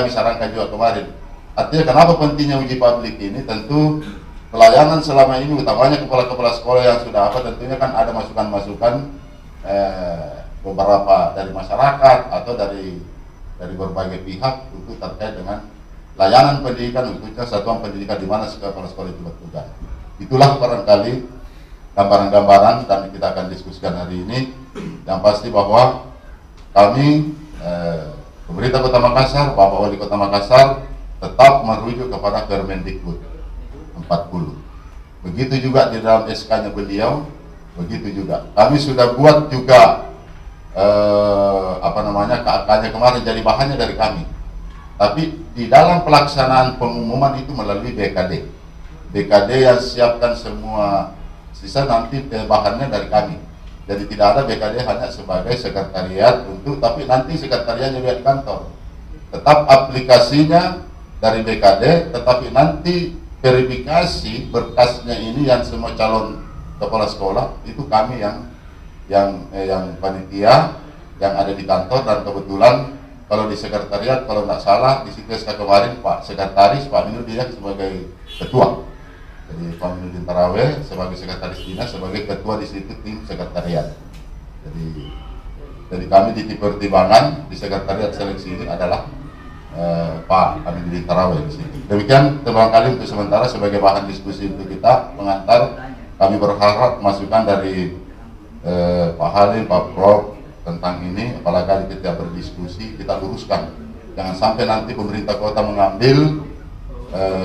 kami sarankan juga kemarin. Artinya kenapa pentingnya uji publik ini, tentu pelayanan selama ini utamanya kepala-kepala sekolah yang sudah apa, tentunya kan ada masukan-masukan beberapa dari masyarakat atau dari berbagai pihak untuk terkait dengan layanan pendidikan, khususnya satuan pendidikan di mana kepala sekolah itu bertugas. Itulah barangkali gambaran-gambaran dan kita akan diskusikan hari ini. Yang pasti bahwa kami pemerintah Kota Makassar, Bapak Wali Kota Makassar tetap merujuk kepada Permendikbud 40. Begitu juga di dalam SK-nya beliau, begitu juga. Kami sudah buat juga KK-nya kemarin, jadi bahannya dari kami. Tapi di dalam pelaksanaan pengumuman itu melalui BKD. BKD yang siapkan semua, sisa nanti bahannya dari kami. Jadi tidak ada BKD hanya sebagai sekretariat untuk, tapi nanti sekretariatnya juga di kantor. Tetap aplikasinya dari BKD, tetapi nanti verifikasi berkasnya ini yang semua calon kepala sekolah itu kami yang panitia yang ada di kantor, dan kebetulan kalau di sekretariat kalau tidak salah di situ kemarin Pak Sekretaris Pak Minudin sebagai ketua. Jadi Pak Minudin Taraweh sebagai sekretaris dinas, sebagai ketua di situ tim sekretariat. Jadi kami di pertimbangan di sekretariat seleksi ini adalah Pak Minudin Taraweh di sini. Demikian barangkali untuk sementara sebagai bahan diskusi untuk kita mengantar. Kami berharap masukan dari Pak Halim, Pak Prof tentang ini, apalagi kita berdiskusi, kita luruskan. Jangan sampai nanti pemerintah kota mengambil,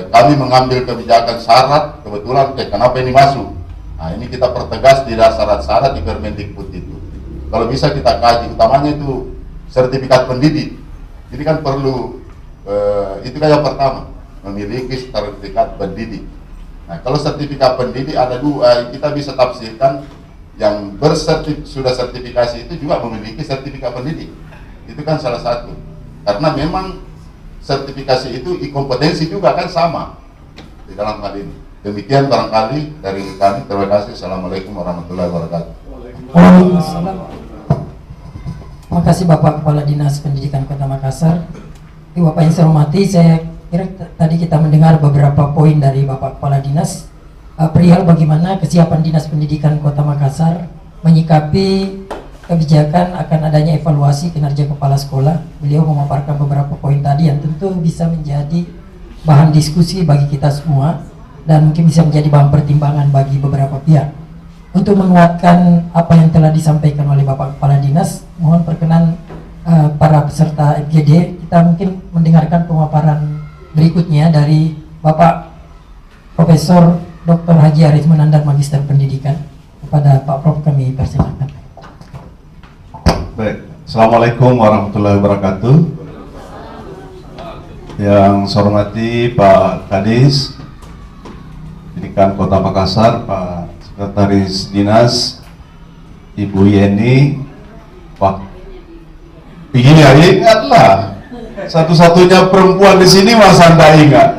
kami mengambil kebijakan syarat, kebetulan kenapa ini masuk. Nah ini kita pertegas di syarat-syarat di Permendikbud itu. Kalau bisa kita kaji, utamanya itu sertifikat pendidik. Jadi kan perlu, itu kan yang pertama, memiliki sertifikat pendidik. Nah kalau sertifikat pendidik ada dua, kita bisa tafsirkan yang sudah sertifikasi itu juga memiliki sertifikat pendidik. Itu kan salah satu. Karena memang sertifikasi itu kompetensi juga kan sama di dalam hal ini. Demikian barangkali dari kami. Terima kasih. Assalamualaikum warahmatullahi wabarakatuh. Waalaikumsalam. Terima kasih Bapak Kepala Dinas Pendidikan Kota Makassar. Bapak yang saya hormati, saya kira tadi kita mendengar beberapa poin dari Bapak Kepala Dinas perihal bagaimana kesiapan Dinas Pendidikan Kota Makassar menyikapi kebijakan akan adanya evaluasi kinerja kepala sekolah. Beliau memaparkan beberapa poin tadi yang tentu bisa menjadi bahan diskusi bagi kita semua dan mungkin bisa menjadi bahan pertimbangan bagi beberapa pihak. Untuk menguatkan apa yang telah disampaikan oleh Bapak Kepala Dinas, mohon perkenan para peserta FGD, kita mungkin mendengarkan pemaparan berikutnya dari Bapak Profesor Dr. Haji Arif Menandar Magister Pendidikan. Kepada Pak Prof kami persilakan. Baik, Assalamualaikum warahmatullahi wabarakatuh. Yang saya hormati Pak Kadis Pendidikan Kota Makassar, Pak Sekretaris Dinas, Ibu Yeni, Pak. Begini ya, ingatlah, satu-satunya perempuan di sini Mas Anda ingat.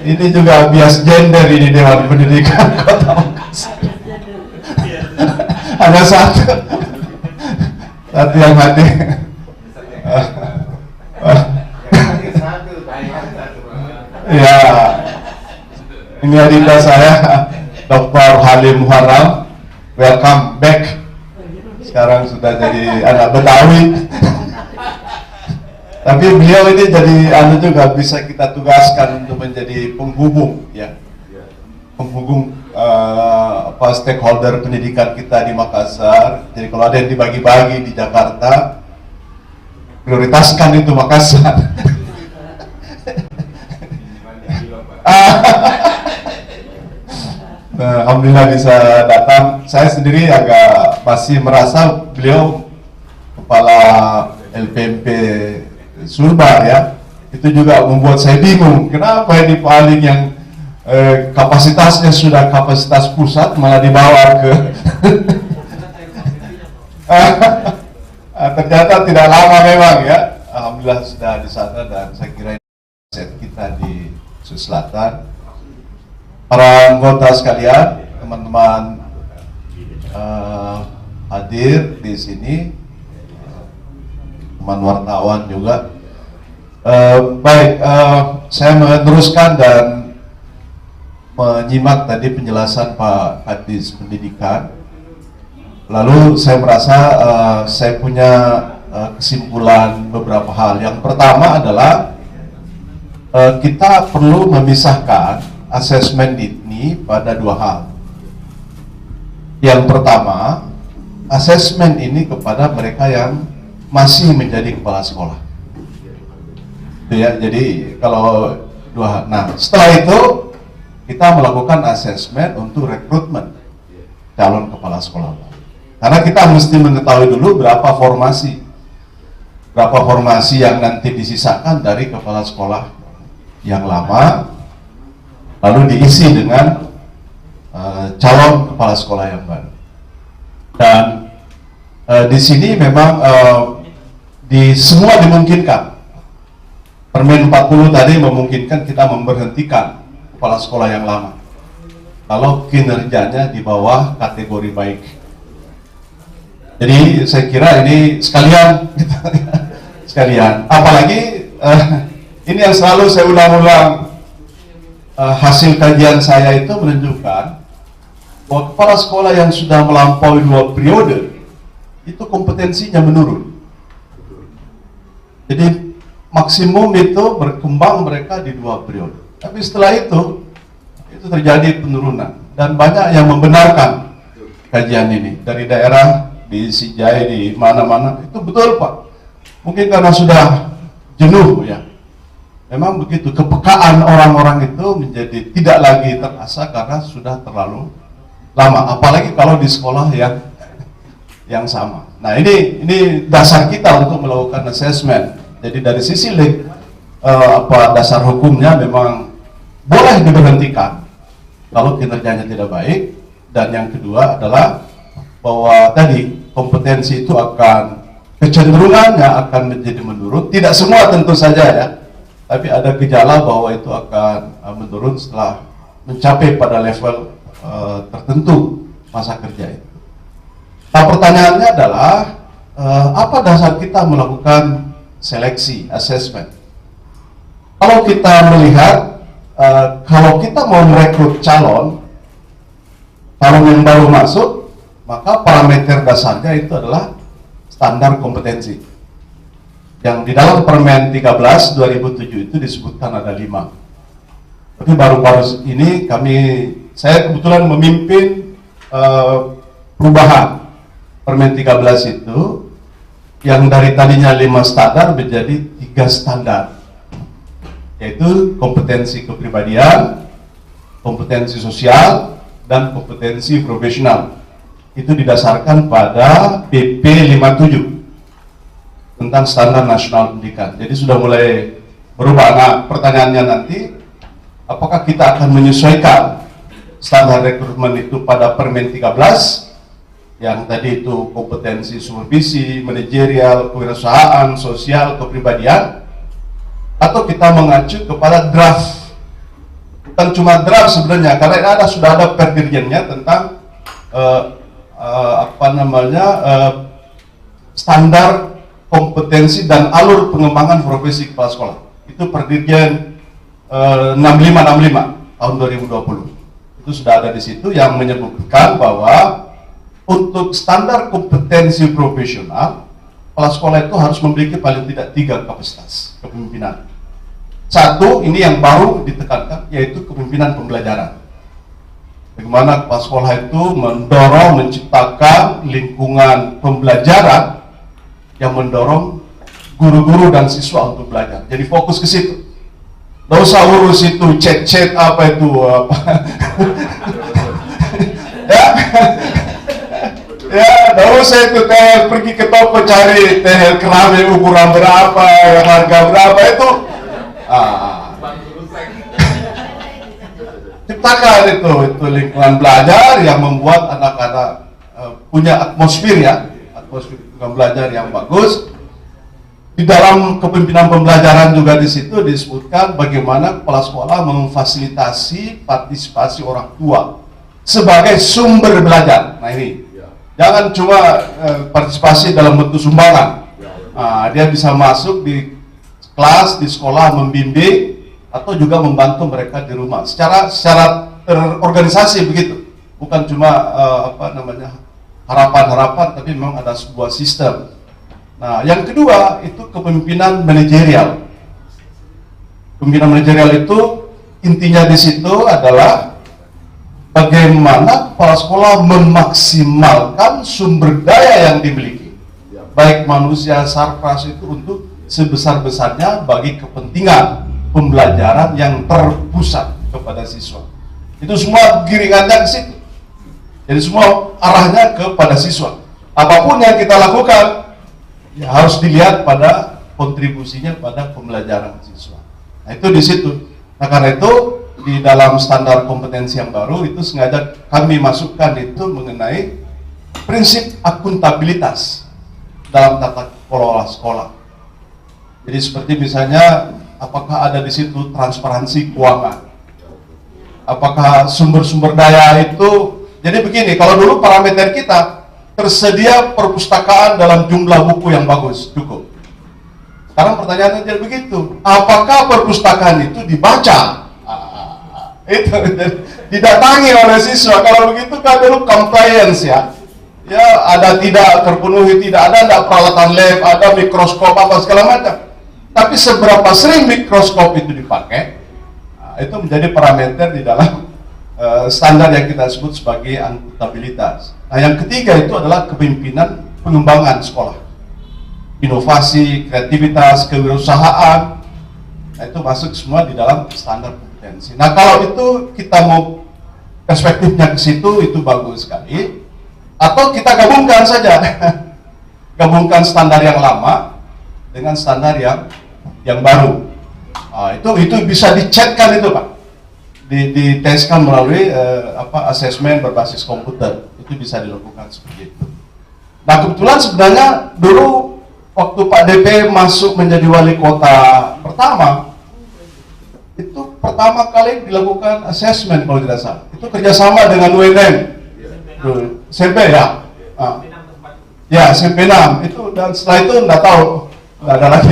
Ini juga bias gender ini Dewan Pendidikan Kota Makassar. Ada satu yang hadir. Ya, ini adinda saya, Dr. Halim Muharram. Welcome back. Sekarang sudah jadi anak Betawi. Tapi beliau ini jadi juga bisa kita tugaskan untuk menjadi penghubung, ya, penghubung stakeholder pendidikan kita di Makassar. Jadi kalau ada yang dibagi-bagi di Jakarta, prioritaskan itu Makassar. Alhamdulillah bisa datang. Saya sendiri agak masih merasa beliau kepala LPMP Sulbar, ya, itu juga membuat saya bingung. Kenapa ini Pak Alin yang kapasitasnya sudah kapasitas pusat malah dibawa ke ternyata tidak lama memang, ya. Alhamdulillah sudah di sana, dan saya kira ini set kita di Sulawesi Selatan. Para anggota sekalian, teman-teman hadir di sini, teman wartawan juga. Baik, saya meneruskan dan menyimak tadi penjelasan Pak Kadis Pendidikan. Lalu saya merasa saya punya kesimpulan beberapa hal. Yang pertama adalah kita perlu memisahkan asesmen ini pada dua hal. Yang pertama, asesmen ini kepada mereka yang masih menjadi kepala sekolah. Itu ya, jadi kalau dua. Nah, setelah itu kita melakukan asesmen untuk rekrutmen calon kepala sekolah. Karena kita mesti mengetahui dulu berapa formasi yang nanti disisakan dari kepala sekolah yang lama, lalu diisi dengan calon kepala sekolah yang baru. Dan di sini memang di semua dimungkinkan. Permen 40 tadi memungkinkan kita memberhentikan kepala sekolah yang lama kalau kinerjanya di bawah kategori baik. Jadi saya kira ini sekalian. Apalagi ini yang selalu saya ulang-ulang, hasil kajian saya itu menunjukkan bahwa kepala sekolah yang sudah melampaui 2 periode itu kompetensinya menurun. Jadi maksimum itu berkembang mereka di 2 periode. Tapi setelah itu terjadi penurunan. Dan banyak yang membenarkan kajian ini. Dari daerah, di Sijai, di mana-mana. Itu betul Pak. Mungkin karena sudah jenuh ya. Memang begitu, kepekaan orang-orang itu menjadi tidak lagi terasa karena sudah terlalu lama. Apalagi kalau di sekolah yang sama. Nah ini dasar kita untuk melakukan assessment. Jadi dari sisi dasar hukumnya memang boleh diberhentikan kalau kinerjanya tidak baik. Dan yang kedua adalah bahwa tadi kompetensi itu kecenderungannya akan menjadi menurun. Tidak semua tentu saja ya, tapi ada gejala bahwa itu akan menurun setelah mencapai pada level tertentu masa kerja itu. Nah, pertanyaannya adalah apa dasar kita melakukan seleksi, assessment? Kalau kita melihat, kalau kita mau merekrut calon yang baru masuk, maka parameter dasarnya itu adalah standar kompetensi. Yang di dalam Permen 13 2007 itu disebutkan ada 5. Tapi baru-baru ini saya kebetulan memimpin perubahan Permen 13 itu, yang dari tadinya 5 standar menjadi 3 standar, yaitu kompetensi kepribadian, kompetensi sosial, dan kompetensi profesional. Itu didasarkan pada PP 57 tentang standar nasional pendidikan. Jadi sudah mulai berubah. Nah, pertanyaannya nanti, apakah kita akan menyesuaikan standar rekrutmen itu pada Permen 13 yang tadi itu kompetensi supervisi, manajerial, kewirausahaan, sosial, kepribadian, atau kita mengacu kepada draft? Bukan cuma draft sebenarnya, karena sudah ada perdirjennya tentang standar kompetensi dan alur pengembangan profesi kepala sekolah. Itu perdirjen 6565 tahun 2020. Itu sudah ada di situ yang menyebutkan bahwa untuk standar kompetensi profesional, kepala sekolah itu harus memiliki paling tidak 3 kapasitas kepemimpinan. 1, ini yang baru ditekankan, yaitu kepemimpinan pembelajaran. Bagaimana kepala sekolah itu menciptakan lingkungan pembelajaran yang mendorong guru-guru dan siswa untuk belajar. Jadi fokus ke situ. Nggak usah urus itu chat-chat apa. Ya, nggak usah itu pergi ke toko cari teh keramik ukuran berapa, harga berapa itu. Ciptakan itu lingkungan belajar yang membuat anak-anak punya atmosfer belajar yang bagus. Di dalam kepemimpinan pembelajaran juga di situ disebutkan bagaimana kepala sekolah memfasilitasi partisipasi orang tua sebagai sumber belajar. Nah ini, jangan cuma partisipasi dalam bentuk sumbangan. Dia bisa masuk di kelas, di sekolah membimbing, atau juga membantu mereka di rumah secara terorganisasi begitu, bukan cuma harapan-harapan, tapi memang ada sebuah sistem. Nah, yang kedua itu kepemimpinan manajerial. Pemimpinan manajerial itu intinya di situ adalah bagaimana kepala sekolah memaksimalkan sumber daya yang dimiliki, baik manusia sarpras itu untuk sebesar-besarnya bagi kepentingan pembelajaran yang terpusat kepada siswa. Itu semua giringannya ke situ. Jadi semua arahnya kepada siswa. Apapun yang kita lakukan, ya harus dilihat pada kontribusinya pada pembelajaran siswa. Nah, itu di situ. Nah, karena itu di dalam standar kompetensi yang baru itu sengaja kami masukkan itu mengenai prinsip akuntabilitas dalam tata kelola sekolah. Jadi seperti misalnya apakah ada di situ transparansi keuangan, apakah sumber-sumber daya itu. Jadi begini, kalau dulu parameter kita tersedia perpustakaan dalam jumlah buku yang bagus, cukup. Sekarang pertanyaannya jadi begitu, apakah perpustakaan itu dibaca? Itu didatangi oleh siswa. Kalau begitu kan dulu compliance ya, ada tidak terpenuhi, tidak ada peralatan lab, ada mikroskop apa segala macam. Tapi seberapa sering mikroskop itu dipakai, itu menjadi parameter di dalam standar yang kita sebut sebagai akuntabilitas. Nah, yang ketiga itu adalah kepemimpinan pengembangan sekolah, inovasi, kreativitas, kewirausahaan. Nah, itu masuk semua di dalam standar kompetensi. Nah, kalau itu kita mau perspektifnya ke situ, itu bagus sekali. Atau kita gabungkan saja, gabungkan standar yang lama dengan standar yang baru. Nah, itu bisa dicekkan itu Pak, diteskan melalui asesmen berbasis komputer. Itu bisa dilakukan seperti itu. Nah, kebetulan sebenarnya dulu waktu Pak DP masuk menjadi wali kota pertama, itu pertama kali dilakukan asesmen kalau tidak salah. Itu kerjasama dengan UNM, SMP ya, ya SMP 6 itu, dan setelah itu nggak tahu, nggak ada lagi.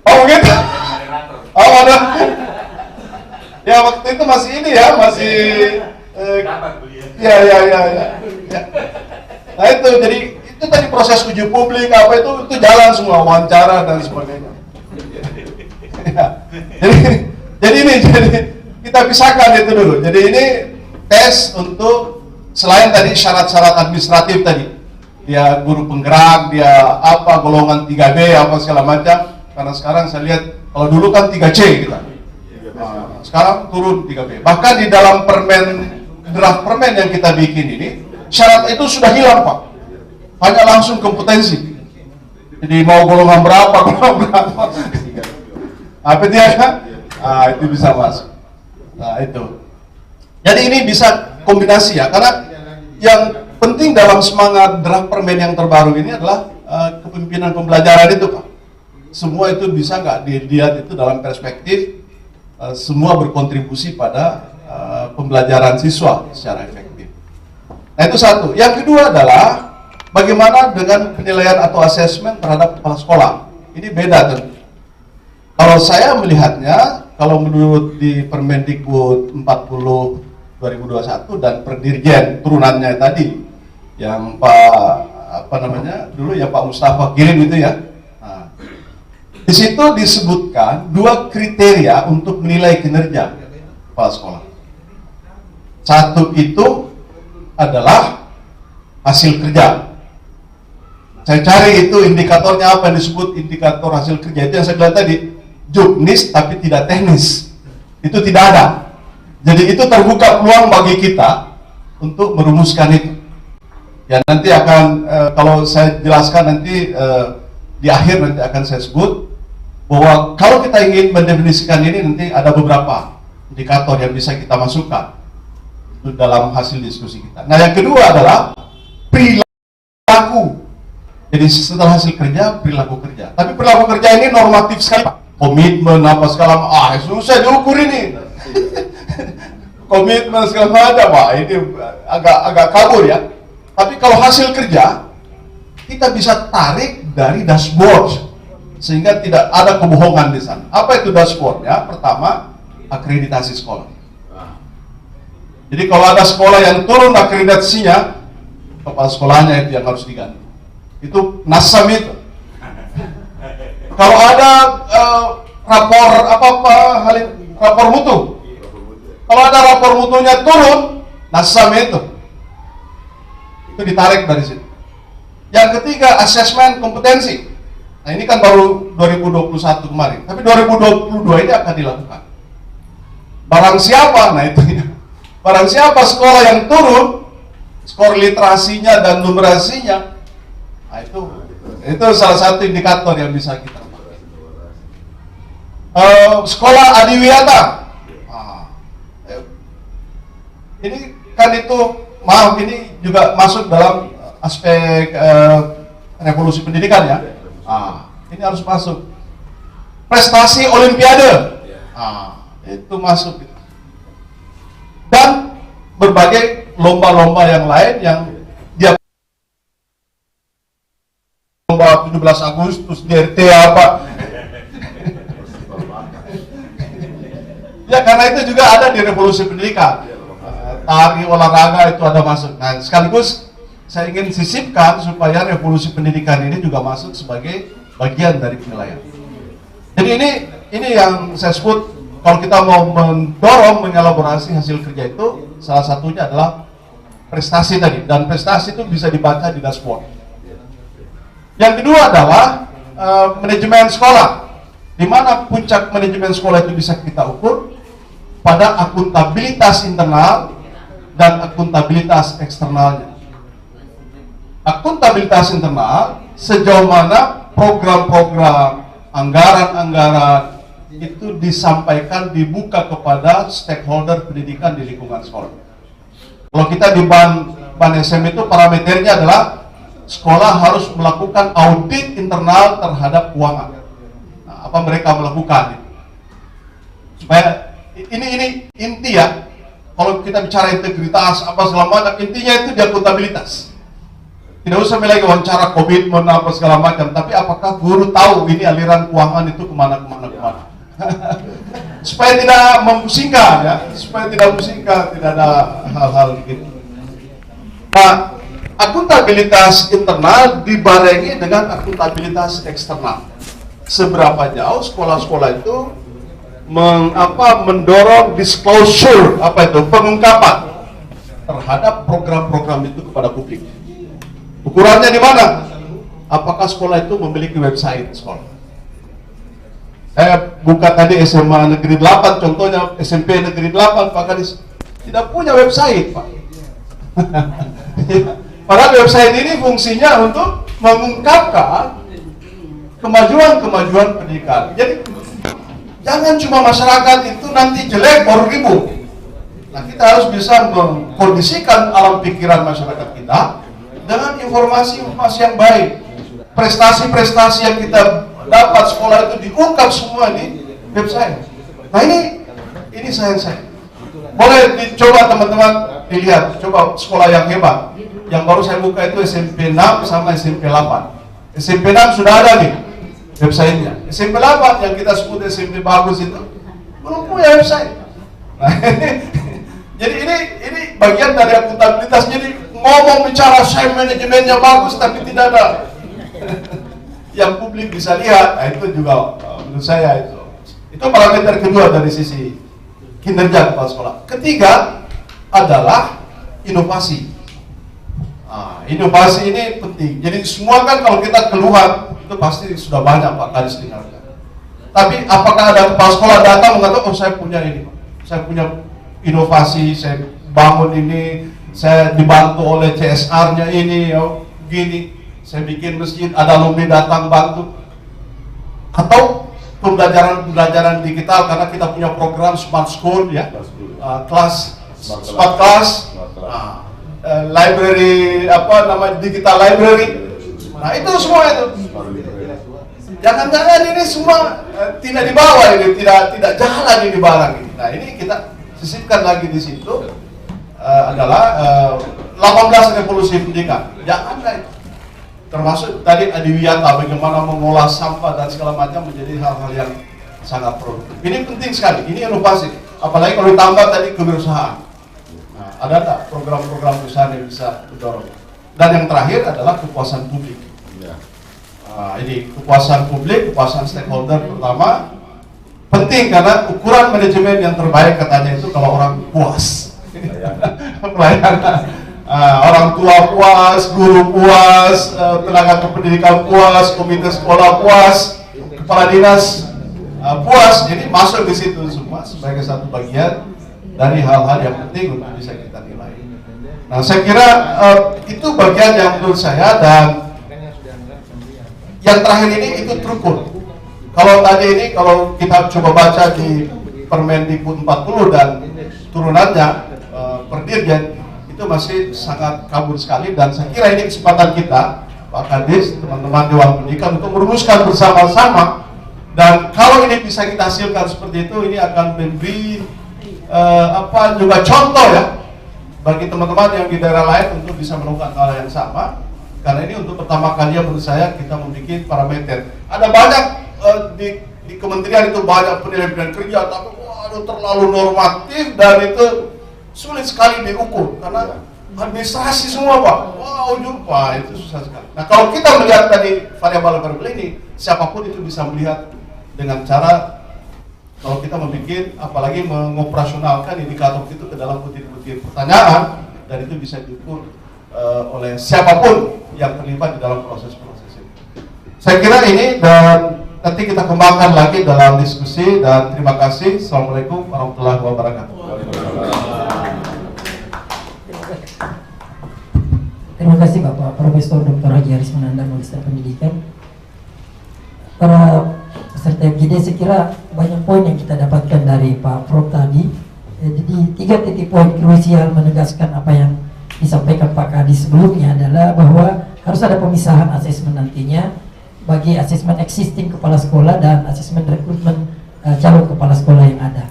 Oh begitu? Oh ada. Ya waktu itu masih ini ya, masih. Ya. Nah itu jadi itu tadi proses uji publik apa itu jalan semua, wawancara dan sebagainya. Ya. Jadi kita pisahkan itu dulu. Jadi ini tes untuk selain tadi syarat-syarat administratif tadi, dia guru penggerak, dia apa golongan 3B apa segala macam. Karena sekarang saya lihat kalau dulu kan 3C kita, sekarang turun 3B. Bahkan di dalam draft permen yang kita bikin ini, syarat itu sudah hilang Pak, hanya langsung kompetensi. Jadi mau golongan berapa. Apa dia kan? Itu bisa masuk. Nah itu. Jadi ini bisa kombinasi ya, karena yang penting dalam semangat draft permen yang terbaru ini adalah kepemimpinan pembelajaran itu Pak. Semua itu bisa nggak dilihat itu dalam perspektif semua berkontribusi pada pembelajaran siswa secara efektif. Nah itu satu. Yang kedua adalah bagaimana dengan penilaian atau asesmen terhadap kepala sekolah. Ini beda tentu. Kalau saya melihatnya, kalau menurut di Permendikbud 40 2021 dan Perdirjen turunannya tadi, yang Pak dulu ya Pak Mustafa kirim itu ya. Di situ disebutkan 2 kriteria untuk menilai kinerja kepala sekolah. Satu itu adalah hasil kerja. Saya cari itu indikatornya apa yang disebut indikator hasil kerja. Itu yang saya bilang tadi, juknis tapi tidak teknis. Itu tidak ada. Jadi itu terbuka peluang bagi kita untuk merumuskan itu. Ya nanti akan kalau saya jelaskan nanti di akhir nanti akan saya sebut bahwa kalau kita ingin mendefinisikan ini nanti ada beberapa indikator yang bisa kita masukkan itu dalam hasil diskusi kita. Nah yang kedua adalah perilaku. Jadi setelah hasil kerja, perilaku kerja. Tapi perilaku kerja ini normatif sekali Pak. Komitmen apa segala susah diukur ini. Komitmen segala macam Pak, ini agak kabur ya. Tapi kalau hasil kerja kita bisa tarik dari dashboard sehingga tidak ada kebohongan di sana. Apa itu dashboardnya? Pertama, akreditasi sekolah. Jadi kalau ada sekolah yang turun akreditasinya, kepala sekolahnya itu yang harus diganti. Itu NASAM itu. Kalau ada rapor rapor mutu, kalau ada rapor mutunya turun, NASAM itu ditarik dari situ. Yang ketiga, asesmen kompetensi. Nah ini kan baru 2021 kemarin, tapi 2022 ini akan dilakukan. Barang siapa, nah itu ya. Barang siapa sekolah yang turun skor literasinya dan numerasinya, nah itu salah satu indikator yang bisa kita pakai. Sekolah adiwiyata, ini kan itu, maaf, ini juga masuk dalam aspek revolusi pendidikan ya. Ini harus masuk. Prestasi olimpiade, itu masuk. Dan berbagai lomba-lomba yang lain yang dia lomba 17 Agustus, DRT apa. Ya karena itu juga ada di revolusi pendidikan. Tari, olahraga itu ada masuk. Nah sekaligus saya ingin sisipkan supaya revolusi pendidikan ini juga masuk sebagai bagian dari penilaian. Jadi ini yang saya sebut, kalau kita mau mendorong mengelaborasi hasil kerja itu, salah satunya adalah prestasi tadi, dan prestasi itu bisa dibaca di dashboard. Yang kedua adalah manajemen sekolah, di mana puncak manajemen sekolah itu bisa kita ukur pada akuntabilitas internal dan akuntabilitas eksternalnya. Akuntabilitas internal, sejauh mana program-program, anggaran-anggaran itu disampaikan, dibuka kepada stakeholder pendidikan di lingkungan sekolah. Kalau kita di ban SM itu parameternya adalah sekolah harus melakukan audit internal terhadap keuangan. Nah, apa mereka melakukan? Supaya ini inti ya. Kalau kita bicara integritas apa segala macam, intinya itu di akuntabilitas. Tidak usah lagi wawancara komitmen apa segala macam, tapi apakah guru tahu ini aliran keuangan itu kemana. Supaya tidak memusingkan ya, tidak ada hal-hal begitu. Nah, akuntabilitas internal dibarengi dengan akuntabilitas eksternal. Seberapa jauh sekolah-sekolah itu mendorong disclosure, pengungkapan terhadap program-program itu kepada publik. Ukurannya di mana? Apakah sekolah itu memiliki website sekolah? Saya buka tadi SMA Negeri 8, contohnya SMP Negeri 8, Pak Kadis tidak punya website, Pak. Padahal website ini fungsinya untuk mengungkapkan kemajuan pendidikan. Jadi jangan cuma masyarakat itu nanti jelek baru ribut. Nah, kita harus bisa mengkondisikan alam pikiran masyarakat kita dengan informasi-informasi yang baik. Prestasi-prestasi yang kita dapat sekolah itu diungkap semua di website. Nah ini saya. Boleh dicoba teman-teman dilihat, coba sekolah yang hebat. Yang baru saya buka itu SMP 6 sama SMP 8. SMP 6 sudah ada nih websitenya. SMP 8 yang kita sebut SMP bagus itu belum punya website. Nah, jadi ini bagian dari akuntabilitas. Jadi ngomong bicara saya manajemennya bagus tapi tidak ada yang publik bisa lihat. Nah, itu juga menurut saya itu parameter kedua dari sisi kinerja kepala sekolah. Ketiga adalah inovasi. Nah, inovasi ini penting. Jadi semua kan kalau kita keluhan itu pasti sudah banyak Pak Kadis dengarkan. Tapi apakah ada kepala sekolah datang mengatakan, oh saya punya ini, saya punya inovasi, saya bangun ini, saya dibantu oleh CSR-nya ini, gini, saya bikin masjid, ada alumni datang bantu. Atau pembelajaran digital karena kita punya program Smart School ya, Smart Class, library digital library. Nah itu semua itu. Jangan-jangan ini semua tidak dibawa ini, tidak jalan ini barang ini. Nah ini kita sisipkan lagi di situ adalah 18 revolusi pendidikan. Jangan itu. termasuk tadi adiwiyata, bagaimana mengolah sampah dan segala macam menjadi hal-hal yang sangat produktif. Ini penting sekali, ini inovasi. Apalagi kalau ditambah tadi kewirausahaan. Nah, ada tak program-program perusahaan yang bisa mendorong? Dan yang terakhir adalah kepuasan publik. Ini kepuasan publik, kepuasan stakeholder pertama penting karena ukuran manajemen yang terbaik katanya itu kalau orang puas. Pelayanan. Orang tua puas, guru puas, tenaga kependidikan puas, komite sekolah puas, kepala dinas puas. Jadi masuk di situ semua sebagai satu bagian dari hal-hal yang penting untuk bisa kita nilai. Nah, saya kira itu bagian yang menurut saya. Dan yang terakhir ini itu terukur. Kalau tadi ini kalau kita coba baca di Permendikbud 40 dan turunannya per dirjen itu masih sangat kabur sekali, dan saya kira ini kesempatan kita Pak Kadis, teman-teman Dewan Pendidikan untuk merumuskan bersama-sama. Dan kalau ini bisa kita hasilkan seperti itu, ini akan memberi juga contoh ya bagi teman-teman yang di daerah lain untuk bisa melakukan hal yang sama. Karena ini untuk pertama kali menurut saya kita membuat parameter. Ada banyak di kementerian itu banyak penilaian kerja, tapi waduh terlalu normatif dan itu sulit sekali diukur karena administrasi semua Pak. Wow, jumpa itu susah sekali. Nah, kalau kita melihat tadi variabel ini, siapapun itu bisa melihat dengan cara kalau kita membuat, apalagi mengoperasionalkan indikator itu ke dalam butir-butir pertanyaan, dan itu bisa diukur oleh siapapun yang terlibat di dalam proses-proses ini. Saya kira ini, dan nanti kita kembangkan lagi dalam diskusi, dan terima kasih. Assalamualaikum warahmatullahi wabarakatuh. Terima kasih Bapak Profesor Dr. Haji Haris Mananda, Magister Pendidikan. Para peserta MGD, saya kira banyak poin yang kita dapatkan dari Pak Prof tadi. Jadi 3 titik poin krusial menegaskan apa yang disampaikan Pak Kadis sebelumnya adalah bahwa harus ada pemisahan asesmen nantinya bagi asesmen existing kepala sekolah dan asesmen rekrutmen calon kepala sekolah yang ada.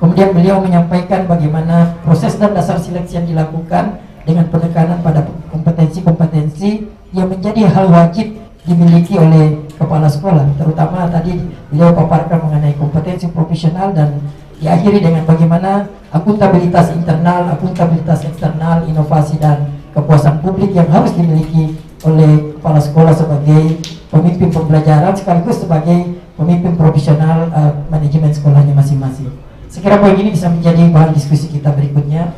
Kemudian beliau menyampaikan bagaimana proses dan dasar seleksi yang dilakukan dengan penekanan pada kompetensi-kompetensi yang menjadi hal wajib dimiliki oleh kepala sekolah. Terutama tadi beliau paparkan mengenai kompetensi profesional, dan diakhiri dengan bagaimana akuntabilitas internal, akuntabilitas eksternal, inovasi dan kepuasan publik yang harus dimiliki oleh kepala sekolah sebagai pemimpin pembelajaran sekaligus sebagai pemimpin profesional manajemen sekolahnya masing-masing. Sekira poin ini bisa menjadi bahan diskusi kita berikutnya.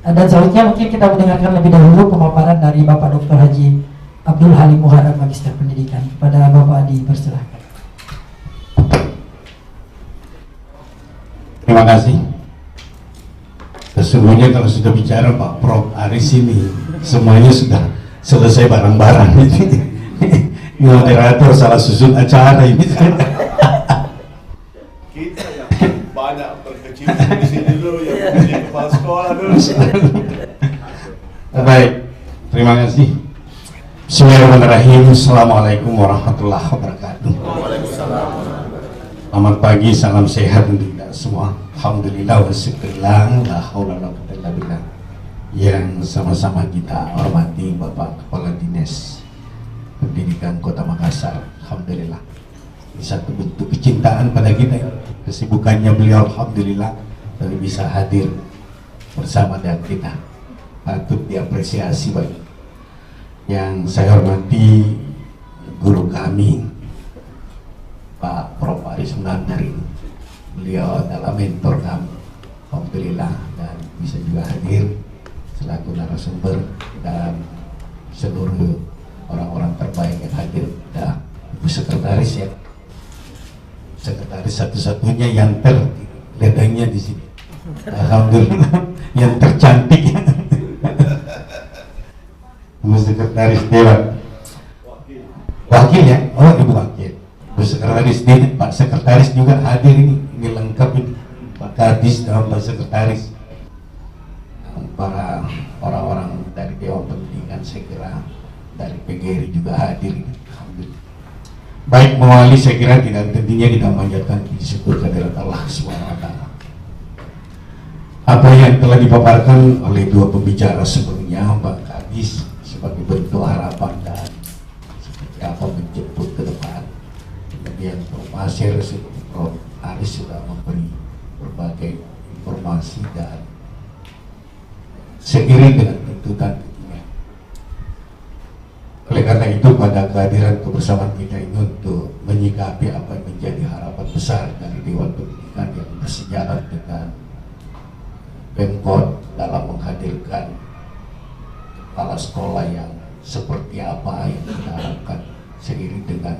Dan selanjutnya mungkin kita mendengarkan lebih dahulu pemaparan dari Bapak Dr. Haji Abdul Halim Muharram, Magister Pendidikan. Kepada Bapak dipersilahkan. Terima kasih. Sesungguhnya kalau sudah bicara Pak Prof Aris ini semuanya sudah selesai barang-barang. Ini moderator salah susun acara ini. Kita yang banyak berkecimpung di sini dulu, yang menjadi kepala sekolah dulu. Baik, terima kasih. Bismillahirrahmanirrahim. Assalamualaikum warahmatullahi wabarakatuh. Selamat pagi, salam sehat untuk kita semua. Alhamdulillah wa syukurillah, la haula wala quwwata illa billah. Yang sama-sama kita hormati Bapak Kepala Dinas Pendidikan Kota Makassar. Alhamdulillah. Ini satu bentuk kecintaan pada kita. Kesibukannya beliau alhamdulillah tapi bisa hadir bersama dengan kita. Patut diapresiasi bagi. Yang saya hormati guru kami Pak Prof Aris Mananda ini. Beliau adalah mentor kami, alhamdulillah, dan bisa juga hadir selaku narasumber dan seluruh orang-orang terbaik yang hadir. Dan Ibu Sekretaris ya, sekretaris satu-satunya yang terledangnya di sini, alhamdulillah, yang tercantik. Ibu Sekretaris Dewan, wakil ya, oh Ibu Wakil. Bu Sekretaris ini, Pak Sekretaris juga hadir ini lengkap ini, Pak Kadis dan Pak Sekretaris, para orang-orang dari Dewan Pendidikan, saya kira dari PGRI juga hadir ini. Alhamdulillah. Baik mewali, saya kira tidak tentunya kita memanjatkan syukur kehadirat Allah SWT. Apa yang telah dipaparkan oleh dua pembicara sebelumnya, Pak Kadis sebagai bentuk harapan dan Prof. Aris sudah memberi berbagai informasi dan seiring dengan tuntutan kekinian. Oleh karena itu pada kehadiran kebersamaan kita ini untuk menyikapi apa yang menjadi harapan besar dari Dewan Pendidikan yang bersejalan dengan Pemkot dalam menghadirkan kepala sekolah yang seperti apa yang kita harapkan seiring dengan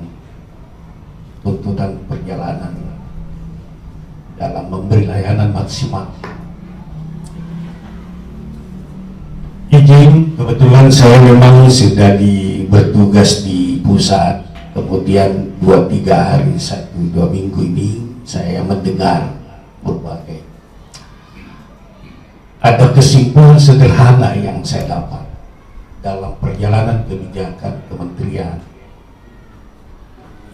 tuntutan perjalanan dalam memberi layanan maksimal. Izin, kebetulan saya memang sudah bertugas di pusat, kemudian 2-3 hari, 1-2 minggu ini saya mendengar berbagai ada kesimpulan sederhana yang saya dapat dalam perjalanan kebijakan kementerian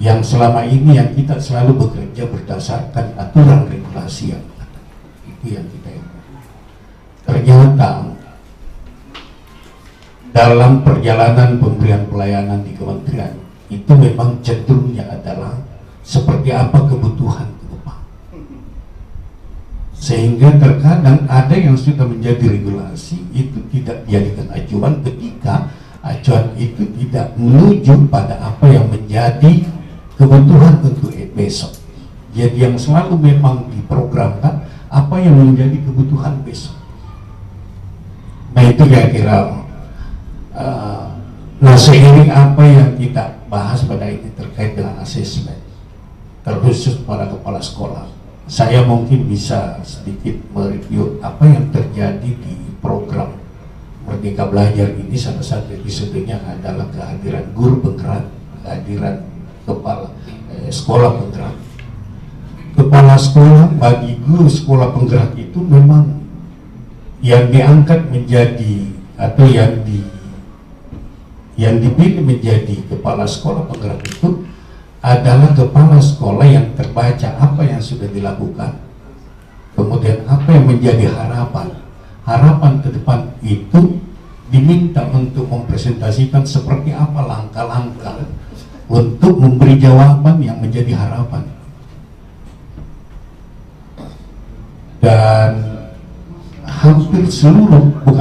yang selama ini yang kita selalu bekerja berdasarkan aturan regulasi yang ada. Itu yang kita ingat. Ternyata dalam perjalanan pemberian pelayanan di kementerian itu memang cenderungnya adalah seperti apa kebutuhan ke depan, sehingga terkadang ada yang sudah menjadi regulasi itu tidak dijadikan acuan ketika acuan itu tidak menuju pada apa yang menjadi kebutuhan untuk besok. Jadi yang selalu memang diprogramkan apa yang menjadi kebutuhan besok. Nah itu kira-kira nah seiring apa yang kita bahas pada ini terkait dengan asesmen terkhusus para kepala sekolah, saya mungkin bisa sedikit mereview apa yang terjadi di program Merdeka Belajar ini. Salah satu episodenya adalah kehadiran guru penggerak, kehadiran kepala sekolah penggerak. Kepala sekolah bagi guru sekolah penggerak itu memang yang diangkat menjadi atau yang dipilih menjadi kepala sekolah penggerak itu adalah kepala sekolah yang terbaca apa yang sudah dilakukan, kemudian apa yang menjadi harapan ke depan itu diminta untuk mempresentasikan seperti apa langkah-langkah untuk memberi jawaban yang menjadi harapan. Dan hampir seluruh guru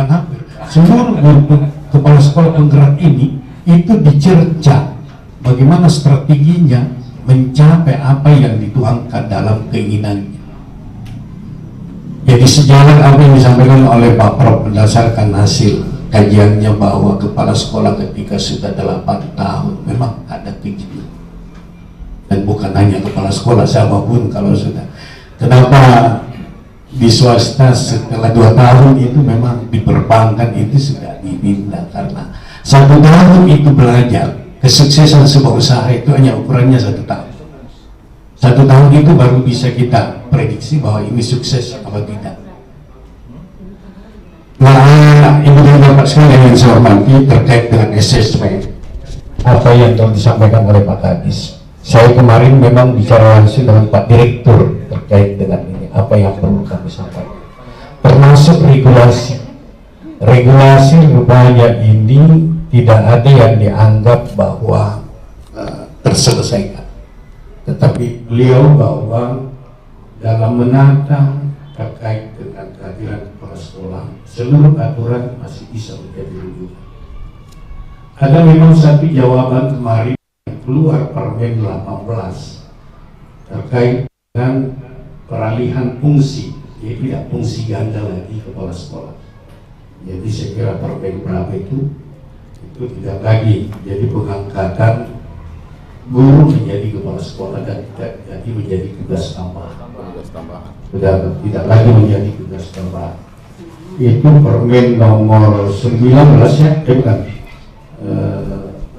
kepala sekolah penggerak ini itu dicerca bagaimana strateginya mencapai apa yang dituangkan dalam keinginannya. Jadi sejalan apa yang disampaikan oleh Pak Prof berdasarkan hasil kajiannya bahwa kepala sekolah ketika sudah 8 tahun memang ada kejutan. Dan bukan hanya kepala sekolah, siapapun kalau sudah. Kenapa di swasta setelah 2 tahun itu memang diperbankan itu sudah dipindah, karena 1 tahun itu belajar. Kesuksesan sebuah usaha itu hanya ukurannya 1 tahun. 1 tahun itu baru bisa kita prediksi bahwa ini sukses atau tidak. Nah, ibu dan bapak sekalian yang saya hormati, terkait dengan asesmen apa yang telah disampaikan oleh Pak Kadis, saya kemarin memang bicara langsung dengan Pak Direktur terkait dengan ini, apa yang perlu kami sampaikan, termasuk regulasi rupanya ini tidak ada yang dianggap bahwa terselesaikan, tetapi beliau bahwa dalam menata terkait dengan kehadiran kepala sekolah, seluruh aturan masih bisa menjadi rujukan. Ada memang satu jawaban kemarin yang keluar Permen 18 terkait dengan peralihan fungsi, jadi tidak fungsi ganda lagi kepala sekolah. Jadi saya kira Permen berapa itu tidak lagi jadi pengangkatan guru menjadi kepala sekolah dan tidak jadi menjadi tugas tambahan. Sudah tidak lagi menjadi tugas tambahan. Itu Permen nomor 19 ya, bukan.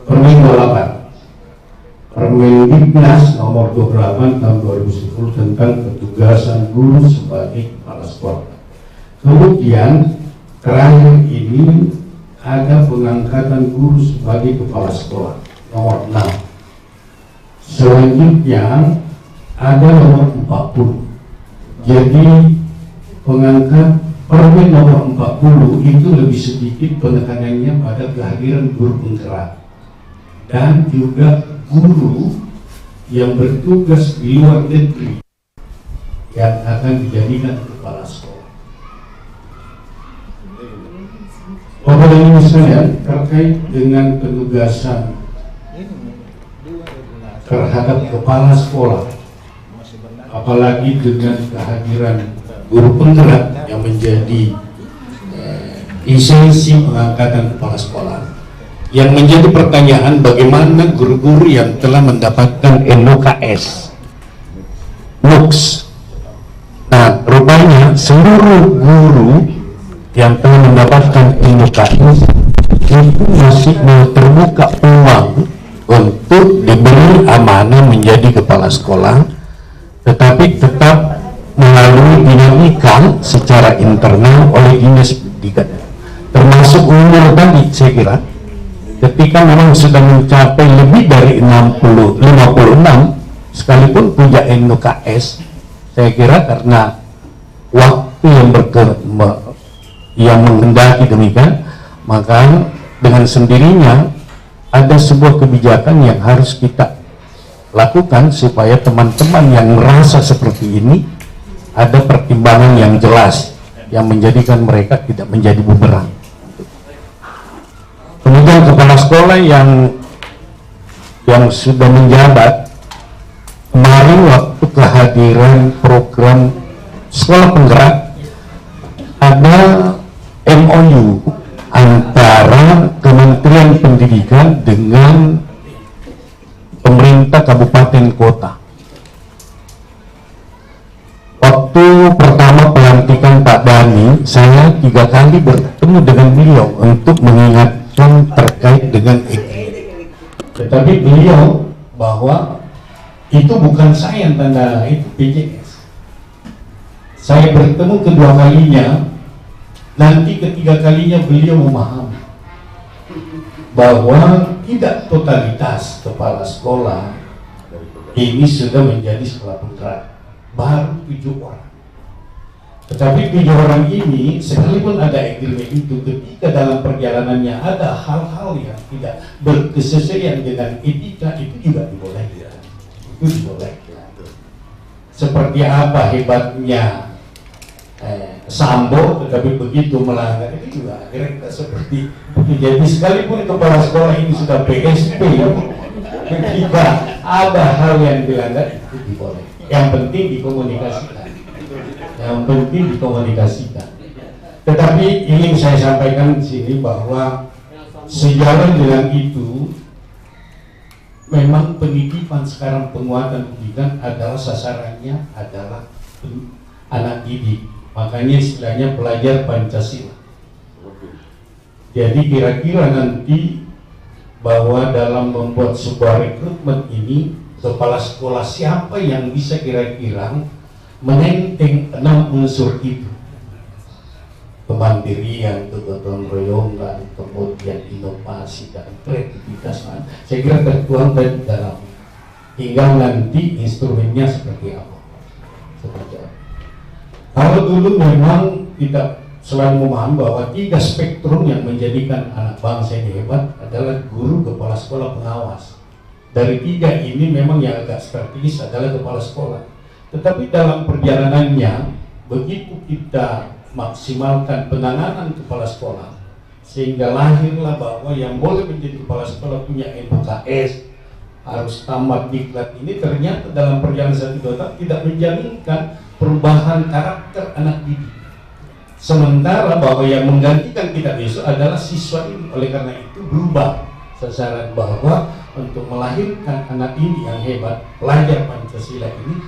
Permen 28. Permen Diknas nomor 28 tahun 2010 tentang petugasan guru sebagai kepala sekolah. Kemudian terakhir ini ada pengangkatan guru sebagai kepala sekolah nomor 6. Selanjutnya ada nomor 40. Jadi pengangkat Permen nomor 40 itu lebih sedikit penekanannya pada kehadiran guru penggerak dan juga guru yang bertugas di luar negeri yang akan dijadikan kepala sekolah. Bapak dan Ibu sekalian, terkait dengan penugasan terhadap kepala sekolah, apalagi dengan kehadiran guru penggerak yang menjadi esensi pengangkatan kepala sekolah, yang menjadi pertanyaan bagaimana guru-guru yang telah mendapatkan NUKS, NUKS. Nah, rupanya seluruh guru yang telah mendapatkan NUKS itu masih terbuka peluang untuk diberi amanah menjadi kepala sekolah, tetapi tetap melalui dinamika secara internal oleh dinas pendidikan, termasuk umur tadi. Saya kira ketika memang sudah mencapai lebih dari 56 sekalipun punya NUKS, saya kira karena waktu yang menghendaki demikian, maka dengan sendirinya ada sebuah kebijakan yang harus kita lakukan supaya teman-teman yang merasa seperti ini ada pertimbangan yang jelas yang menjadikan mereka tidak menjadi bumerang. Kemudian kepala sekolah yang sudah menjabat, kemarin waktu kehadiran program sekolah penggerak ada MOU antara Kementerian Pendidikan dengan pemerintah kabupaten kota. Waktu pertama pelantikan Pak Dhani, saya 3 kali bertemu dengan beliau untuk mengingatkan terkait dengan EKI. Tetapi beliau bahwa itu bukan saya yang tanda itu PJS. Saya bertemu kedua kalinya, nanti ketiga kalinya beliau memahami bahwa tidak totalitas kepala sekolah ini sudah menjadi sekolah penggerak, baru 7 orang. Tetapi 7 orang ini sekalipun ada agreement itu, ketika dalam perjalanannya ada hal-hal yang tidak berkesesuaian dengan etika, itu juga dibolehkan. Itu dibolehkan. Seperti apa hebatnya Sambo, tetapi begitu melanggar itu juga akhirnya seperti itu. Jadi sekalipun kepala sekolah ini sudah PSP, ketika ada hal yang dilanggar itu diboleh. Yang penting dikomunikasikan. Yang penting dikomunikasikan. Tetapi ingin saya sampaikan di sini bahwa sejalan dengan itu, memang pendidikan sekarang, penguatan pendidikan adalah sasarannya adalah anak didik. Makanya istilahnya pelajar Pancasila. Jadi kira-kira nanti bahwa dalam membuat sebuah rekrutmen ini, kepala sekolah siapa yang bisa kira-kira menenteng 6 unsur itu: kemandirian, kegotong royongan, kemudian inovasi dan kreativitas. Saya kira tertuang dari dalam, tinggal nanti instrumennya seperti apa. Seperti apa. Kalau dulu memang kita selalu memahami bahwa 3 spektrum yang menjadikan anak bangsa ini hebat adalah guru, kepala sekolah, pengawas. Dari 3 ini memang yang agak strategis adalah kepala sekolah. Tetapi dalam perjalanannya, begitu kita maksimalkan penanganan kepala sekolah, sehingga lahirlah bahwa yang boleh menjadi kepala sekolah punya NUKS, harus tamat diklat. Ini ternyata dalam perjalanan 1 tahun tidak menjaminkan perubahan karakter anak didik. Sementara bahwa yang menggantikan kita besok adalah siswa ini. Oleh karena itu berubah sasaran bahwa untuk melahirkan anak didik yang hebat, pelajar Pancasila ini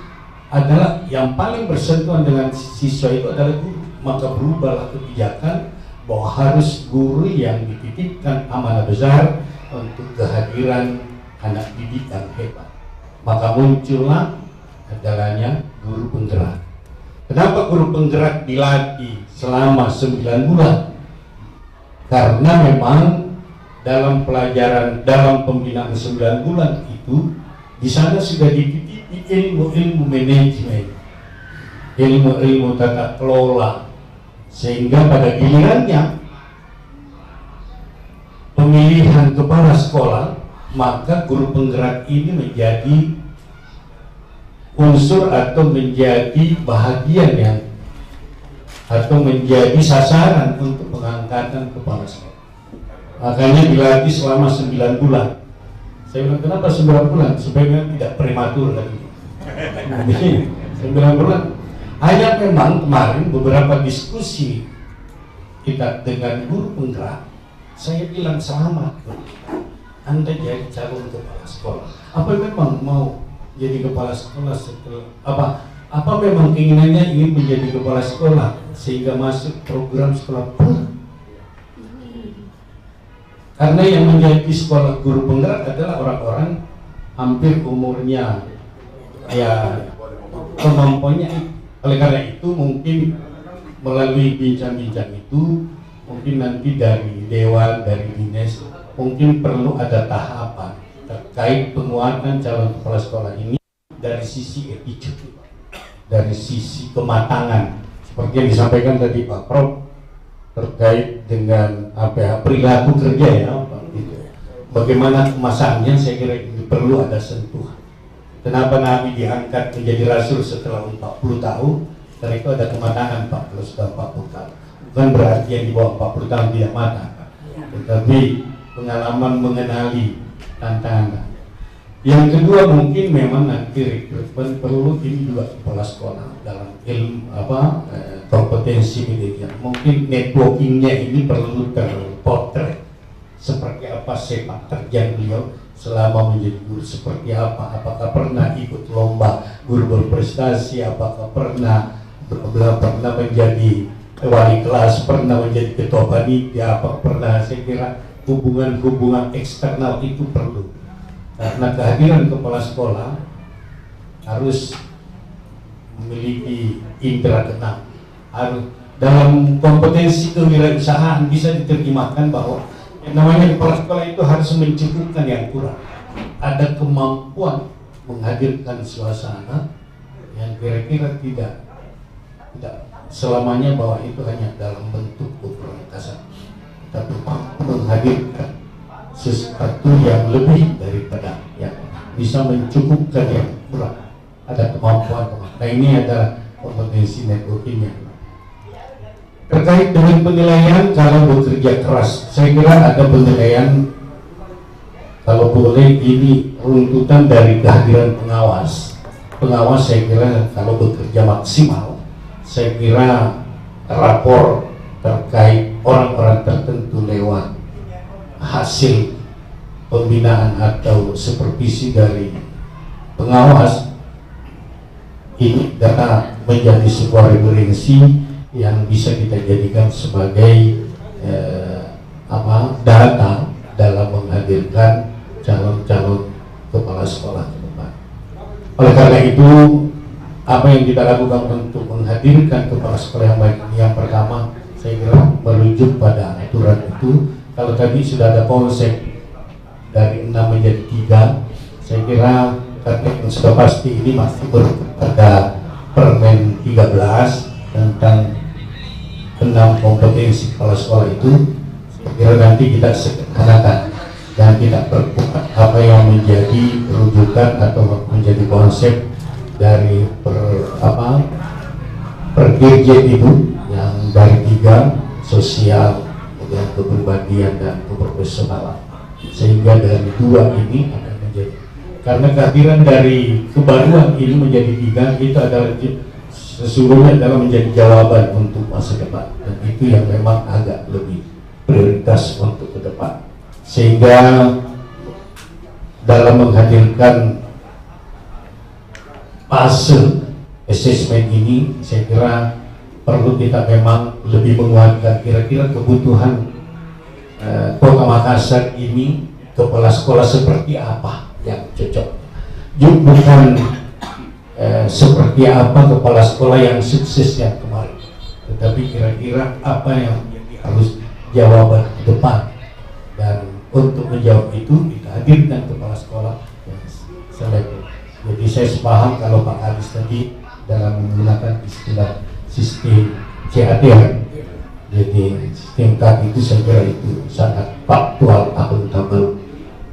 adalah yang paling bersentuhan dengan siswa itu adalah guru. Maka berubahlah kebijakan bahwa harus guru yang dititipkan amanah besar untuk kehadiran anak didik yang hebat. Maka muncullah adalahnya guru penggerak. Kenapa guru penggerak dilatih selama 9 bulan? Karena memang dalam pelajaran, dalam pembinaan 9 bulan itu, di sana sudah dititipi ilmu-ilmu manajemen, ilmu-ilmu tata kelola, sehingga pada gilirannya pemilihan kepala sekolah, maka guru penggerak ini menjadi unsur atau menjadi bahagian yang atau menjadi sasaran untuk pengangkatan kepala sekolah. Makanya dilatih selama 9 bulan. Saya bilang, kenapa 9 bulan? Supaya tidak prematur lagi. 9 bulan. Hanya memang kemarin beberapa diskusi kita dengan guru penggerak, saya bilang selamat, Anda jadi calon kepala sekolah. Apa memang mau jadi kepala sekolah setelah apa memang keinginannya ingin menjadi kepala sekolah sehingga masuk program sekolah pun? Karena yang menjadi sekolah guru penggerak adalah orang-orang hampir umurnya ya kemampuannya. Oleh karena itu mungkin melalui bincang-bincang itu mungkin nanti dari Dewan, dari Dinas mungkin perlu ada tahapan terkait penguatan calon kepala sekolah ini dari sisi attitude, dari sisi kematangan seperti yang disampaikan tadi Pak Prof terkait dengan perilaku kerja ya Pak, gitu. Bagaimana kemasannya, saya kira ini perlu ada sentuhan. Kenapa Nabi diangkat menjadi Rasul setelah 40 tahun? Karena itu ada kematangan Pak, kalau sudah 40 tahun. Bukan berarti yang di bawah 40 tahun tidak matang, tetapi pengalaman mengenali tantangan. Yang kedua mungkin memang nanti rekrutmen perlu ini juga kepala sekolah dalam ilmu kompetensi militer. Mungkin networkingnya ini perlu terpotret seperti apa sepak terjang beliau selama menjadi guru, seperti apa, apakah pernah ikut lomba guru berprestasi, apakah pernah menjadi wali kelas, pernah menjadi ketua panitia, apa pernah. Saya kira hubungan eksternal itu perlu, karena kehadiran kepala sekolah harus memiliki indera keenam. Harus dalam kompetensi kewirausahaan bisa diterjemahkan bahwa yang namanya kepala sekolah itu harus mencukupkan yang kurang. Ada kemampuan menghadirkan suasana yang kira-kira tidak selamanya bahwa itu hanya dalam bentuk keperluan, tapi menghadirkan sesuatu yang lebih daripada yang bisa mencukupkan yang kurang. Ada kemampuan. Nah ini ada kompetensi networkingnya. Terkait dengan penilaian kalau bekerja keras, saya kira ada penilaian kalau boleh ini runtutan dari kehadiran pengawas. Pengawas saya kira kalau bekerja maksimal, saya kira rapor terkait orang-orang tertentu lewat hasil pembinaan atau supervisi dari pengawas ini data menjadi sebuah referensi yang bisa kita jadikan sebagai data dalam menghadirkan calon-calon kepala sekolah ke depan. Oleh karena itu, apa yang kita lakukan untuk menghadirkan kepala sekolah yang baik ini, yang pertama saya kira merujuk pada aturan itu. Kalau tadi sudah ada konsep dari 6 menjadi 3, saya kira karena sudah pasti ini masih pada Permen 13 tentang 6 kompetensi kepala sekolah itu. Saya kira nanti kita sederhanakan dan kita perkuat apa yang menjadi rujukan atau menjadi konsep dari perdirjen itu yang dari 3, sosial, kemudian kepribadian dan keprofesionalan, sehingga dari 2 ini akan menjadi, karena kehadiran dari kebaruan ini menjadi 3 itu adalah sesungguhnya adalah menjadi jawaban untuk masa depan, dan itu yang memang agak lebih prioritas untuk ke depan. Sehingga dalam menghadirkan fase assessment ini, saya kira perlu kita memang lebih menguatkan kira-kira kebutuhan Kota Makassar ini, kepala sekolah seperti apa yang cocok. Bukan seperti apa kepala sekolah yang sukses yang kemarin, tetapi kira-kira apa yang harus jawaban ke depan. Dan untuk menjawab itu kita hadirkan kepala sekolah yang selektif. Jadi saya sepaham kalau Pak Adis tadi dalam menggunakan istilah sistem CAT. Jadi sistem CAT itu saya kira itu sangat faktual, akuntabel,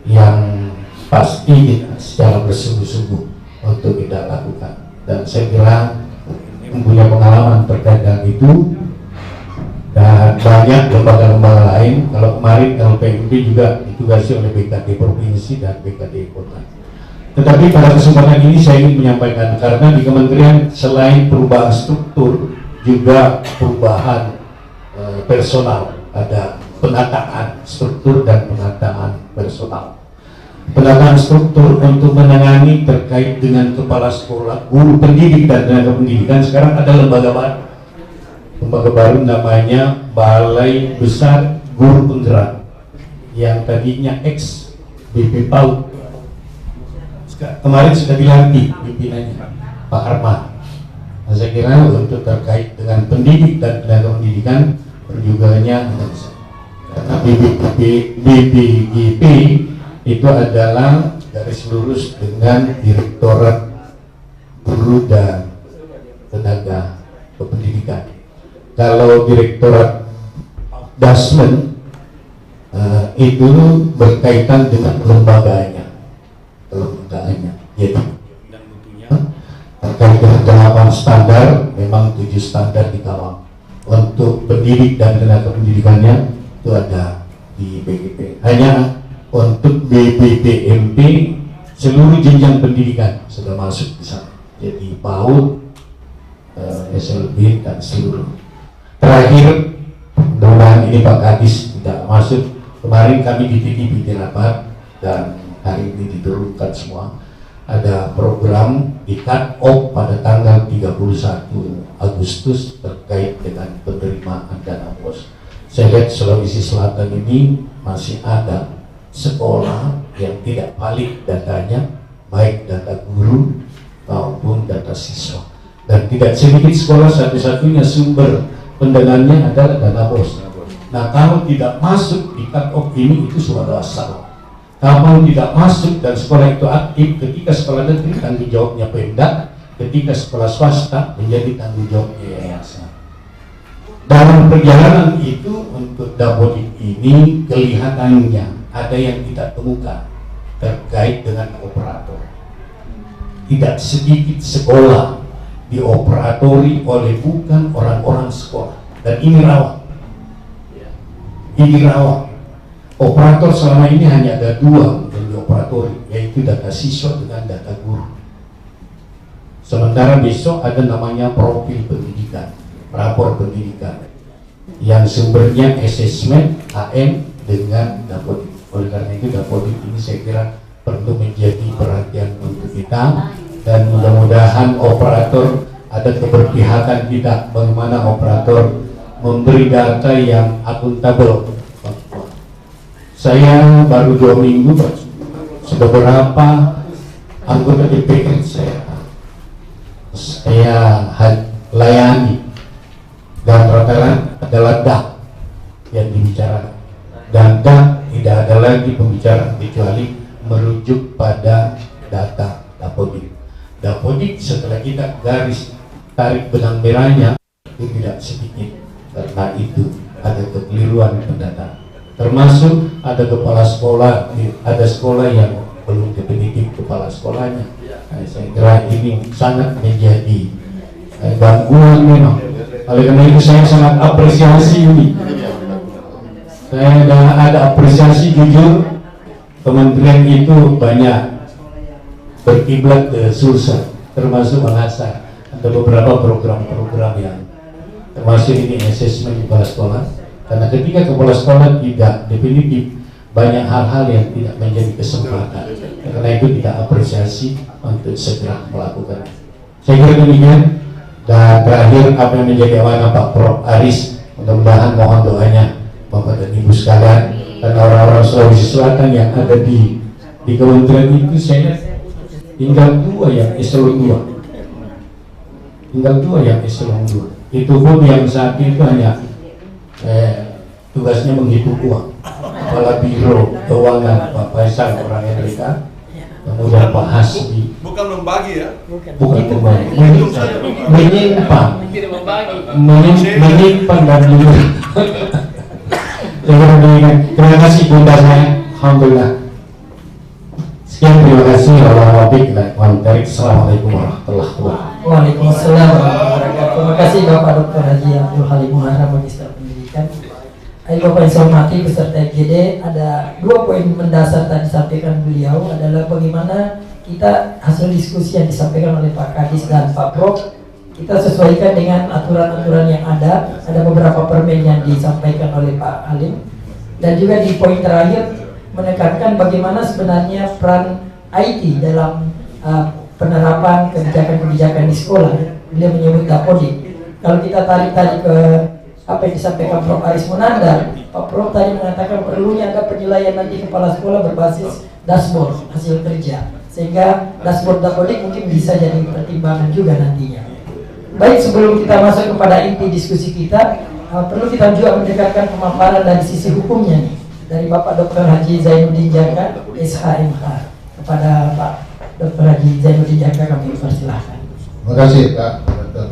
yang pasti secara bersungguh-sungguh untuk kita lakukan. Dan saya kira punya pengalaman terkait dengan itu, dan banyak lembaga-lembaga lain. Kalau kemarin LPMP juga ditugasi oleh BKD Provinsi dan BKD Kota. Tetapi pada kesempatan ini saya ingin menyampaikan, karena di kementerian selain perubahan struktur juga perubahan personal, ada penataan struktur dan penataan personal. Penataan struktur untuk menangani terkait dengan kepala sekolah, guru pendidik dan tenaga pendidikan. Sekarang ada lembaga baru namanya Balai Besar Guru Penggerak, yang tadinya ex BP PAUD. Kemarin sudah dilantik pimpinannya Pak Arman. Nah, saya kira untuk terkait dengan pendidik dan tenaga pendidikan perjugaannya, karena BPGP itu adalah garis lurus dengan Direktorat Guru dan Tenaga Pendidikan. Kalau Direktorat Dasmen itu berkaitan dengan lembaganya. Jadi dan tentunya terkait dengan 8 standar, memang 7 standar dikawal. Untuk pendidik dan tenaga pendidikannya itu ada di BGP. Hanya untuk BPPMP seluruh jenjang pendidikan sudah masuk di sana. Jadi PAUD, SLB dan seluruh. Terakhir, mudah-mudahan ini Pak Kadis tidak masuk. Kemarin kami di rapat dan hari ini diturunkan semua. Ada program di cut off pada tanggal 31 Agustus terkait dengan penerimaan dana BOS. Saya lihat Sulawesi Selatan ini masih ada sekolah yang tidak valid datanya, baik data guru maupun data siswa. Dan tidak sedikit sekolah satu-satunya sumber pendanaannya adalah dana BOS. Nah, kalau tidak masuk di cut off ini, itu suatu salah. Kalau tidak masuk dan sekolah itu aktif, ketika sekolah negeri tanggung jawabnya Pemda, ketika sekolah swasta menjadi tanggung jawabnya yayasan. Dalam perjalanan itu untuk Dapodik ini kelihatannya ada yang kita temukan terkait dengan operator. Tidak sedikit sekolah dioperatori oleh bukan orang-orang sekolah, dan ini rawan. Ini rawan. Operator selama ini hanya ada 2 yang dioperatori, yaitu data siswa dengan data guru. Sementara besok ada namanya profil pendidikan, rapor pendidikan, yang sumbernya asesmen AM dengan Dapodik. Oleh karena itu Dapodik ini saya kira perlu menjadi perhatian untuk kita, dan mudah-mudahan operator ada keberpihakan kita bagaimana operator memberi data yang akuntabel. Saya baru 2 minggu sudah berapa anggota DPR saya layani, dan rata-rata adalah DAK yang dibicarakan, dan DAK tidak ada lagi pembicaraan kecuali merujuk pada data Dapodik. Dapodik setelah kita garis tarik benang merahnya itu tidak sedikit, karena itu ada kekeliruan pendataan. Termasuk ada kepala sekolah, ada sekolah yang belum definitif kepala sekolahnya. Nah, saya kira ini sangat menjadi gangguan memang. Oleh karena itu saya sangat apresiasi ini. Saya ada apresiasi jujur, kementerian itu banyak berkiblat ke Sulsel, termasuk mengasah ada beberapa program-program yang termasuk ini asesmen kepala sekolah. Karena ketika kepala sekolah tidak definitif, banyak hal-hal yang tidak menjadi kesempatan. Karena itu kita apresiasi untuk segera melakukan. Saya kira demikian. Dan terakhir, apa yang menjadi amanah Pak Prof. Aris, mudah-mudahan mohon doanya Bapak dan Ibu sekalian, dan orang-orang Sulawesi Selatan yang ada di kementerian itu, saya tinggal 2 yang eselon 2. Tinggal 2 yang eselon 2. Itu pun yang saat itu hanya tugasnya menghitung uang. Kepala Biro Keuangan Pak Faisal orang Amerika, kemudian Pak Hasbi. Bukan membagi ya? Bukan membagi, menyimpan dan menyimpan. Terima kasih Bunda saya, alhamdulillah. Sekian, terima kasih. Assalamualaikum warahmatullahi wabarakatuh. Waalaikumsalam warahmatullahi wabarakatuh. Terima kasih Bapak Dr. Haji Abdul Halim Muharram, Magister Pendidikan. Ayo Bapak yang saya hormati beserta FGD, ada 2 poin mendasar tadi disampaikan beliau adalah bagaimana kita hasil diskusi yang disampaikan oleh Pak Kadis dan Pak Prof kita sesuaikan dengan aturan-aturan yang ada beberapa permen yang disampaikan oleh Pak Halim, dan juga di poin terakhir menekankan bagaimana sebenarnya peran IT dalam penerapan kebijakan-kebijakan di sekolah. Beliau menyebut Dapodik. Kalau kita tarik tadi ke apa yang disampaikan Prof. Aris Munandar, Pak Prof tadi mengatakan perlunya ada penilaian nanti kepala sekolah berbasis dashboard hasil kerja, sehingga dashboard Dapodik mungkin bisa jadi pertimbangan juga nantinya. Baik, sebelum kita masuk kepada inti diskusi kita, perlu kita juga mendekatkan pemaparan dari sisi hukumnya nih, dari Bapak Dr. Haji Zainuddin Jaka, SHMH. Kepada Pak Dr. Haji Zainuddin Jaka kami persilahkan. Terima kasih Pak Dr.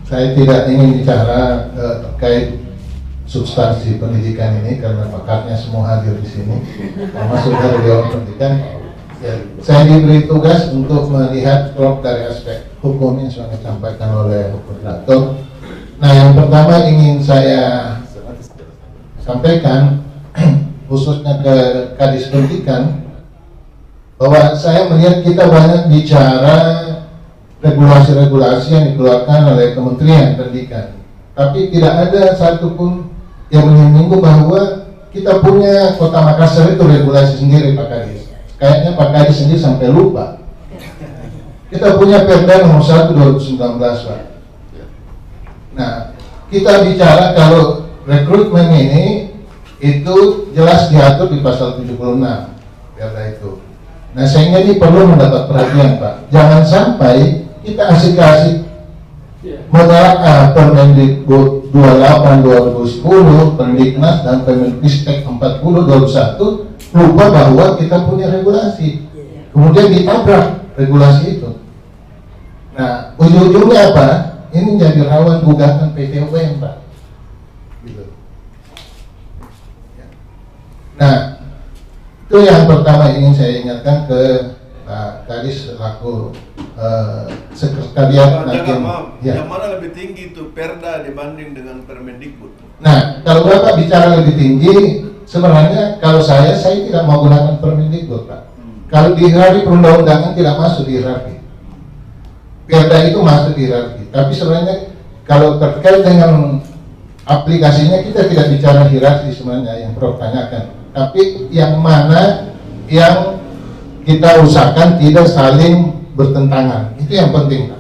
Saya tidak ingin bicara terkait substansi pendidikan ini karena pakarnya semua hadir di sini, termasuk dari Dewan Pendidikan. Ya, saya diberi tugas untuk melihat Prof dari aspek hukum yang sudah disampaikan oleh Dr. Nah, yang pertama ingin saya sampaikan khususnya ke Kadis Pendidikan, bahwa saya melihat kita banyak bicara regulasi-regulasi yang dikeluarkan oleh Kementerian Pendidikan, tapi tidak ada satupun yang menyinggung bahwa kita punya Kota Makassar itu regulasi sendiri, Pak Kadis. Kayaknya Pak Kadis sendiri sampai lupa. Kita punya Perda nomor 1 2019, Pak. Nah, kita bicara kalau rekrutmen ini itu jelas diatur di pasal 76 Perda itu. Nah, sehingga ini perlu mendapat perhatian, Pak. Jangan sampai kita asik-asik menolak Permendikbud 28 2010, Permendiknas dan Permendikristek 40 2021, lupa bahwa kita punya regulasi. Kemudian ditabrak regulasi itu. Nah, ujung-ujungnya apa? Ini jadi rawan gugatan PT-UN, Pak. Gitu. Nah, itu yang pertama ingin saya ingatkan ke Pak Kadis selaku sekretariat. Yang mana lebih tinggi itu Perda dibanding dengan Permendikbud? Nah, kalau Bapak bicara lebih tinggi, sebenarnya kalau saya tidak mau gunakan Permendikbud, Pak. Kalau di hierarki perundang-undangan tidak masuk di hierarki. Perda itu masuk di hierarki. Tapi sebenarnya kalau terkait dengan aplikasinya kita tidak bicara hierarki sebenarnya yang Prof tanyakan. Tapi yang mana yang kita usahakan tidak saling bertentangan, itu yang penting.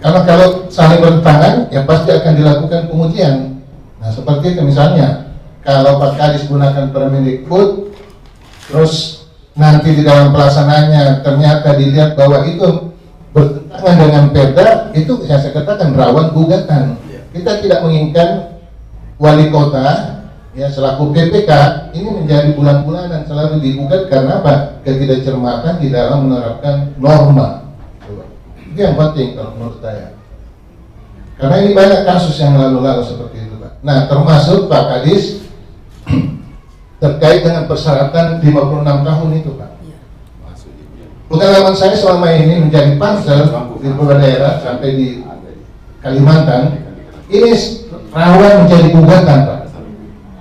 Karena kalau saling bertentangan, ya pasti akan dilakukan pengujian. Nah, seperti itu misalnya, kalau Pak Kadis gunakan Permendikbud, terus nanti di dalam pelaksanaannya ternyata dilihat bahwa itu bertentangan dengan Perda, itu saya katakan rawan gugatan. Kita tidak menginginkan wali kota ya selaku PPK ini menjadi bulan-bulanan selalu digugat karena apa? Ketidakcermatan di dalam menerapkan norma. Itu yang penting kalau menurut saya. Karena ini banyak kasus yang lalu-lalu seperti itu, Pak. Nah, termasuk Pak Kadis terkait dengan persyaratan 56 tahun itu, Pak. Pengalaman saya selama ini menjadi pansel di beberapa daerah sampai di Kalimantan, ini rawan menjadi gugatan, Pak.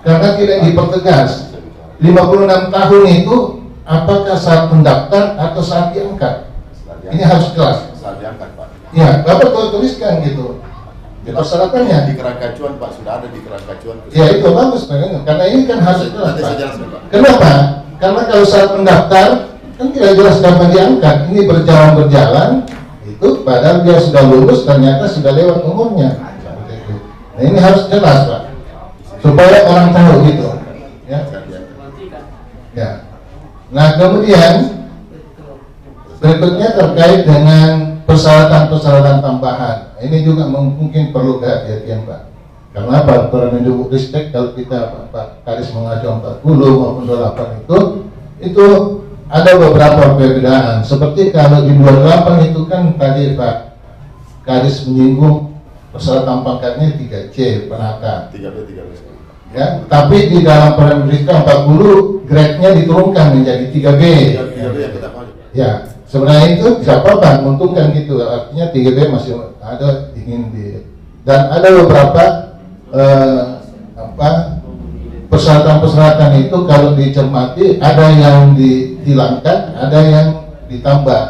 Karena tidak dipertegas 56 tahun itu apakah saat mendaftar atau saat diangkat. Ini harus jelas. Saat diangkat, Pak. Ya, Bapak tuliskan gitu. Persyaratannya di Kerangkacuan, Pak, sudah ada di Kerangkacuan. ya itu bagus, Pak. Karena ini kan harus jelas, Nanti Pak. saya jelaskan, Pak. Kenapa? Karena kalau saat mendaftar kan tidak jelas kapan diangkat. Ini berjalan itu padahal dia sudah lulus ternyata sudah lewat umurnya. Nah, ini harus jelas, Pak. Supaya orang tahu gitu, ya. Ya. Nah, kemudian berikutnya terkait dengan persyaratan-persyaratan tambahan. Ini juga mungkin perlu kehati-hatian, Pak. Karena apa? Permendikbud kalau kita Pak Kadis mengacu 40 maupun 28 itu ada beberapa perbedaan. Seperti kalau di 28 itu kan tadi Pak Kadis menyinggung persyaratan pangkatnya 3C penata. 3B. Ya, tapi di dalam Permendikbud 40 grade-nya diturunkan menjadi 3B. Ya, sebenarnya itu siapa Pak menguntungkan gitu, artinya 3B masih ada ingin di, dan ada beberapa persyaratan-persyaratan itu kalau dicermati ada yang dihilangkan, ada yang ditambah.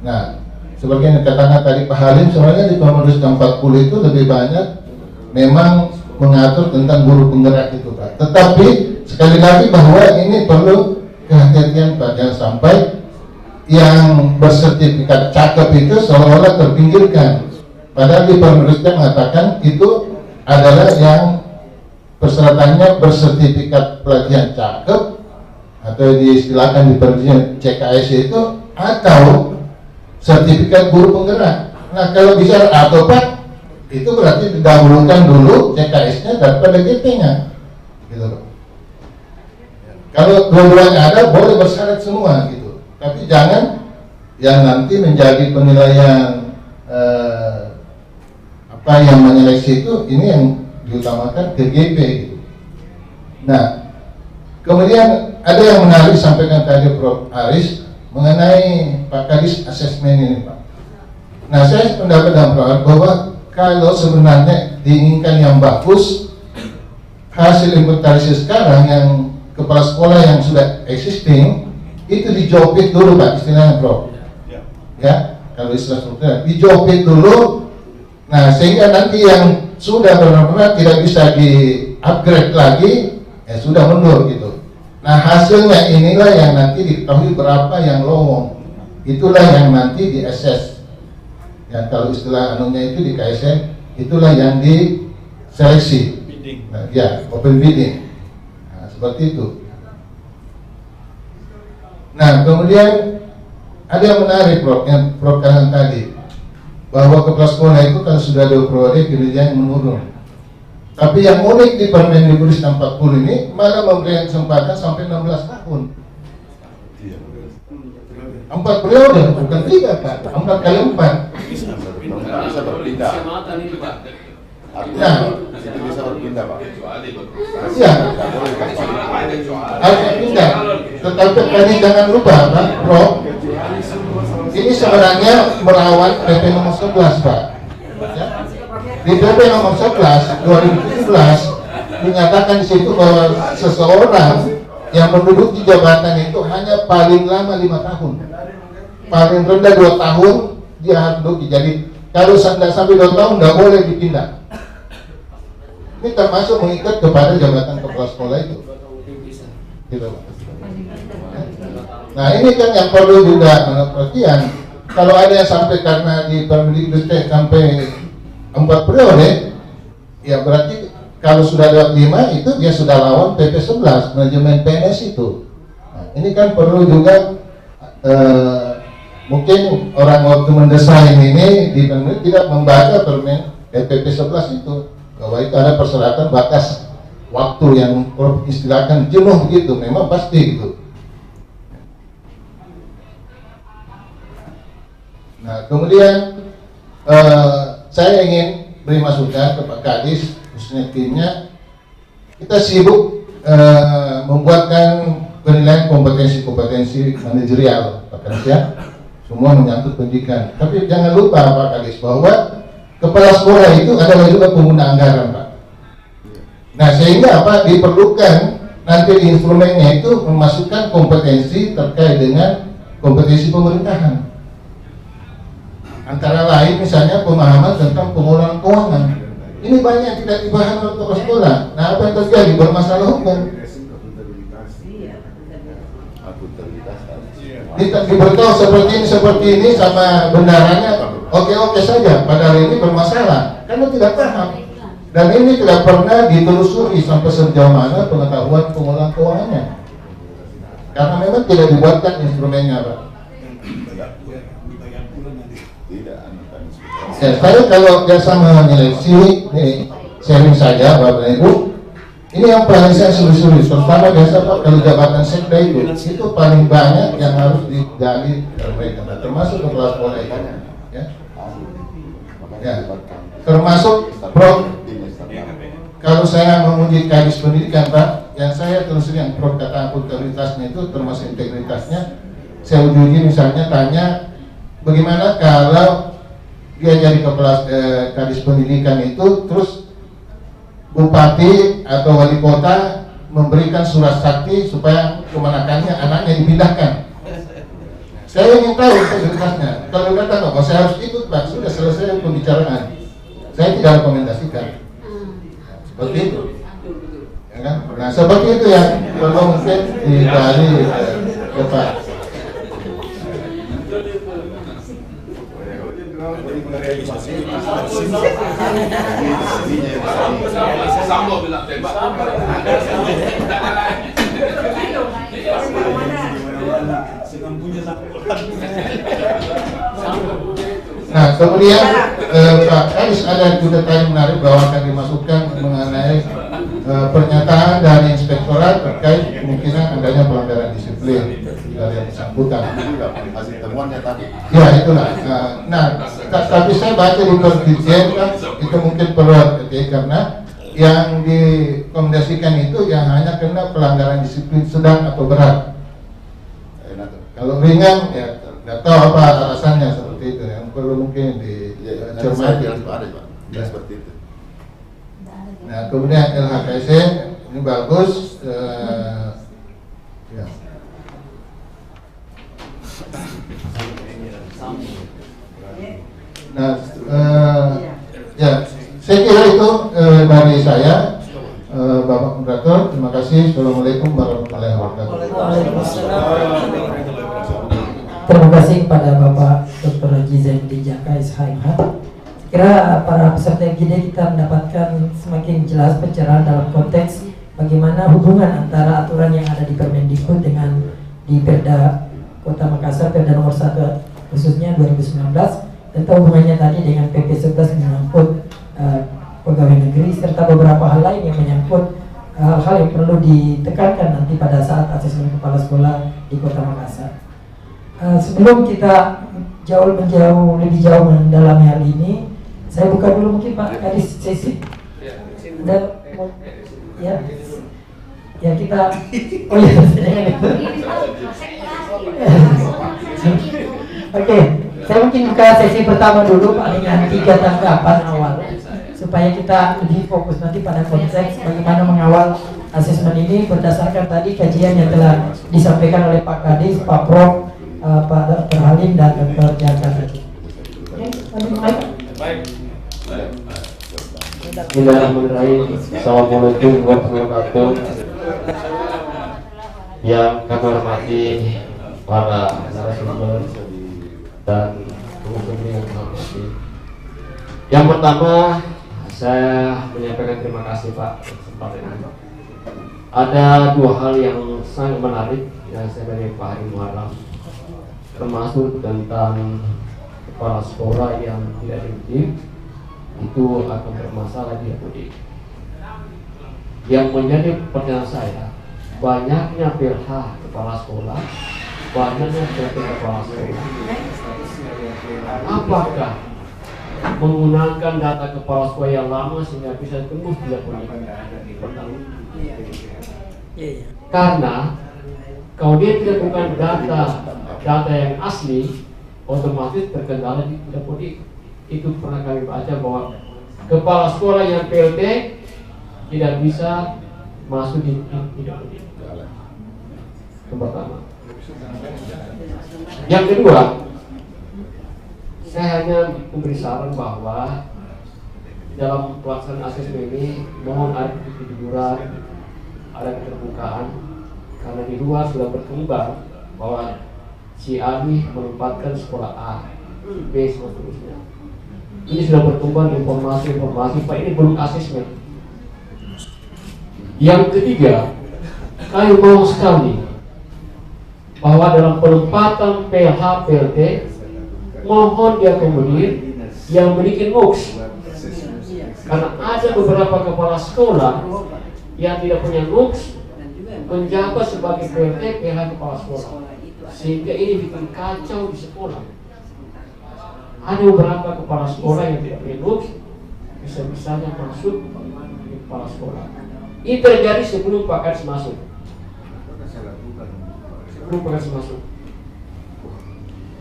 Nah, seperti yang dikatakan tadi Pak Halim, sebenarnya di Permendikbud 40 itu lebih banyak memang mengatur tentang guru penggerak itu Pak. Tetapi sekali lagi bahwa ini perlu kehati-hatian Pak, jangan sampai yang bersertifikat cakep itu seolah-olah terpinggirkan. Padahal di Permendikbud mengatakan itu adalah yang persyaratannya bersertifikat pelatihan cakep atau diistilahkan di perjanjian CKS itu atau sertifikat guru penggerak. Nah kalau bicara atau Pak, itu berarti didahulukan dulu CKS-nya daripada GP-nya, gitu. Kalau dua-duanya ada, boleh bersyarat semua, gitu. Tapi jangan yang nanti menjadi penilaian apa yang menyeleksi itu, ini yang diutamakan ke GP, gitu. Nah, kemudian ada yang menarik sampaikan tadi Prof. Aris mengenai Pak Kadis asesmen ini, Pak. Nah, saya pendapat dan bahwa kalau sebenarnya diinginkan yang bagus, hasil inventarisasi sekarang yang kepala sekolah yang sudah existing itu dijopit dulu Pak, istilahnya Prof. Ya, kalau istilah struktur dijopit dulu. Nah, sehingga nanti yang sudah benar-benar tidak bisa di-upgrade lagi, ya sudah mundur gitu. Nah, hasilnya inilah yang nanti diketahui berapa yang lowong. Itulah yang nanti di-assess. Ya, kalau istilah anunya itu di KSN, itulah yang diseleksi. Nah, ya, open bidding. Nah, seperti itu. Nah, kemudian ada yang menarik Prof, yang Prof katakan tadi, bahwa kepala sekolah itu kalau sudah ada periode kinerjanya menurun. Tapi yang unik di Permendikbud 40 ini malah memberikan kesempatan sampai 16 tahun. 4 periode, bukan 3 Pak, 4 kali 4. Bisa berpindah. Nah, Itu bisa berpindah Pak. iya, harus pindah. Tetapi tadi jangan lupa Pak, Prof, ini sebenarnya merawat PP nomor 11 Pak. Ya. Di PP nomor 11 2017 dinyatakan di situ bahwa seseorang yang menduduki jabatan itu hanya paling lama 5 tahun, paling rendah 2 tahun dia harus duduki. Jadi kalau tidak sampai 2 tahun nggak boleh dipindah. Ini termasuk mengikat kepada jabatan kepala sekolah itu. Gitu. Nah ini kan yang perlu juga perhatian. Kalau ada yang sampai karena di Permendikbud sampai 4 periode, ya berarti kalau sudah lewat 5 itu dia sudah lawan PP 11 manajemen PNS itu. Nah, ini kan perlu juga mungkin orang waktu mendesain ini di Permendikbud tidak membaca permen PP 11 itu, bahwa itu ada persyaratan batas waktu yang istilahkan jenuh gitu, memang pasti gitu. Nah kemudian saya ingin beri masukan ke Pak Kadis, khususnya timnya, kita sibuk membuatkan penilaian kompetensi manajerial Pak Kadis ya, semua menyangkut pendidikan. Tapi jangan lupa Pak Kadis bahwa kepala sekolah itu adalah juga pengguna anggaran Pak. Nah sehingga apa diperlukan nanti di instrumennya itu memasukkan kompetensi terkait dengan kompetensi pemerintahan. Antara lain misalnya pemahaman tentang pengelolaan keuangan. Ini banyak yang tidak dibahas oleh kepala sekolah. Nah apa yang terjadi? Bermasalah hukum. Diberitahu seperti ini sama bendarannya oke saja, padahal ini bermasalah karena tidak paham dan ini tidak pernah ditelusuri sampai sejauh mana pengetahuan pengelolaan keuangannya, karena memang tidak dibuatkan instrumennya Pak. Ya, saya kalau biasa menyeleksi nih sharing saja Bapak Ibu, ini yang paling saya sulit-sulit, terutama biasa Pak kalau jabatan sekda itu paling banyak yang harus digali mereka, termasuk kepala sekolah itu, ya. Ya, termasuk Prof. kalau saya memuji kadis pendidikan Pak, yang saya terus yang Prof kata akuntabilitasnya itu termasuk integritasnya, saya uji misalnya tanya bagaimana kalau dia jadi kepala kadis pendidikan itu terus bupati atau wali kota memberikan surat sakti supaya kemenakannya anaknya dipindahkan. Saya ingin tahu integritasnya. Kalau dia kata oh saya harus ikut Pak, sudah selesai pembicaraan. Saya tidak rekomendasikan. Seperti itu. Ya kan? Nah seperti itu yang perlu mungkin dari Bapak. Nah kemudian Pak Kadis ada juga tanya menarik bahwa akan dimasukkan mengenai pernyataan dari inspektorat terkait kemungkinan adanya pelanggaran disiplin dari yang bersangkutan. Hasil temuannya tadi. Ya itulah. Nah tapi saya baca di Perdirjen kan itu mungkin perlu hati karena yang direkomendasikan itu yang hanya kena pelanggaran disiplin sedang atau berat. Kalau ringan ya nggak tahu apa alasannya seperti itu, yang perlu mungkin dicermati. Ya seperti itu. Nah kemudian LHKS ini bagus. Ya. Nah ya saya kira itu dari saya. Bapak Moderator, terima kasih. Assalamualaikum warahmatullahi wabarakatuh. Terima kasih kepada Bapak Dr. Haji Zainuddin Jaka SHMH. Kira para peserta FGD kita mendapatkan semakin jelas pencerahan dalam konteks bagaimana hubungan antara aturan yang ada di Permendikbud dengan di Perda Kota Makassar, Perda nomor 1 khususnya 2019, tentang hubungannya tadi dengan PP 11 menyangkut pegawai negeri serta beberapa hal lain yang menyangkut hal-hal yang perlu ditekankan nanti pada saat asesmen kepala sekolah di Kota Makassar. Sebelum kita lebih jauh mendalami hal ini, saya buka dulu mungkin Pak Kadis sesi. Dan ya kita jangan itu. Oke, saya mungkin buka sesi pertama dulu Pak dengan 3 tanggapan awal supaya kita lebih fokus nanti pada konteks bagaimana mengawal asesmen ini berdasarkan tadi kajian yang telah disampaikan oleh Pak Kadis, Pak Prof, Pak Dr. Halim dan Dr. Jaka tadi. Bismillahirrahmanirrahim. Assalamualaikum warahmatullahi wabarakatuh. Yang kami hormati para narasumber dan teman-teman yang kami hormati. Yang pertama, saya menyampaikan terima kasih Pak atas kesempatan ini. Ada 2 hal yang sangat menarik yang saya dari Pak Hari Muharram, termasuk tentang kepala sekolah yang tidak dididik itu akan bermasalah di didik. Yang menjadi pertanyaan saya, banyaknya PLH kepala sekolah, banyaknya PLT kepala sekolah, apakah menggunakan data kepala sekolah yang lama sehingga bisa tembus tidak punya karena kalau dia tidak bukan data yang asli, otomatis terkendala di tidak politik. Itu pernah kami baca bahwa kepala sekolah yang PLT tidak bisa masuk di tidak politik. Yang pertama. Yang kedua, saya hanya memberi saran bahwa dalam pelaksanaan asesmen ini mohon ada kejujuran, ada keterbukaan, karena di luar sudah berkembang bahwa si Ali menempatkan sekolah A, B, seterusnya. Ini sudah berkembang informasi-informasi, Pak, ini belum asesmen. Yang ketiga, kami mau sekali bahwa dalam penempatan PLH PLT mohon diakomodir yang memiliki NUKS, karena ada beberapa kepala sekolah yang tidak punya NUKS menjabat sebagai PLT PLH kepala sekolah, sehingga ini bikin kacau di sekolah. Ada beberapa kepala sekolah yang tidak punya NUKS, bisa-bisanya masuk kepala sekolah. Ini terjadi sebelum Pak Kades masuk. Sebelum Pak Kades masuk.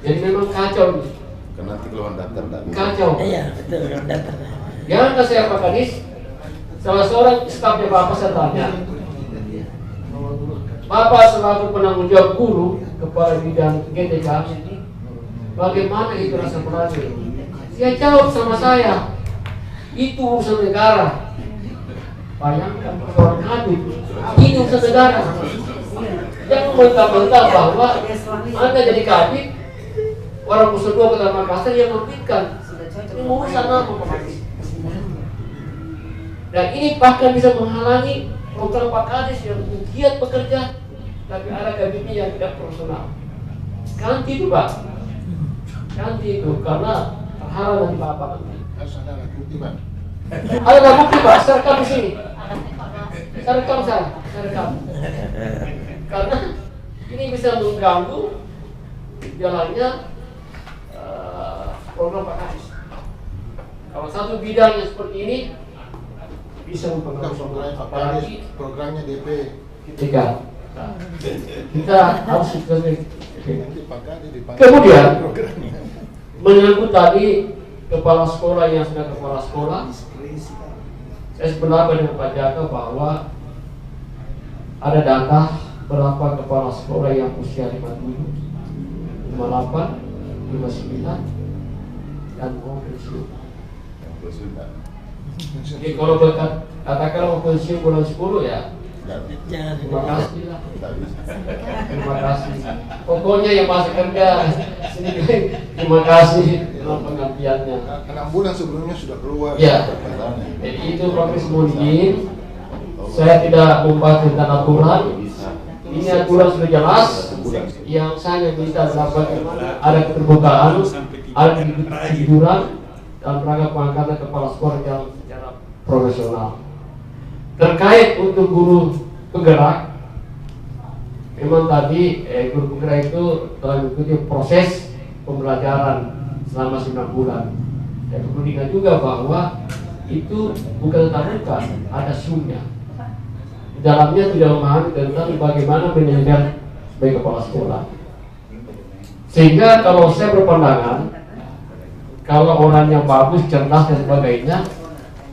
Jadi memang kacau nih. Karena nanti keluar daftar tadi. Kacau. Iya, betul, daftar. Jangan kasih Pak Kades, salah seorang stafnya Bapak saya tanya, Bapak selaku penanggung jawab guru, kepala bidang GTK, bagaimana itu rasa berani? Dia jawab sama saya, itu urusan negara. Bayangkan seorang kadin, ini urusan negara. Jangan mentah-mentah bahwa Anda jadi kadin, orang usul 2 Kota Makassar yang memberikan. Ini urusan apa Pak Kades? Dan ini bahkan bisa menghalangi program Pak Kades yang giat bekerja, tapi ada kabinetnya yang tidak profesional. Ganti itu Pak, ganti itu karena terhalang nanti Bapak nanti. Harus ada alat bukti, Pak. Ada bukti Pak, saya rekam di sini. Saya rekam. Karena ini bisa mengganggu jalannya program Pak Kades. Kalau satu bidang yang seperti ini bisa mempengaruhi apalagi Programnya DP. ketika kita harus Nanti Pak Kades dipanggil. kemudian Programnya. menyangkut tadi kepala sekolah yang sudah kepala sekolah, saya sebenarnya dengan Pak Jaka bahwa ada data berapa kepala sekolah yang usia 57, 58, 59 dan mau pensiun. Jadi kalau katakan mau pensiun bulan 10 ya Jangan. terima kasih lah. Terima kasih. Pokoknya yang masih kerja sedikit terima kasih dalam penggantiannya. 6 bulan sebelumnya sudah keluar. Ya. Jadi itu proses mohon saya tidak membahas tentang aturan. Ini aturan sudah jelas. Yang saya minta adalah bagaimana ada keterbukaan, ada kejujuran dalam rangka pengangkatan kepala sekolah yang secara profesional. Terkait untuk guru penggerak, memang tadi guru penggerak itu telah mengikuti proses pembelajaran selama 9 bulan. Dan perlu diingat juga bahwa itu bukan tetap ada sunya. Di dalamnya tidak memahami tentang bagaimana manajemen sebagai kepala sekolah. Sehingga kalau saya berpandangan, kalau orang yang bagus, cerdas dan sebagainya,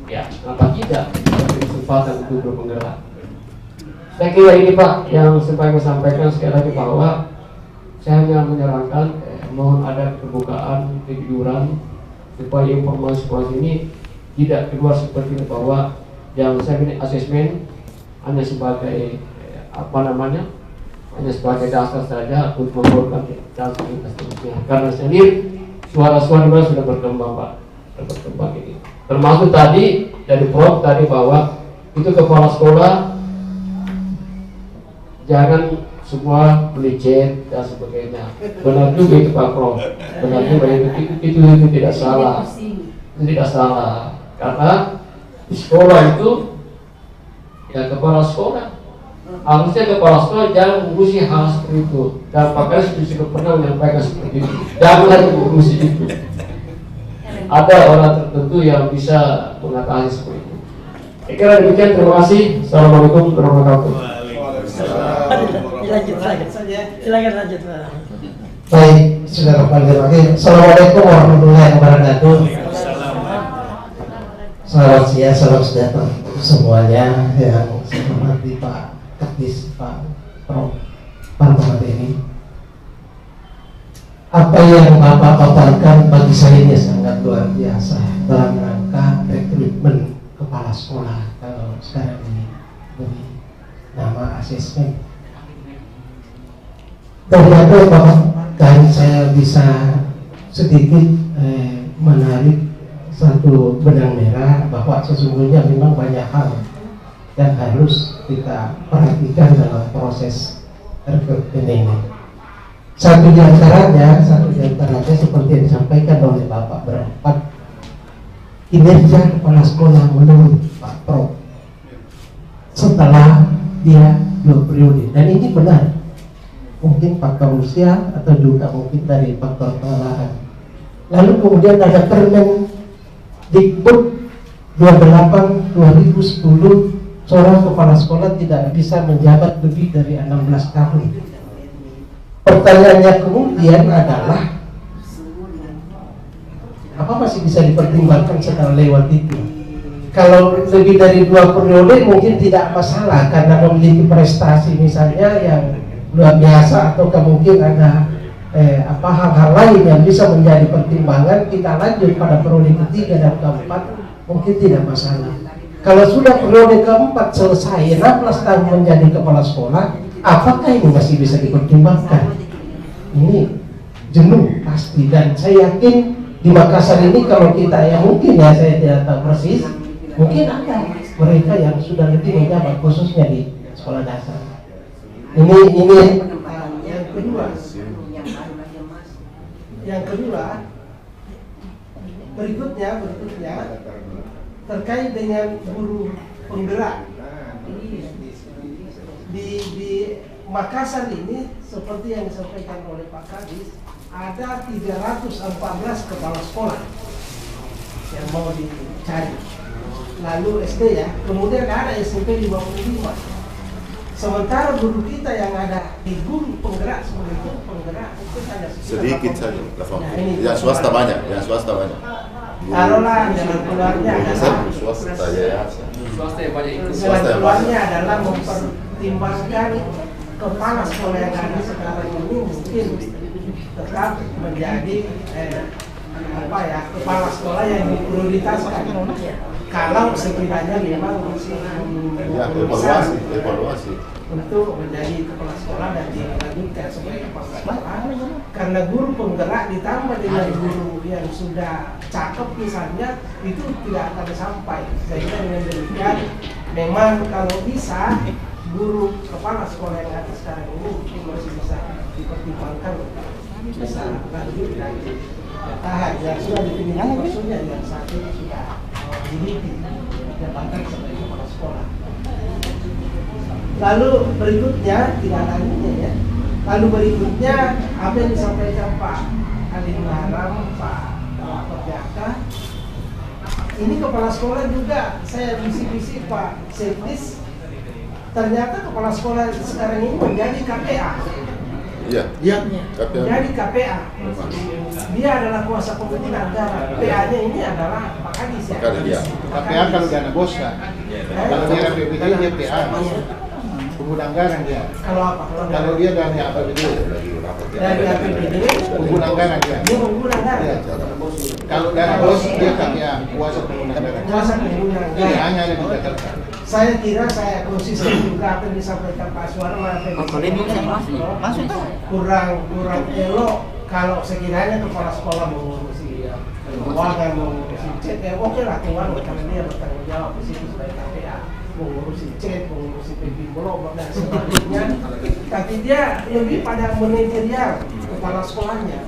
ya kenapa tidak kesempatan untuk berpenggerak. Saya kira ini Pak yang saya sampaikan sekali lagi bahwa saya hanya menyarankan mohon ada kebukaan, kejujuran supaya informasi ini tidak keluar seperti ini bahwa yang saya ini asesmen hanya sebagai hanya sebagai dasar saja untuk membuatkan dan seterusnya. Karena sendiri suara-suara sudah berkembang Pak, berkembang ini. Termasuk tadi dari Prof tadi bahwa itu kepala sekolah jangan semua pelicin dan sebagainya. Benar juga itu Pak Prof. Benar juga itu tidak salah. Itu tidak salah karena di sekolah itu ya kepala sekolah harusnya kepala sekolah jangan mengurusi hal seperti itu. Dan Pak Kades juga pernah menyampaikan seperti itu. Jangan mengurusi itu. Ada orang tertentu yang bisa mengatasi seperti itu. Saya kira demikian, terima kasih. Assalamualaikum warahmatullahi wabarakatuh. Lanjut saja. Silakan lanjut Pak. Baik, Bismillahirrahmanirrahim. Assalamualaikum warahmatullahi wabarakatuh. Selamat siang, salam sejahtera untuk semuanya yang saya hormati Pak Kadis, Pak Prof, Pak Materi. Apa yang Bapak paparkan bagi saya ini sangat luar biasa dalam rangka rekrutmen kepala sekolah kalau sekarang ini beri nama asesmen. Dari apa Bapak kan saya bisa sedikit menarik satu benang merah bahwa sesungguhnya memang banyak hal yang harus kita perhatikan dalam proses rekrutmen ini. Satu di antaranya seperti yang disampaikan oleh Bapak berempat, kinerja kepala sekolah menurut Pak Prof setelah dia 2 periode, dan ini benar. Mungkin faktor usia atau juga mungkin dari faktor pengalaman. Lalu kemudian ada Permen Dikbud 28/2010 seorang kepala sekolah tidak bisa menjabat lebih dari 16 tahun. Pertanyaannya kemudian adalah, apa masih bisa dipertimbangkan setelah lewat itu? Kalau lebih dari 2 periode mungkin tidak masalah karena memiliki prestasi misalnya yang luar biasa, atau mungkin ada hal-hal lain yang bisa menjadi pertimbangan kita lanjut pada periode ketiga dan keempat, mungkin tidak masalah. Kalau sudah periode keempat selesai 16 tahun menjadi kepala sekolah, apakah ini masih bisa dipertimbangkan? Ini jenuh pasti, dan saya yakin di Makassar ini kalau kita mungkin saya tidak tahu persis, mungkin ada mereka yang sudah lebih menjabat khususnya di sekolah dasar. Ini yang kedua. Yang kedua, berikutnya terkait dengan guru penggerak di Makassar ini, seperti yang disampaikan oleh Pak Kadis, ada 314 kepala sekolah yang mau dicari. Lalu SD ya, kemudian ada SMP 55. Sementara guru kita yang ada di guru penggerak sebagai guru penggerak itu hanya Sedikit saja. Nah, ini Yang swasta banyak. Taruhlah jalan keluarnya adalah Swasta ya. jalan keluarnya adalah mempertimbangkan kepala sekolah yang ada sekarang ini mungkin tetap menjadi kepala sekolah yang diprioritaskan. Kalau sekiranya memang masih evaluasi untuk menjadi kepala sekolah dan dilanjutkan sebagai kepala sekolah, karena guru penggerak ditambah dengan guru yang sudah cakep misalnya, itu tidak akan sampai. Sehingga dengan demikian memang kalau bisa guru kepala sekolah yang ada sekarang ini mungkin masih bisa dipertimbangkan, bisa lanjut dan tahan yang sudah dipilih maksudnya yang saat ini sudah dimiliki jabatan sebagai kepala sekolah. Lalu berikutnya, tidak lanjutnya ya. Lalu berikutnya apa yang disampaikan Pak Alim Haram, Pak Perjaka. Ini kepala sekolah juga saya bisik-bisik Pak Septis. Ternyata kepala sekolah sekarang ini menjadi KPA. Iya. Menjadi KPA. Dia adalah kuasa pemerintahan negara. PA-nya ini adalah Pak Kadis ya. KPA kalau dana bos kan. Kalau dia RPBD dia PA. Pengguna anggaran dia. Kalau apa? Kalau dia dari APBD. Dari APBD. Pengguna anggaran dia. Dia pengguna anggaran. Iya. Kalau dana bos dia KPA, kuasa pengguna anggaran. Kuasa pengguna Ini anggaran. hanya ada di Jakarta. Saya kira saya konsisten juga apa yang disampaikan Pak Suwarma. Kurang elok kalau sekiranya kepala sekolah mengurusi keuangan, mengurusi cek, ya oke lah keuangan karena dia bertanggung jawab di situ sebagai KPA, mengurusi cek, mengurusi PP blok dan sebagainya. Tapi dia lebih pada manajerial kepala sekolahnya.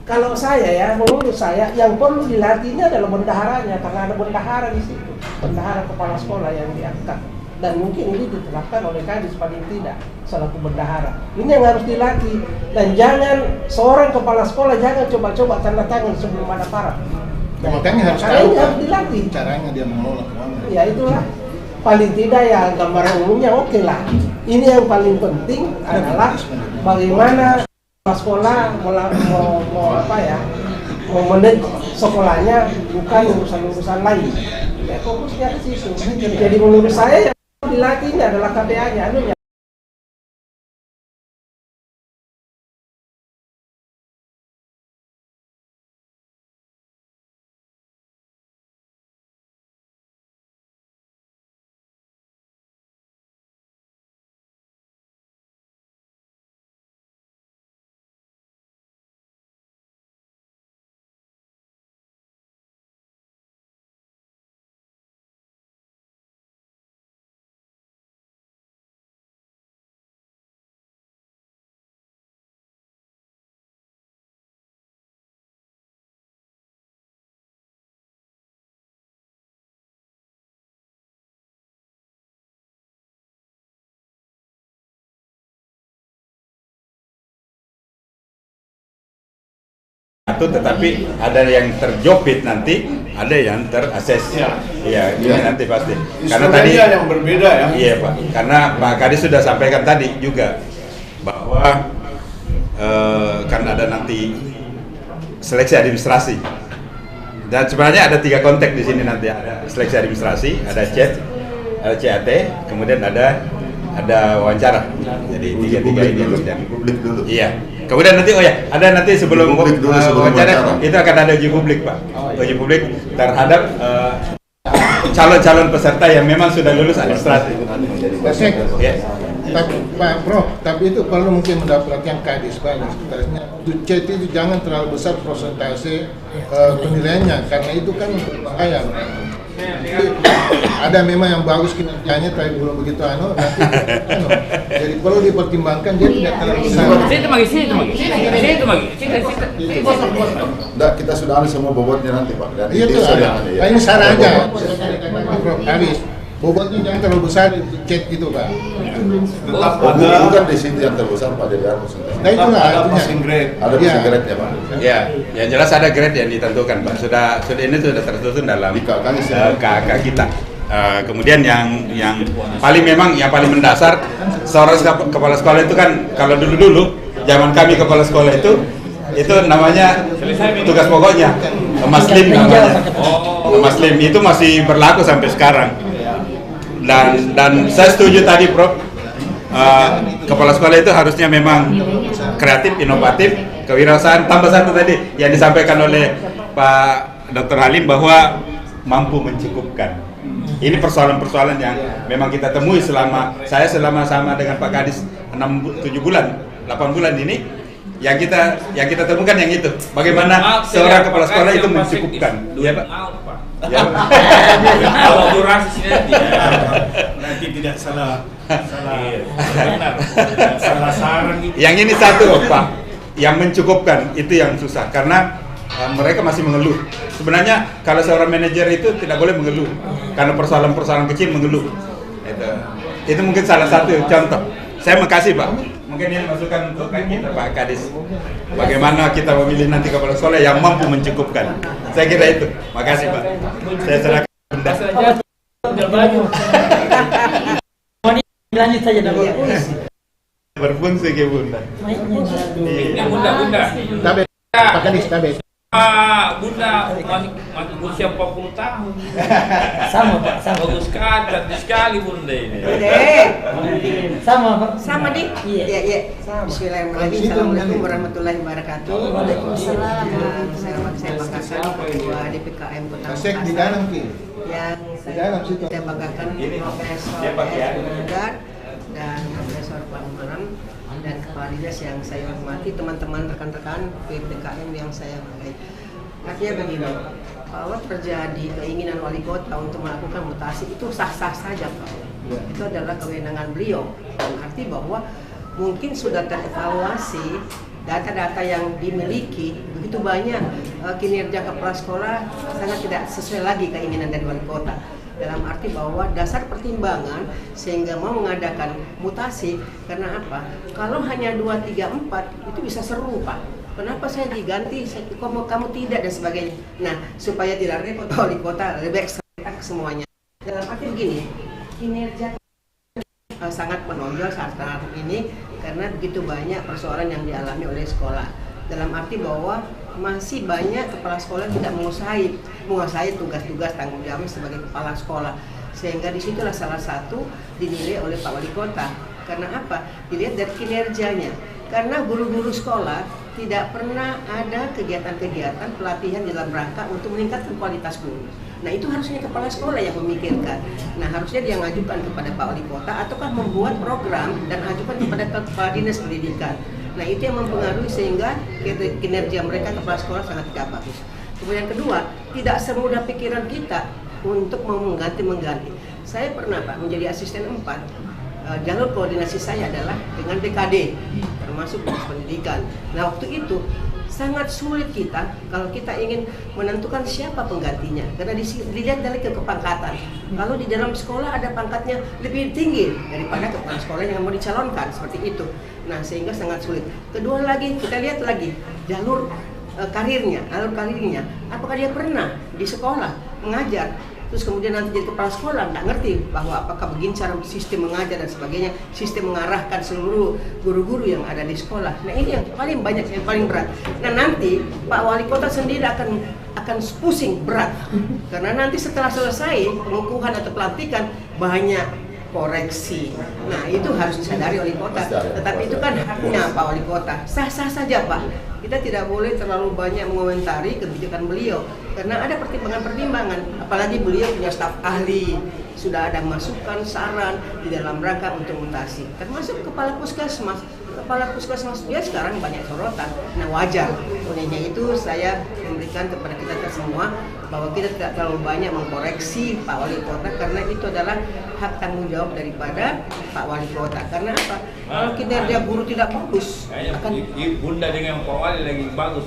Kalau saya ya, menurut saya yang perlu dilatihnya adalah bendaharanya, karena ada bendahara di situ, bendahara kepala sekolah yang diangkat. Dan mungkin ini diterapkan oleh Kadis paling tidak selaku bendahara. Ini yang harus dilatih, dan jangan seorang kepala sekolah jangan coba-coba tanda tangan sebelum ada paraf. Nah, makanya harus karena tahu ini harus dilatih. caranya dia mengelola keuangan. Ya itulah, paling tidak ya gambaran umumnya oke lah. Ini yang paling penting adalah bagaimana sekolah mau manage sekolahnya, bukan urusan-urusan lain. Ya, fokusnya ke situ. Jadi menurut saya yang dilatihnya adalah KPA-nya. Tetapi ada yang terjepit nanti ada yang terases. Iya, ini nanti pasti. Karena Instrumennya tadi yang berbeda ya. Iya Pak, karena Pak Kadis sudah sampaikan tadi juga bahwa kan ada nanti seleksi administrasi. Dan sebenarnya ada 3 konteks di sini nanti, ada seleksi administrasi, ada CAT, ada CAT, kemudian ada wawancara. Jadi tiga ini publik dulu. Iya. Kemudian nanti ada nanti sebelum Uji publik dulu, sebelum wawancara wawancara. itu akan ada uji publik Pak. Uji publik terhadap calon-calon peserta yang memang sudah lulus administrasi. Kasek. Ya. Pak Prof, tapi itu perlu mungkin mendapatkan kadis Pak. Sebenarnya CET itu jangan terlalu besar persentase penilaiannya, karena itu kan berbahaya. Ada memang yang bagus kinerjanya tapi belum begitu nanti jadi perlu dipertimbangkan dia tidak terlalu besar. Enggak, kita sudah ada semua bobotnya nanti Pak. Dan Iya itu tuh sudah ada. ada, ya. Ini saran Ada aja. bobot. Prof Haris, bobotnya jangan terlalu besar cek gitu Pak. Tetap Bukan di situ yang terbesar Pak, jadi harus. Nah itulah ada artinya. passing grade. Ada Iya. bisa grade-nya Pak. Ya, yang jelas ada grade yang ditentukan Pak. Ini sudah tersusun dalam Di KK-nya sih. KK kita. Kemudian yang paling mendasar seorang kepala sekolah itu kan, kalau dulu zaman kami kepala sekolah itu namanya tugas pokoknya Maslim namanya. Maslim itu masih berlaku sampai sekarang. Dan saya setuju tadi Prof. Kepala sekolah itu harusnya memang kreatif, inovatif, kewirausahaan. Tambah satu tadi yang disampaikan oleh Pak Dr. Halim bahwa mampu mencukupkan. Ini persoalan-persoalan yang memang kita temui selama sama dengan Pak Kadis 7 bulan, 8 bulan ini yang kita temukan yang itu. Bagaimana seorang kepala sekolah itu mencukupkan. Iya Pak. Ya. Kalau durasi nanti tidak salah saran gitu. Yang ini satu Pak, yang mencukupkan itu yang susah karena mereka masih mengeluh. Sebenarnya kalau seorang manajer itu tidak boleh mengeluh karena persoalan-persoalan kecil mengeluh. Itu mungkin salah satu contoh. Saya makasih Pak. Mungkin ini masukan untuk kita Pak Kadis. Bagaimana kita memilih nanti kepala sekolah yang mampu mencukupkan. Saya kira itu. Makasih Pak. Saya serahkan Bunda. Lanjut saja dulu. Berfungsi ke Bunda. Bunda. Tabe, Pak Kadis, tabe. Bunda masih usia 40 tahun. Sama Pak, sama. Bagus sekali, cantik sekali Bunda ini. Sama Pak. Sama nih? Iya. Bismillahirrahmanirrahim. Assalamualaikum warahmatullahi wabarakatuh. Waalaikumsalam. Saya Pak Kasar, Ketua DPKM Kota Kasek di Makassar. dalam Ki. Yang dalam situ. saya banggakan Profesor Mudan dan Profesor Pak Umaran dan Kepala Dinas yang saya hormati, teman-teman rekan-rekan PPKM yang saya hargai. Artinya begini, bahwa terjadi keinginan wali kota untuk melakukan mutasi itu sah-sah saja Pak. Itu adalah kewenangan beliau. Dan arti bahwa mungkin sudah terevaluasi data-data yang dimiliki begitu banyak, kinerja kepala sekolah sangat tidak sesuai lagi keinginan dari wali kota. Dalam arti bahwa dasar pertimbangan sehingga mau mengadakan mutasi karena apa? Kalau hanya 2, 3, 4 itu bisa seru Pak. Kenapa saya diganti? Kamu tidak dan sebagainya. Nah, supaya tidak repot wali kota lebih ekstrak semuanya. Dalam arti begini, kinerja sangat menonjol saat ini karena begitu banyak persoalan yang dialami oleh sekolah. Dalam arti bahwa masih banyak kepala sekolah tidak menguasai tugas-tugas tanggung jawab sebagai kepala sekolah, sehingga disitulah salah satu dinilai oleh Pak Wali Kota. Karena apa? Dilihat dari kinerjanya. Karena guru-guru sekolah tidak pernah ada kegiatan-kegiatan pelatihan dalam rangka untuk meningkatkan kualitas guru. Nah itu harusnya kepala sekolah yang memikirkan. Nah harusnya dia ngajukan kepada Pak Wali Kota ataukah membuat program dan ajukan kepada Kepala Dinas Pendidikan. Nah itu yang mempengaruhi sehingga kinerja mereka kepala sekolah sangat tidak bagus. Kemudian kedua, tidak semudah pikiran kita untuk mau mengganti. Saya pernah Pak menjadi asisten 4. Jalur koordinasi saya adalah dengan BKD, termasuk Dinas Pendidikan. Nah waktu itu sangat sulit kita kalau kita ingin menentukan siapa penggantinya karena dilihat dari kepangkatan. Kalau di dalam sekolah ada pangkatnya lebih tinggi daripada kepala sekolah yang mau dicalonkan seperti itu. Nah sehingga sangat sulit. Kedua lagi kita lihat lagi jalur karirnya, alur karirnya. Apakah dia pernah di sekolah mengajar, terus kemudian nanti jadi kepala sekolah, nggak ngerti bahwa apakah begini cara sistem mengajar dan sebagainya, sistem mengarahkan seluruh guru-guru yang ada di sekolah. Nah ini yang paling banyak, yang paling berat. Nah nanti Pak Wali Kota sendiri akan pusing, berat, karena nanti setelah selesai pengukuhan atau pelantikan banyak koreksi. Nah itu harus disadari oleh kota. Tetapi itu kan haknya Pak Wali Kota. Sah-sah saja Pak. Kita tidak boleh terlalu banyak mengomentari kebijakan beliau karena ada pertimbangan-pertimbangan. Apalagi beliau punya staf ahli, sudah ada masukan, saran di dalam rangka untuk mutasi. Termasuk kepala puskesmas. Kepala puskesmas dia sekarang banyak sorotan. Nah wajar. Olehnya itu saya memberikan kepada kita semua bahwa kita tidak terlalu banyak mengkoreksi Pak Wali Kota karena itu adalah hak tanggung jawab daripada Pak Wali Kota. Karena apa? Kalau kinerja guru tidak bagus, akan Bunda dengan Pak Wali lagi bagus.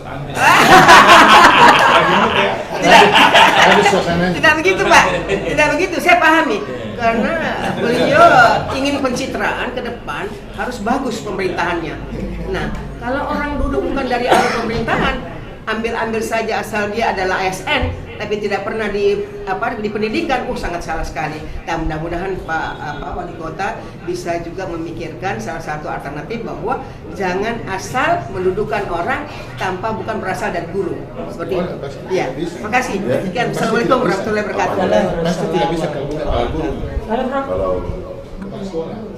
Tidak begitu Pak, tidak begitu. Saya pahami karena beliau ingin pencitraan ke depan harus bagus pemerintahannya. Nah, kalau orang duduk bukan dari alur pemerintahan, ambil saja asal dia adalah ASN, tapi tidak pernah di pendidikan, sangat salah sekali. Dan mudah-mudahan Pak Wali Kota bisa juga memikirkan salah satu alternatif bahwa jangan asal mendudukan orang tanpa bukan berasal dari guru. Seperti itu. Ya, makasih. Sekian. Assalamualaikum warahmatullahi wabarakatuh. Pasti tidak bisa kalau guru. Kalau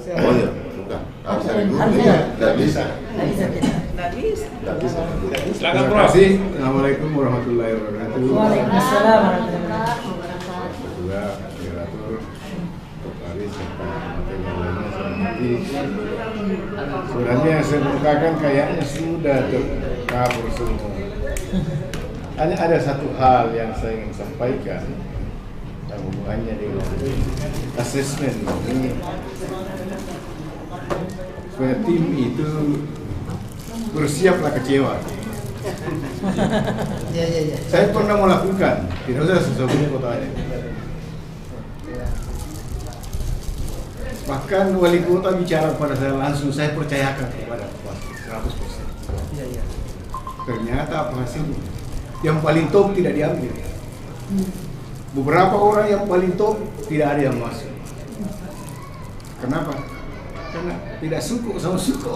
oh iya, bukan. Harus dari guru. Tidak bisa. Tidak bisa. Silakan Terima Prof. kasih. Assalamualaikum warahmatullahi wabarakatuh. Waalaikumsalam warahmatullahi wabarakatuh. Juga moderator, Tokaris, serta materi yang lainnya saya hormati. Sebenarnya yang saya mukakan kayaknya sudah terkabur semua. Hanya ada satu hal yang saya ingin sampaikan yang hubungannya dengan asesmen ini. Supaya tim itu bersiaplah kecewa. Saya pernah melakukan, tidak usah sesungguhnya kotanya. Bahkan wali kota bicara kepada saya langsung, saya percayakan kepada pasti 100%. Ternyata apa hasilnya? Yang paling top tidak diambil. Beberapa orang yang paling top tidak ada yang masuk. Kenapa? Karena tidak suku sama suku.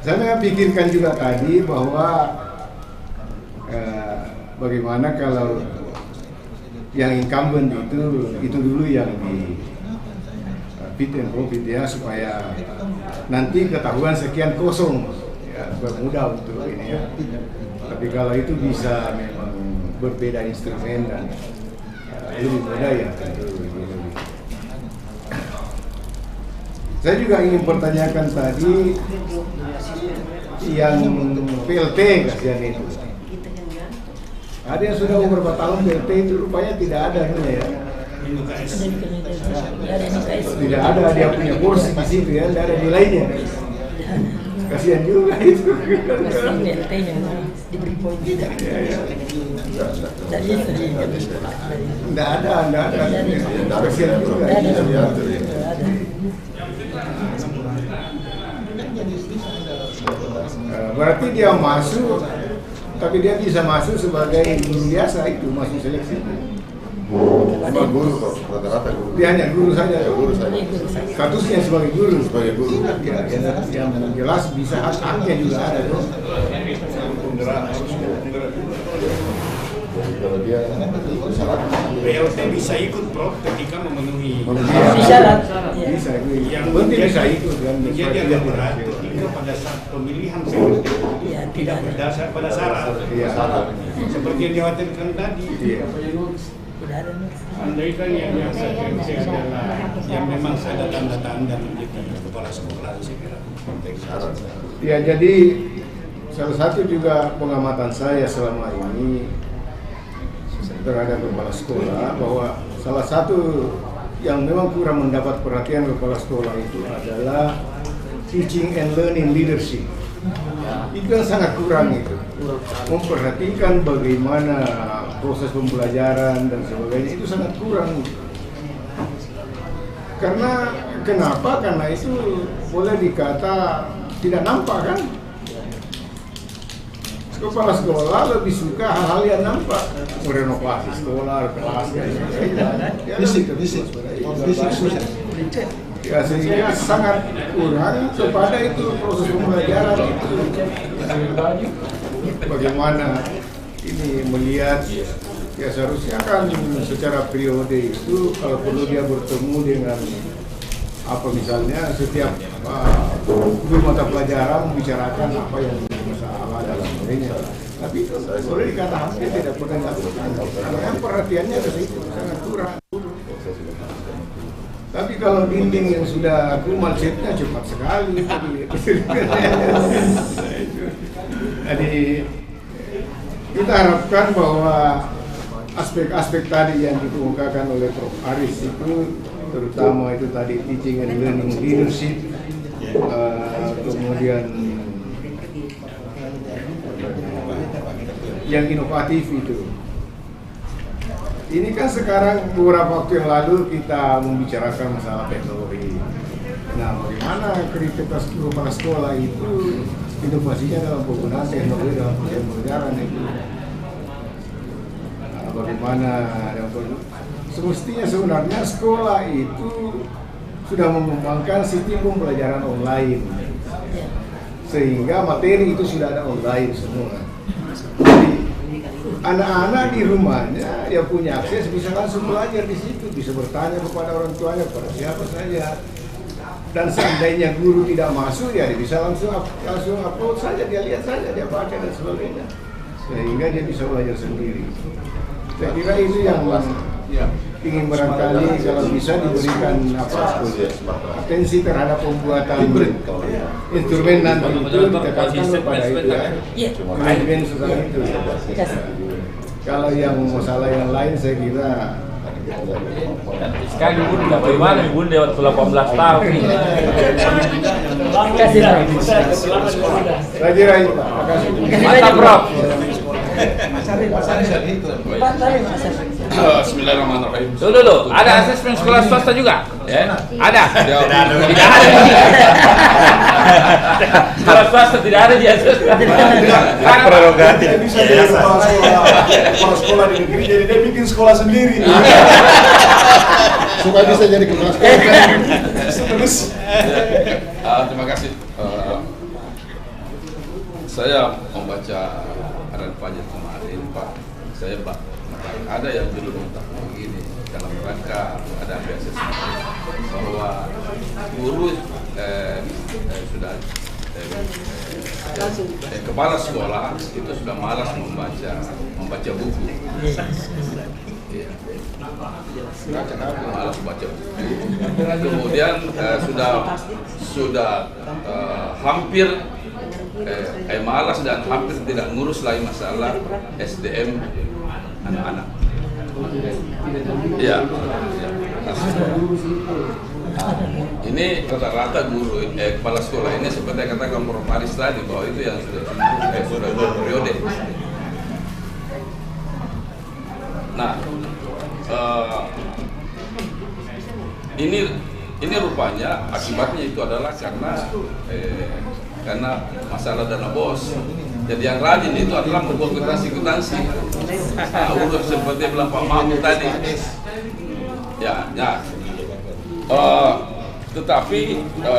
Saya pikirkan juga tadi bahwa bagaimana kalau yang incumbent itu dulu yang di fit and profit ya, supaya nanti ketahuan sekian kosong ya, bermudah untuk ini ya. Tapi kalau itu bisa memang berbeda instrumen dan lebih mudah ya tentu lebih. Saya juga ingin pertanyakan tadi yang PLT kasihan itu. Ada yang sudah beberapa tahun PLT itu rupanya tidak ada ya. Tidak ada dia punya kursi di situ ya, tidak ada nilainya. Kasihan juga itu. Diberi poin tidak. Tidak ada. Kasihan juga. Berarti dia masuk, tapi dia bisa masuk sebagai guru biasa itu, masuk seleksi. Memang guru kok, rata-rata guru. Dia hanya guru saja. Guru saja. Statusnya sebagai guru. Sebagai guru. Ya, yang jelas bisa haknya juga ada dong. Jadi kalau dia syarat PLT bisa ikut Prof ketika memenuhi syarat. Bisa yang penting bisa ikut kan. menjadi agak berat ketika pada saat pemilihan PLT tidak berdasar pada syarat. Seperti yang dikhawatirkan tadi. Andai kan yang saya adalah yang memang ada tanda-tanda menjadi kepala sekolah, saya kira konteks syarat. Ya, jadi salah satu juga pengamatan saya selama ini terhadap kepala sekolah bahwa salah satu yang memang kurang mendapat perhatian kepala sekolah itu adalah teaching and learning leadership. Itu yang sangat kurang itu. Memperhatikan bagaimana proses pembelajaran dan sebagainya itu sangat kurang. Karena Kenapa? Karena itu boleh dikata tidak nampak kan? Kepala sekolah lebih suka hal-hal yang nampak, merenovasi sekolah, kelas, fisik. Ya, sehingga sangat kurang kepada itu proses pembelajaran itu. Bagaimana ini melihat, ya seharusnya kan secara periode itu kalau perlu dia bertemu dengan apa misalnya setiap guru mata pelajaran membicarakan apa yang masalah dalam dirinya. Tapi itu boleh dikatakan dia tidak pernah dilakukan karena perhatiannya ke situ sangat kurang. Tapi kalau dinding yang sudah kumal setnya cepat sekali. Jadi kita harapkan bahwa aspek-aspek tadi yang dikemukakan oleh Prof. Aris itu, terutama itu tadi teaching and learning leadership, kemudian yang inovatif itu. Ini kan sekarang beberapa waktu yang lalu kita membicarakan masalah teknologi. Nah, bagaimana kreativitas kepala sekolah itu inovasinya dalam penggunaan teknologi dalam pembelajaran itu. Nah, bagaimana semestinya sebenarnya sekolah itu sudah mengembangkan sistem pembelajaran online, sehingga materi itu sudah ada online semua. Jadi anak-anak di rumahnya yang punya akses bisa langsung belajar di situ, bisa bertanya kepada orang tuanya, kepada siapa saja. Dan seandainya guru tidak masuk, ya dia bisa langsung upload saja, dia lihat saja, dia baca dan sebagainya, sehingga dia bisa belajar sendiri. Saya kira itu yang ingin barangkali kalau bisa diberikan atensi terhadap pembuatan instrumen nanti itu ditekankan kepada itu ya, manajemen seperti itu. Kalau yang masalah yang lain saya kira sekarang ibu tidak bagaimana ibu dia waktu 18 tahun. Kasih lah. Saya kira itu Pak. Mantap Prof. Bismillahirrahmanirrahim. Dulu, ada asesmen sekolah swasta juga? Ya? Ada? Tidak ada. Sekolah swasta tidak ada di asesmen. Hak prerogatif. Dia bisa jadi kepala sekolah di negeri, jadi dia bikin sekolah sendiri. Supaya bisa jadi kepala sekolah. Terus. Terima kasih. Saya membaca Aran Fajar kemarin, Pak. Saya ada yang dulu minta begini dalam rangka ada asesmen bahwa guru sudah kepala sekolah itu sudah malas membaca buku. Iya. Malas baca buku. Kemudian sudah hampir malas dan hampir tidak ngurus lagi masalah SDM anak-anak. Ya. Ini rata-rata guru kepala sekolah ini seperti yang katakan Prof. Aris tadi bahwa itu yang sudah periode. Nah, ini rupanya akibatnya itu adalah karena masalah dana bos. Jadi yang rajin itu adalah membuat kwitansi. Urus seperti bilang Pak Mahmud tadi. Tetapi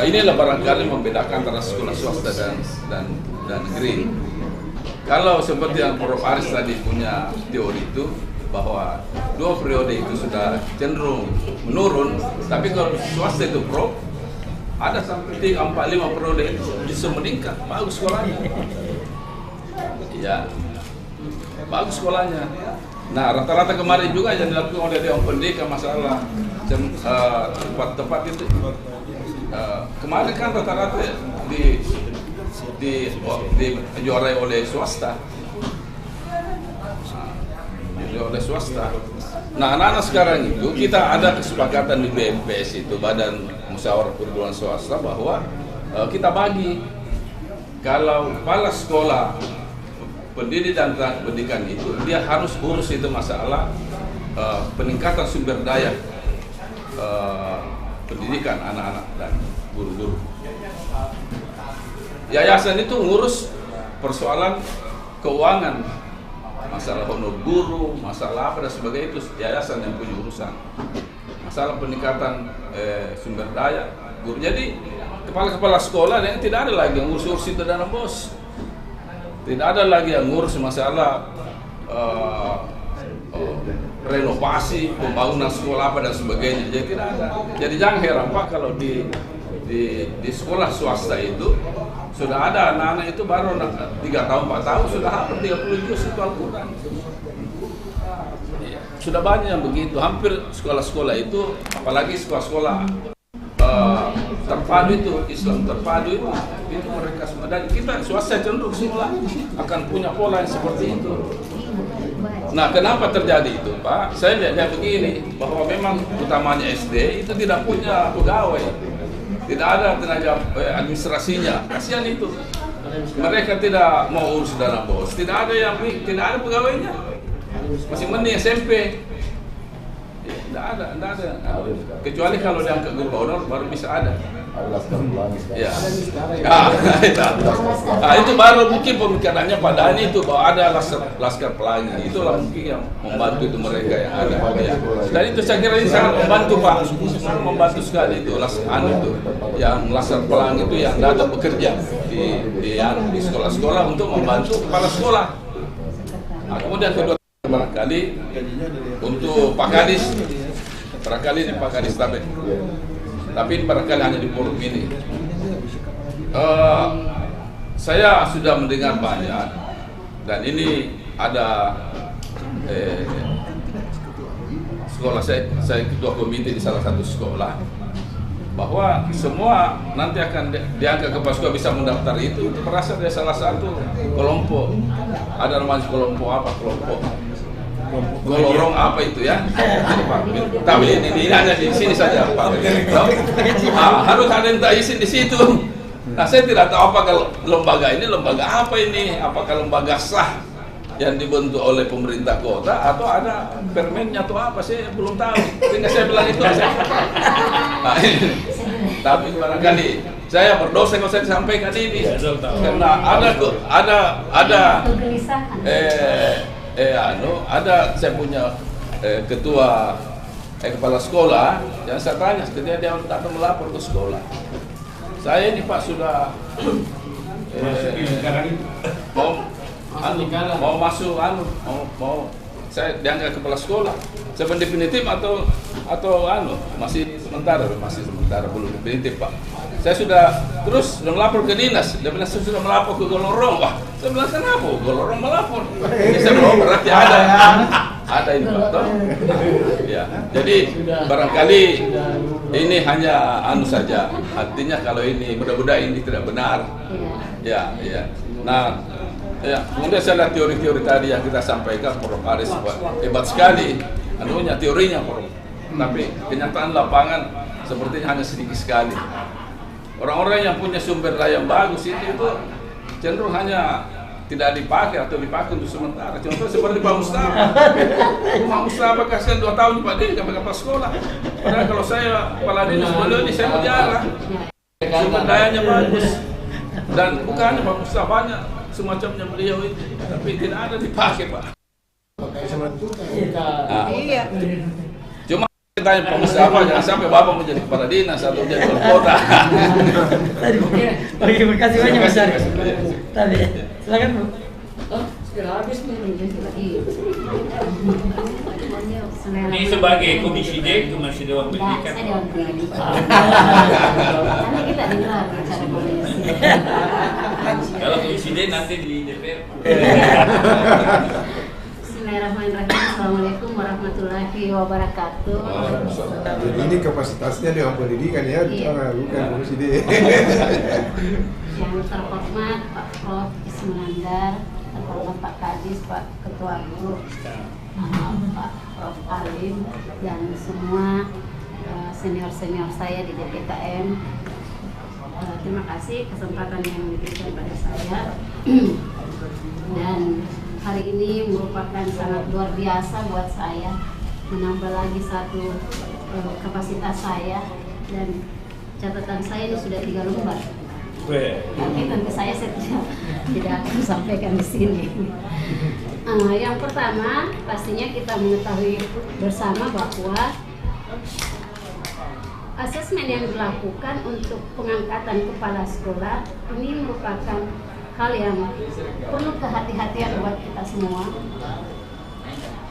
inilah barangkali membedakan antara sekolah swasta dan negeri. Kalau seperti yang Prof. Aris tadi punya teori itu bahwa 2 periode itu sudah cenderung menurun, tapi kalau swasta itu Prof, ada sampai 3-4-5 periode itu bisa meningkat, bagus sekolahnya. Ya, bagus sekolahnya. Nah, rata-rata kemarin juga yang dilakukan oleh Dewan Pendidikan masalah tempat itu. Kemarin kan rata-rata dijuarai oleh swasta. Oleh swasta. Nah, anak-anak sekarang itu kita ada kesepakatan di BMPS itu, Badan Musyawarah Perguruan Swasta, bahwa kita bagi kalau kepala sekolah pendidikan dan pendidikan itu dia harus urus itu masalah peningkatan sumber daya pendidikan anak-anak dan guru-guru. Yayasan itu ngurus persoalan keuangan, masalah honor guru, masalah apa dan sebagainya, itu yayasan yang punya urusan. Masalah peningkatan sumber daya guru. Jadi kepala-kepala sekolah yang tidak ada lagi yang ngurus itu dana bos, tidak ada lagi yang ngurus masalah renovasi, pembangunan sekolah apa dan sebagainya. Jadi tidak ada. Jadi jangan heran Pak kalau di sekolah swasta itu sudah ada anak-anak itu baru 3 tahun 4 tahun sudah hampir 30 juz itu Al-Quran. Sudah banyak yang begitu, hampir sekolah-sekolah itu, apalagi sekolah-sekolah terpadu itu, Islam terpadu itu mereka semua. Dan kita swasta cenderung semula akan punya pola yang seperti itu. Nah, kenapa terjadi itu, Pak? Saya lihat begini, bahwa memang utamanya SD itu tidak punya pegawai, tidak ada tenaga administrasinya. Kasihan itu. Mereka tidak mau urus dana bos, tidak ada pegawainya. Masih mending SMP. Tidak ada. Kecuali kalau diangkat guru honor baru bisa ada. Ya. Itu baru mungkin pemikirannya Pak Dhani itu bahwa ada laskar pelangi. Itulah mungkin yang membantu itu mereka yang ada. Ya. Dan itu saya kira ini sangat membantu Pak, membantu sekali itu yang laskar pelangi itu yang datang bekerja di sekolah-sekolah untuk membantu kepala sekolah. Nah, kemudian kedua barangkali untuk Pak Kadis, barangkali ini Pak Kadis tapi barangkali hanya di forum ini. Saya sudah mendengar banyak, dan ini ada sekolah saya ketua komite di salah satu sekolah, bahwa semua nanti akan diangkat kepala sekolah bisa mendaftar itu berasal dari salah satu kelompok. Ada namanya kelompok apa? Kelompok golorong apa itu ya? Tapi ini hanya di sini saja Pak. Harus ada yang tak izin di situ. Nah, saya tidak tahu apakah lembaga ini lembaga apa ini? Apakah lembaga sah yang dibentuk oleh pemerintah kota atau ada permennya atau apa? Saya belum tahu. Sehingga saya bilang itu. Nah, tapi barangkali saya berdosa kalau saya sampaikan ini karena ada saya punya ketua kepala sekolah yang saya tanya ketika dia datang melapor ke sekolah, saya ini Pak sudah mau masuk mau saya diangkat kepala sekolah, saya definitif atau masih sementara belum definitif Pak. Saya sudah melapor ke dinas, dia bilang saya sudah melapor ke golorong. Wah, saya bilang kenapa golorong melapor? Saya bilang berarti ada ini Pak. Ya, jadi barangkali ini hanya saja. Artinya kalau ini mudah-mudahan ini tidak benar. Ya. Nah, ya, kemudian saya lihat teori-teori tadi yang kita sampaikan, Prof. Aris hebat sekali, teorinya Prof. Tapi kenyataan lapangan sepertinya hanya sedikit sekali. Orang-orang yang punya sumber daya yang bagus itu cenderung hanya tidak dipakai atau dipakai untuk sementara. Contoh seperti Pak Mustafa. Pak Mustafa kasihan 2 tahun Pak Din kepala sekolah. Padahal kalau saya kepala dinas beliau ini saya menjarah. Sumber dayanya bagus. Dan bukannya Pak Mustafa banyak semacamnya beliau itu, tapi tidak ada dipakai Pak. Iya. Cuma tanya Pak Mustafa jangan sampai Bapak menjadi kepala dinas atau menjadi wali kota. Oke, terima kasih banyak Mas Ari. Tadi, silakan Bu. Sudah habis nih. Ini sebagai komisi D, Komisi Dewan Pendidikan. Saya Dewan Pendidikan. Nanti kita dengar cara komisi. Kalau komisi D nanti di DPR. Bismillahirrahmanirrahim. Assalamualaikum warahmatullahi wabarakatuh. Jadi ini kapasitasnya Dewan Pendidikan ya, bukan komisi D. Yang terhormat Pak Prof. Ismanandar, terhormat Pak Kadis, Pak Ketua Guru, Pak Prof. Alim, dan semua senior-senior saya di DPKM. Terima kasih kesempatan yang diberikan pada saya. Dan hari ini merupakan sangat luar biasa buat saya, menambah lagi satu kapasitas saya dan catatan saya ini sudah 3 lembar. Tapi tentu saya tidak akan sampaikan di sini. Yang pertama, pastinya kita mengetahui bersama bahwa asesmen yang dilakukan untuk pengangkatan kepala sekolah ini merupakan hal yang perlu kehati-hatian buat kita semua.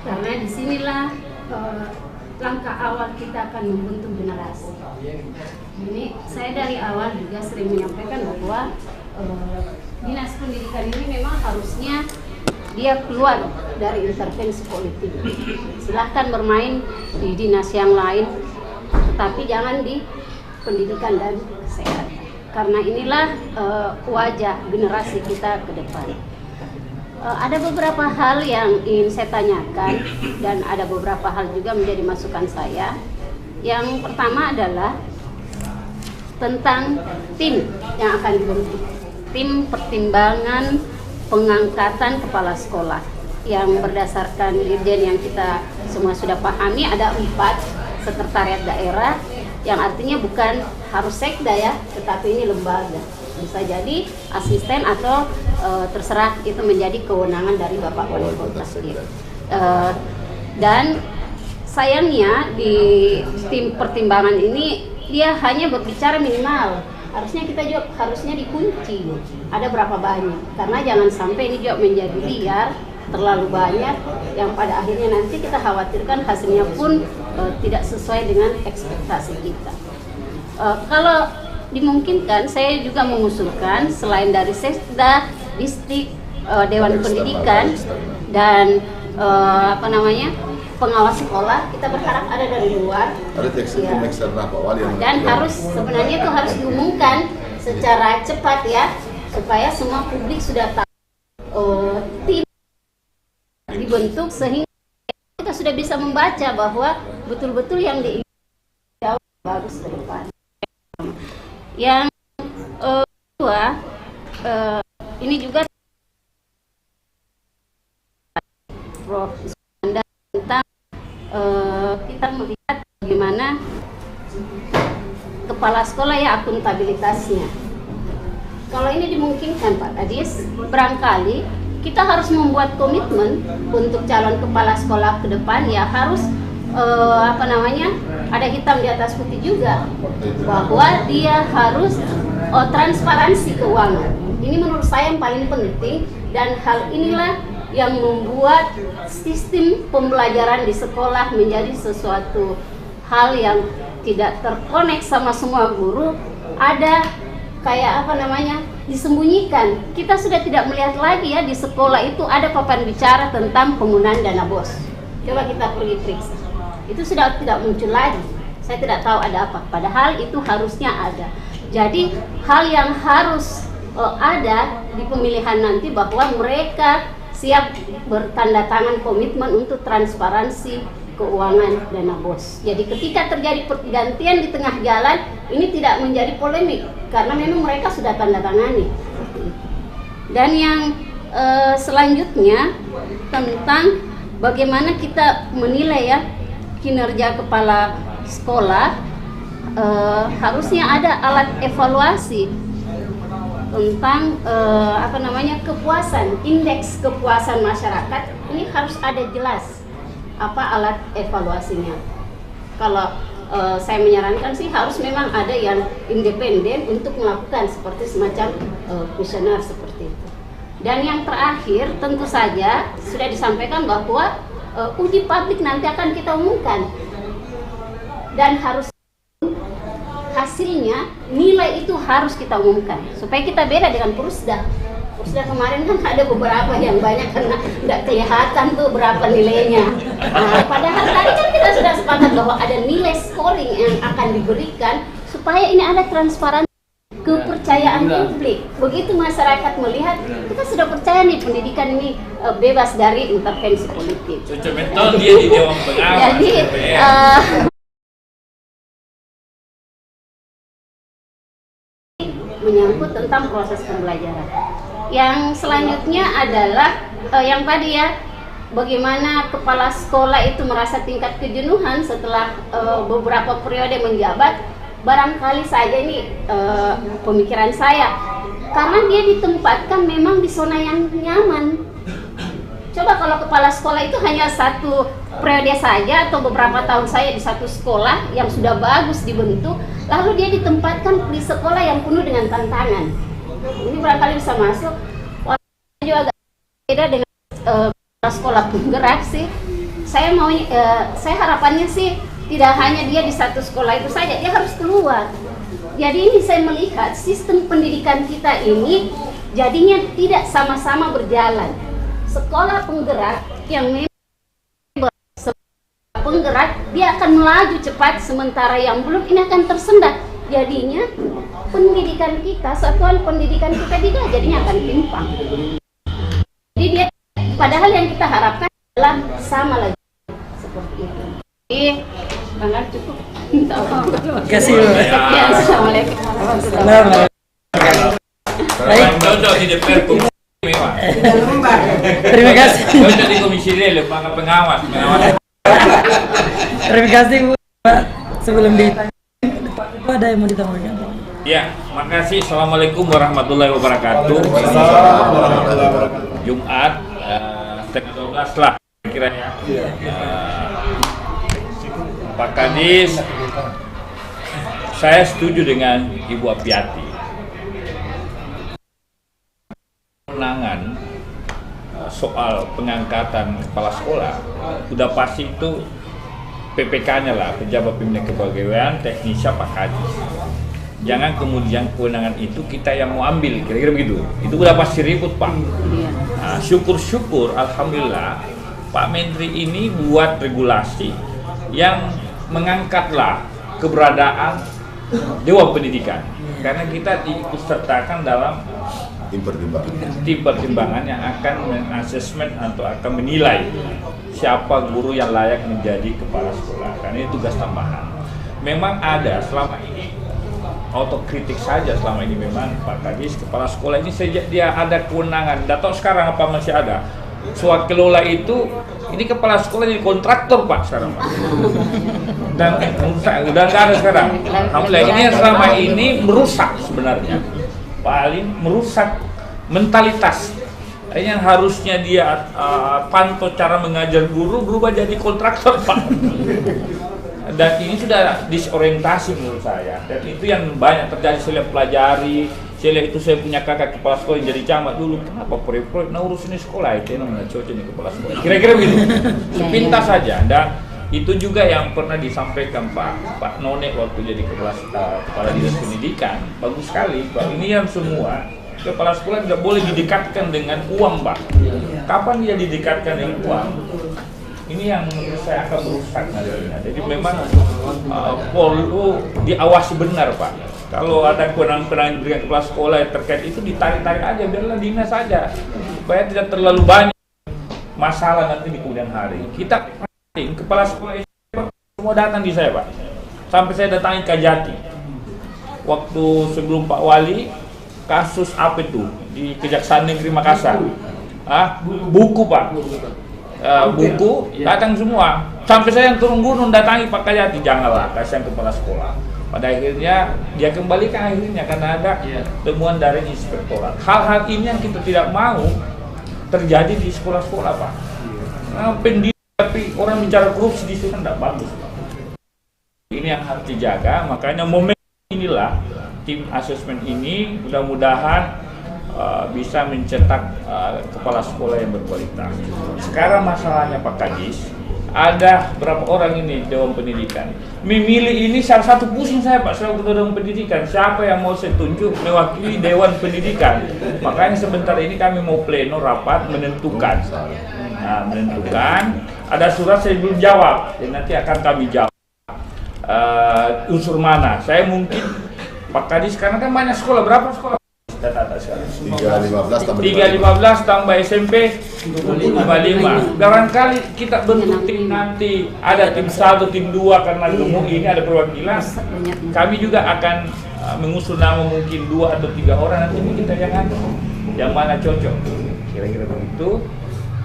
Karena disinilah langkah awal kita akan membentuk generasi. Ini saya dari awal juga sering menyampaikan bahwa dinas pendidikan ini memang harusnya dia keluar dari intervensi politik. Silahkan bermain di dinas yang lain, tetapi jangan di pendidikan dan kesehatan. Karena inilah wajah generasi kita ke depan. Ada beberapa hal yang ingin saya tanyakan dan ada beberapa hal juga menjadi masukan saya. Yang pertama adalah tentang tim yang akan dibentuk. Tim pertimbangan pengangkatan kepala sekolah yang berdasarkan dirjen yang kita semua sudah pahami ada 4 sekretariat daerah yang artinya bukan harus sekda ya, tetapi ini lembaga. Bisa jadi asisten atau terserah itu menjadi kewenangan dari Bapak Wali Kota sendiri. Dan sayangnya di tim pertimbangan ini dia hanya berbicara minimal. Harusnya kita juga harusnya dikunci. Ada berapa banyak? Karena jangan sampai ini juga menjadi liar, terlalu banyak yang pada akhirnya nanti kita khawatirkan hasilnya pun tidak sesuai dengan ekspektasi kita. Kalau dimungkinkan, saya juga mengusulkan selain dari Sekda, Distrik, Dewan Pendidikan dan pengawas sekolah, kita berharap ada dari luar. Ada eksternal Pak Wali yang dan harus sebenarnya itu harus diumumkan secara cepat ya, supaya semua publik sudah tahu tim dibentuk sehingga kita sudah bisa membaca bahwa betul-betul yang diinginkan bagus ke depan. Yang kedua, ini juga Prof. tentang kita melihat bagaimana kepala sekolah ya akuntabilitasnya. Kalau ini dimungkinkan Pak Kadis, barangkali kita harus membuat komitmen untuk calon kepala sekolah ke depan ya harus ada hitam di atas putih juga bahwa dia harus transparansi keuangan. Ini menurut saya yang paling penting dan hal inilah yang membuat sistem pembelajaran di sekolah menjadi sesuatu hal yang tidak terkonek sama semua guru. Ada kayak disembunyikan. Kita sudah tidak melihat lagi ya di sekolah itu ada papan bicara tentang penggunaan dana BOS. Coba kita pergi periksa. Itu sudah tidak muncul lagi. Saya tidak tahu ada apa. Padahal itu harusnya ada. Jadi hal yang harus ada di pemilihan nanti bahwa mereka siap bertanda tangan komitmen untuk transparansi keuangan dana BOS. Jadi ketika terjadi pergantian di tengah jalan, ini tidak menjadi polemik karena memang mereka sudah tanda tangani. Dan yang selanjutnya tentang bagaimana kita menilai ya kinerja kepala sekolah, harusnya ada alat evaluasi tentang kepuasan, indeks kepuasan masyarakat. Ini harus ada jelas apa alat evaluasinya. Kalau saya menyarankan sih harus memang ada yang independen untuk melakukan seperti semacam kuesioner seperti itu. Dan yang terakhir tentu saja sudah disampaikan bahwa uji publik nanti akan kita umumkan dan harus hasilnya nilai itu harus kita umumkan supaya kita beda dengan Pusda. Pusda kemarin kan ada beberapa yang banyak karena nggak kelihatan tuh berapa nilainya. Padahal tadi kan kita sudah sepakat bahwa ada nilai scoring yang akan diberikan supaya ini ada transparansi kepercayaan publik. Begitu masyarakat melihat kita sudah percaya nih pendidikan ini bebas dari intervensi politik. Cocok betul dia di Dewan Pengawas. Jadi menyangkut tentang proses pembelajaran. Yang selanjutnya adalah yang tadi ya, bagaimana kepala sekolah itu merasa tingkat kejenuhan setelah beberapa periode menjabat. barangkali saja ini pemikiran saya, karena dia ditempatkan memang di zona yang nyaman. Coba kalau kepala sekolah itu hanya satu periode saja atau beberapa tahun saya di satu sekolah yang sudah bagus dibentuk, lalu dia ditempatkan di sekolah yang penuh dengan tantangan. Ini barangkali bisa masuk. Walaupun juga agak beda dengan sekolah penggerak sih. Saya harapannya sih tidak hanya dia di satu sekolah itu saja, dia harus keluar. Jadi ini saya melihat sistem pendidikan kita ini jadinya tidak sama-sama berjalan. Sekolah penggerak yang memang penggerak dia akan melaju cepat, sementara yang belum ini akan tersendat. Jadinya pendidikan kita, satuan pendidikan kita juga jadinya akan timpang. Jadi dia padahal yang kita harapkan adalah sama lagi seperti itu. Jadi sangat cukup. Terima kasih. Assalamualaikum warahmatullahi wabarakatuh. Baik. Cocok di DPR mewah. Terima kasih. Cocok di komisi D, lembaga pengawas. Terima kasih Bu. Pak, sebelum ditanya, itu ada yang mau ditambahkan? Ya, makasih. Assalamualaikum warahmatullahi wabarakatuh. Jumat setengah 12 lah kiranya. Pak Kadis, saya setuju dengan Ibu Apiati. Kewenangan soal pengangkatan kepala sekolah sudah pasti itu PPK-nya lah, pejabat pembina kepegawaian teknisnya Pak Kadis. Jangan kemudian kewenangan itu kita yang mau ambil, kira-kira begitu. Itu udah pasti ribut Pak. Nah, syukur-syukur, alhamdulillah Pak Menteri ini buat regulasi yang mengangkatlah keberadaan Dewan Pendidikan, karena kita diikutsertakan dalam tim pertimbangan yang akan mengasesmen atau akan menilai siapa guru yang layak menjadi kepala sekolah, karena ini tugas tambahan. Memang ada selama ini autokritik saja, selama ini memang Pak Kadis kepala sekolah ini sejak dia ada kewenangan, tidak tahu sekarang apa masih ada. Swakelola itu ini kepala sekolah jadi kontraktor Pak sekarang Pak. Dan udah nggak ada sekarang. Alhamdulillah, ini yang selama ini merusak sebenarnya, paling merusak mentalitas. Yang harusnya dia pantau cara mengajar guru berubah jadi kontraktor Pak. Dan ini sudah disorientasi menurut saya. Dan itu yang banyak terjadi. Saya pelajari, saya lihat itu, saya punya kakak kepala sekolah yang jadi camat dulu. Kenapa proyek-proyek nah urus ini sekolah itu namanya cocok nih kepala sekolah. Kira-kira begitu. Sepintas saja. Dan itu juga yang pernah disampaikan Pak None waktu jadi kepala dinas pendidikan. Bagus sekali Pak. Ini yang semua kepala sekolah tidak boleh didekatkan dengan uang Pak. Kapan dia didekatkan dengan uang? Ini yang menurut saya akan merusak nantinya. Jadi memang perlu diawasi benar Pak. Kalau ada kewenangan diberikan kepala sekolah yang terkait itu ditarik-tarik aja, biarlah dinas saja, supaya tidak terlalu banyak masalah nanti di kemudian hari. Kita kepala sekolah semua datang di saya Pak. Sampai saya datangi Kajati. Waktu sebelum Pak Wali, kasus apa itu di Kejaksaan Negeri Makassar. Buku Pak. Buku datang semua, sampai saya yang turun gunung datangi Pak Kajati, janganlah kasihan kepala sekolah. Pada akhirnya dia kembalikan akhirnya karena ada temuan dari inspektorat. Hal-hal ini yang kita tidak mau terjadi di sekolah-sekolah Pak. Pendidik tapi orang bicara korupsi di situ tidak bagus Pak. Ini yang harus dijaga, makanya momen inilah tim asesmen ini mudah-mudahan bisa mencetak kepala sekolah yang berkualitas. Sekarang masalahnya Pak Kadis, ada berapa orang ini Dewan Pendidikan. Memilih ini salah satu pusing saya Pak, selalu ketua Dewan Pendidikan. Siapa yang mau saya tunjuk mewakili Dewan Pendidikan. Makanya sebentar ini kami mau pleno rapat menentukan. Nah, menentukan. Ada surat saya belum jawab, dan nanti akan kami jawab. Unsur mana? Saya mungkin Pak Kadis, karena kan banyak sekolah, berapa sekolah? 315 tambah SMP 55. Barangkali kita bentuk tim nanti, ada tim 1, tim 2 karena gemuk ini ada perwakilan. Kami juga akan mengusul nama mungkin 2 atau 3 orang, nanti kita yang mana cocok. Kira-kira begitu.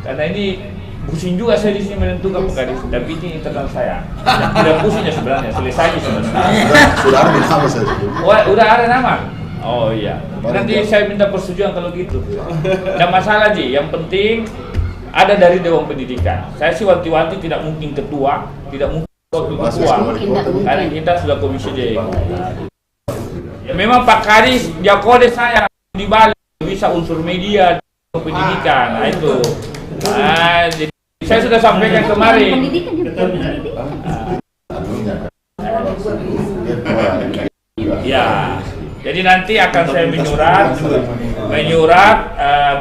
Karena ini Pusing juga saya di sini menentukan Pak Kadis, tapi ini internal saya. Tidak pusing ya sebenarnya, selesai sebenarnya. Sudah ada nama saya. Udah ada nama. Oh iya. Nanti saya minta persetujuan kalau gitu. Tidak masalah Ji, yang penting ada dari Dewan Pendidikan. Saya sih wanti-wanti tidak mungkin ketua, tidak mungkin wakil ketua, karena kita sudah komisi D. Ya memang Pak Kadis, dia kode saya di Bali bisa unsur media, pendidikan, nah itu. Nah, jadi saya sudah sampaikan kemarin. Ya, jadi nanti akan saya menyurat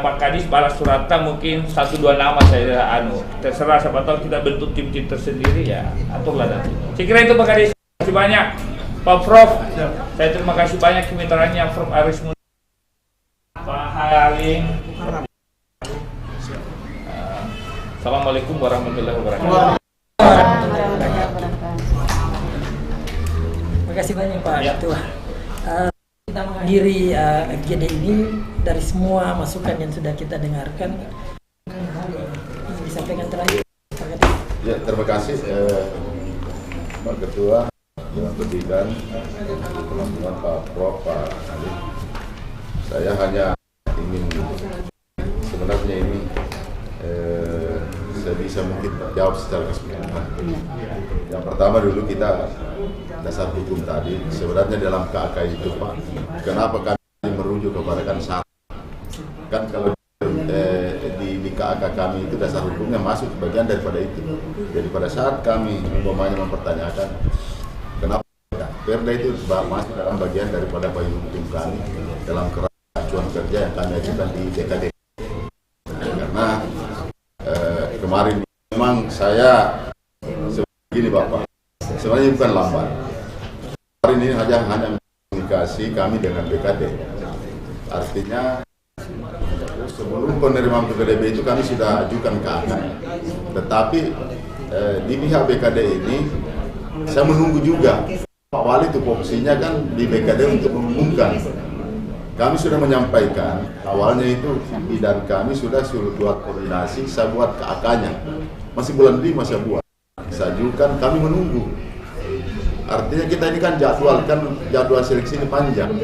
Pak Kadis balas suratnya mungkin 1-2 nama saya terserah, siapa tahu kita bentuk tim-tim tersendiri ya, aturlah nanti. Saya kira itu Pak Kadis. Terima kasih banyak Pak Prof. Saya terima kasih banyak kemitraannya Prof Aris Mun, Pak Halim. Assalamualaikum warahmatullahi wabarakatuh. Terima kasih banyak Pak Ketua. Kita mengakhiri FGD ini dari semua masukan yang sudah kita dengarkan. Disampaikan terakhir. Ya, terima kasih Pak Ketua, Dewan Pendidikan, teman-teman Pak Prof, Pak Ali. Saya hanya ingin sebenarnya ini saya bisa mungkin jawab secara keseluruhan. Yang pertama dulu kita dasar hukum tadi, sebenarnya dalam KAK itu Pak, kenapa kami merujuk kepada kan syarat? Kan kalau di KAK kami itu dasar hukumnya masuk bagian daripada itu. Jadi pada saat kami umpamanya mempertanyakan kenapa Perda itu masuk dalam bagian daripada payung hukum kami dalam acuan kerja yang kami ajukan di DKD. Karena kemarin memang saya begini Bapak, sebenarnya bukan lambat. Hari ini hanya komunikasi kami dengan BKD. Artinya sebelum penerimaan PPDB itu kami sudah ajukan ke AKAN. Tetapi di pihak BKD ini saya menunggu juga. Pak Wali itu posisinya kan di BKD untuk mengumumkan. Kami sudah menyampaikan, awalnya itu bidan kami sudah buat koordinasi, saya buat ke AK-nya. Masih bulan 5 saya buat. Saya ajukan, kami menunggu. Artinya kita ini kan jadwal seleksi ini panjang.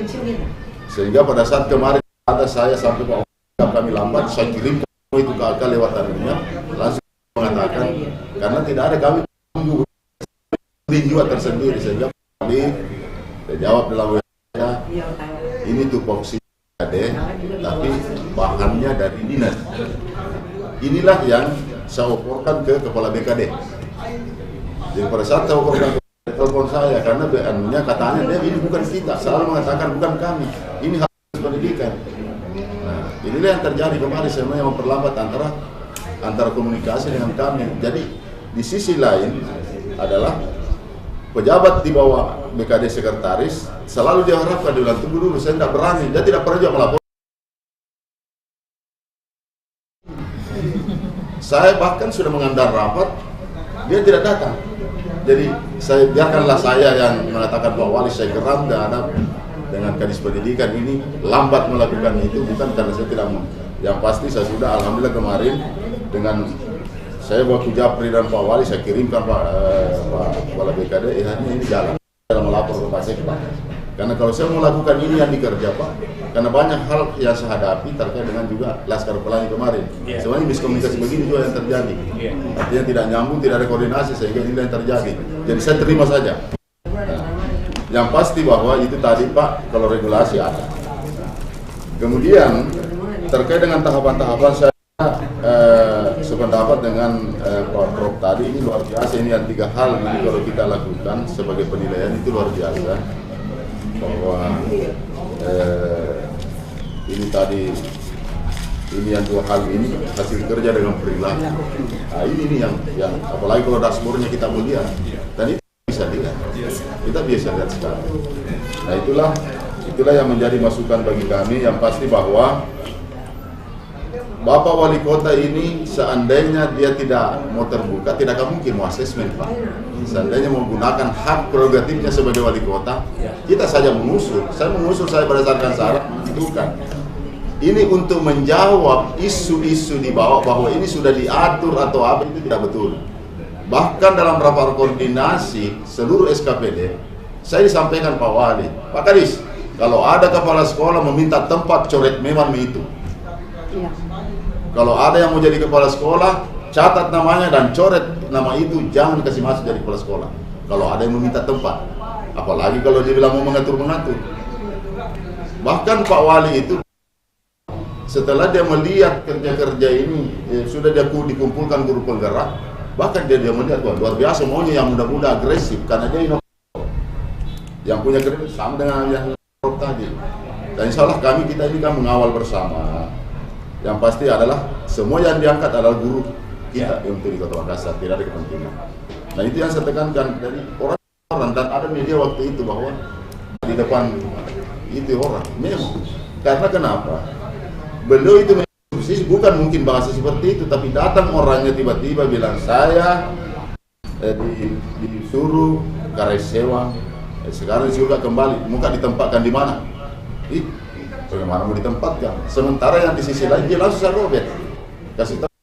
Sehingga pada saat kemarin ada saya sampai Pak kami lambat, saya kirim itu ke AK lewat tadinya, langsung mengatakan, karena tidak ada kami menunggu. Juga tersendiri, sehingga kami jawab dalam WA, ini tupoksi BKD, tapi bahannya dari dinas. Inilah yang saya oporkan ke kepala BKD. Jadi pada saat saya oporkan ke telepon saya, karena BN-nya katanya dia ini bukan kita, selalu mengatakan bukan kami, ini harus pendidikan. Nah, inilah yang terjadi kemarin, sebenarnya memperlambat antara komunikasi dengan kami. Jadi di sisi lain adalah pejabat di bawah BKD sekretaris selalu diharapkan diulang tunggu dulu, saya tidak berani, dia tidak pernah juga melapor. Saya bahkan sudah mengandar rapat, dia tidak datang. Jadi saya biarkanlah saya yang mengatakan Pak Wali saya geram terhadap dengan Kadis Pendidikan ini lambat melakukan itu, bukan karena saya tidak mau. Yang pasti saya sudah alhamdulillah kemarin dengan saya waktu Japri dan Pak Wali saya kirimkan Pak Kepala BKD, hanya ini jalan dalam melapor ke Pak Sekda. Karena kalau saya mau lakukan ini yang dikerja Pak, karena banyak hal yang saya hadapi terkait dengan juga Laskar Pelangi kemarin. Sebenarnya miskomunikasi begini juga yang terjadi. Artinya tidak nyambung, tidak ada koordinasi, sehingga ini yang terjadi. Jadi saya terima saja. Nah, yang pasti bahwa itu tadi Pak, kalau regulasi ada. Kemudian terkait dengan tahapan-tahapan saya sependapat dengan Pak Prof tadi, ini luar biasa, ini yang 3 hal ini kalau kita lakukan sebagai penilaian itu luar biasa, bahwa ini tadi ini yang 2 hal ini hasil kerja dengan perilaku. Nah, ini yang apalagi kalau dashboardnya kita melihat, dan itu bisa lihat, kita bisa lihat sekarang. Nah itulah yang menjadi masukan bagi kami. Yang pasti bahwa Bapak Wali Kota ini seandainya dia tidak mau terbuka, tidak akan mungkin mau asesmen Pak. Seandainya menggunakan hak prerogatifnya sebagai Wali Kota, kita saja mengusul. Saya mengusul, saya berdasarkan syarat, itu kan. ini untuk menjawab isu-isu di bawah bahwa ini sudah diatur atau apa, itu tidak betul. Bahkan dalam rapat koordinasi seluruh SKPD, saya disampaikan Pak Wali, Pak Kadis, kalau ada kepala sekolah meminta tempat, coret memang itu. Kalau ada yang mau jadi kepala sekolah, catat namanya dan coret nama itu, jangan kasih masuk jadi kepala sekolah. Kalau ada yang meminta tempat, apalagi kalau dia bilang mau mengatur-mengatur. Bahkan Pak Wali itu setelah dia melihat kerja-kerja ini sudah dia dikumpulkan guru penggerak, bahkan dia melihat wah, luar biasa maunya yang muda-muda agresif karena dia inovator, yang punya kredit sama dengan yang tadi. Dan insya Allah kita ini kan mengawal bersama. Yang pasti adalah semua yang diangkat adalah guru kita untuk di Kota Makassar, tidak ada kepentingan. Nah itu yang saya tekankan dari orang dan ada media waktu itu bahwa di depan itu orang memang karena kenapa beliau itu bukan mungkin bahasa seperti itu, tapi datang orangnya tiba-tiba bilang saya disuruh karek sewa, sekarang disuruh kembali, muka ditempatkan di mana? Bagaimana mau ditempatkan? Sementara yang di sisi lain dia langsung saya robek, kasih tahu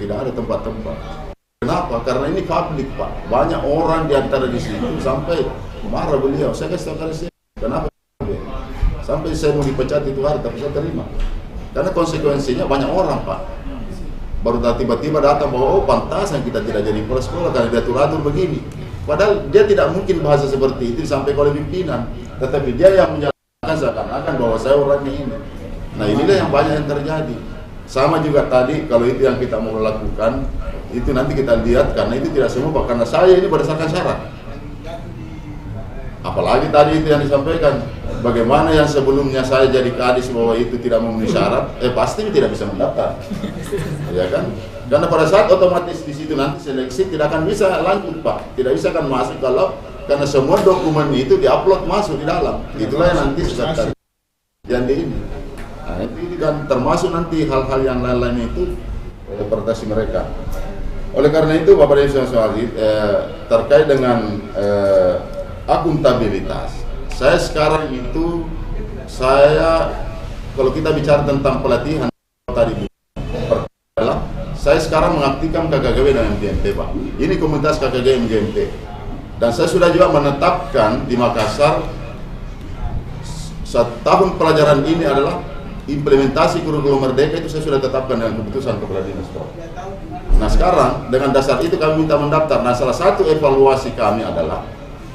tidak ada tempat-tempat. Kenapa? Karena ini publik Pak, banyak orang di antara di situ sampai marah beliau. Saya kasih tahu karek sewa, kenapa? Sampai saya mau dipecat itu hari, tapi saya terima. Karena konsekuensinya banyak orang Pak. Baru tiba-tiba datang bahwa oh pantasan kita tidak jadi kepala sekolah karena dia atur begini. Padahal dia tidak mungkin bahasa seperti itu disampaikan oleh pimpinan. Tetapi dia yang menyatakan seakan-akan bahwa saya orangnya ini. Nah inilah yang banyak yang terjadi. Sama juga tadi kalau itu yang kita mau lakukan, itu nanti kita lihat karena itu tidak semua Pak. Karena saya ini berdasarkan syarat. Apalagi tadi itu yang disampaikan, bagaimana yang sebelumnya saya jadi kadis bahwa itu tidak memenuhi syarat, pasti tidak bisa mendaftar, ya kan? Karena pada saat otomatis di situ nanti seleksi tidak akan bisa lanjut Pak, tidak bisa akan masuk kalau karena semua dokumen itu diupload masuk di dalam, itulah yang nanti sudah yang di ini. Nah itu kan termasuk nanti hal-hal yang lain-lain itu interpretasi mereka. Oleh karena itu Bapak Dewi Soalid terkait dengan akuntabilitas. Saya sekarang itu, kalau kita bicara tentang pelatihan tadi, adalah saya sekarang mengaktifkan KKGW dan MGMT Pak. Ini komunitas KKGW MGMT. Dan saya sudah juga menetapkan di Makassar, setahun pelajaran ini adalah implementasi kurikulum Merdeka itu saya sudah tetapkan dengan keputusan Kepala Dinas Pak. Nah sekarang dengan dasar itu kami minta mendaftar. Nah salah satu evaluasi kami adalah,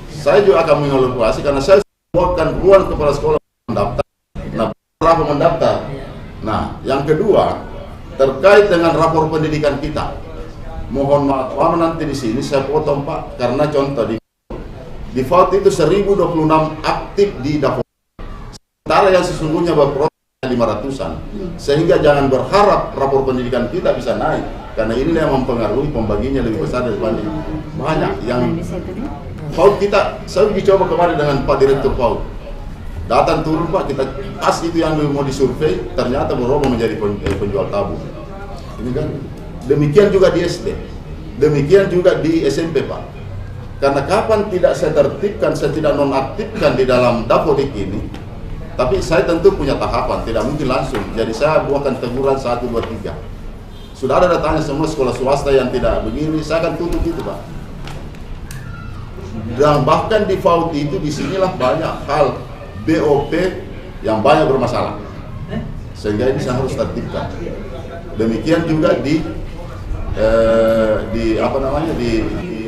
saya juga akan mengevaluasi karena saya buatkan ruang kepala sekolah mendaftar. Nah, berapa mendaftar? Nah, yang kedua terkait dengan rapor pendidikan kita. Mohon maaf, nanti di sini saya potong Pak, karena contoh di FAUT itu 1026 aktif di dapur. Sementara yang sesungguhnya berproses 500-an. Sehingga jangan berharap rapor pendidikan kita bisa naik, karena ini yang mempengaruhi pembagiannya lebih besar daripada banyak yang FAUT kita, saya uji coba kemarin dengan Pak Direktur FAUT. Datang turun Pak, kita pas itu yang mau disurvei, ternyata berubah menjadi penjual tabung. Ini kan, demikian juga di SD, demikian juga di SMP Pak. Karena kapan tidak saya tertibkan, saya tidak nonaktifkan di dalam dapodik ini, tapi saya tentu punya tahapan, tidak mungkin langsung. Jadi saya buatkan teguran 1, 2, 3. Sudah ada datanya semua sekolah swasta yang tidak begini, saya akan tutup itu Pak. Dan bahkan di FAUT itu disinilah banyak hal BOP yang banyak bermasalah, sehingga ini saya harus tertibkan. Demikian juga di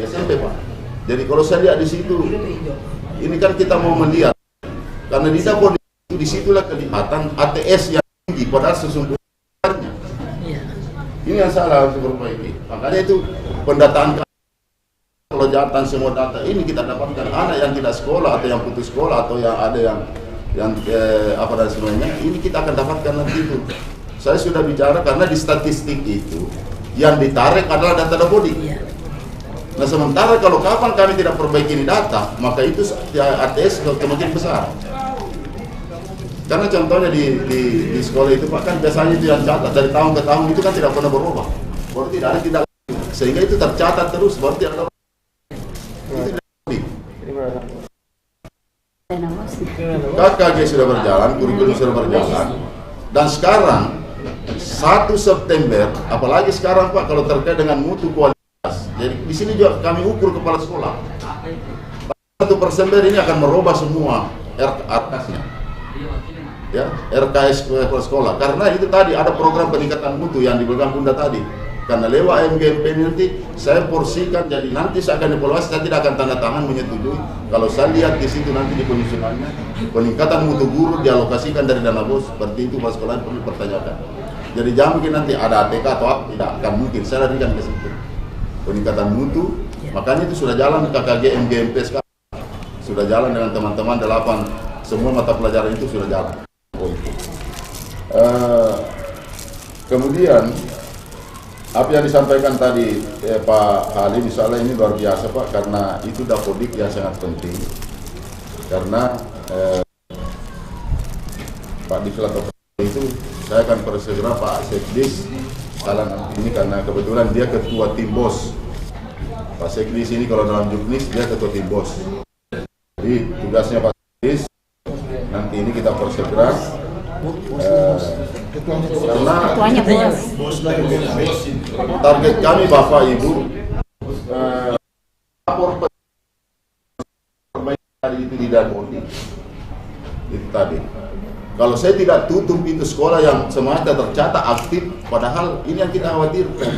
SMP Pak. Jadi kalau saya lihat di situ, ini kan kita mau melihat karena di dapur itu disitulah kelihatan ATS yang tinggi padahal sesungguhnya. Ini yang salah harus diperbaiki. Makanya itu pendataan pelajatan semua data ini kita dapatkan anak yang tidak sekolah atau yang putus sekolah atau yang ada yang apa dan sebagainya, ini kita akan dapatkan nanti itu. Saya sudah bicara karena di statistik itu yang ditarik adalah data dapodik. Nah sementara kalau kapan kami tidak perbaiki ini data, maka itu ATS kemungkinan besar. Karena contohnya di sekolah itu Pak kan biasanya itu yang catat dari tahun ke tahun itu kan tidak pernah berubah. Berarti tidak sehingga itu tercatat terus, berarti ada KKG sudah berjalan, kurikulum sudah berjalan, Dan sekarang 1 September, apalagi sekarang Pak, kalau terkait dengan mutu kualitas, jadi di sini juga kami ukur kepala sekolah. 1 September ini akan merubah semua RKS-nya, ya, RKS kepala sekolah. Karena itu tadi ada program peningkatan mutu yang dibilang Bunda tadi. Karena lewat MGMP nanti saya porsikan, jadi nanti saya akan evaluasi, saya tidak akan tanda tangan menyetujui. Kalau saya lihat di situ nanti di penyusunannya peningkatan mutu guru dialokasikan dari dana BOS, seperti itu Pak sekolah perlu pertanyakan. Jadi jangan mungkin nanti ada ATK atau apa, tidak akan mungkin. Saya larikan ke situ peningkatan mutu, makanya itu sudah jalan KKG MGMP sekarang, sudah jalan dengan teman-teman 8, semua mata pelajaran itu sudah jalan. Kemudian apa yang disampaikan tadi Pak Halim, misalnya ini luar biasa Pak, karena itu dapodik yang sangat penting. Karena Pak Diklat itu saya akan persegera Pak Sekdis salah ini, karena kebetulan dia ketua tim BOS. Pak Sekdis ini kalau dalam juknis dia ketua tim BOS. Jadi tugasnya Pak Sekdis nanti ini kita persegera. Karena target kami Bapak Ibu lapor tadi itu tidak boleh. Itu tadi. Kalau saya tidak tutup pintu sekolah yang semuanya tercatat aktif, padahal ini yang kita khawatirkan.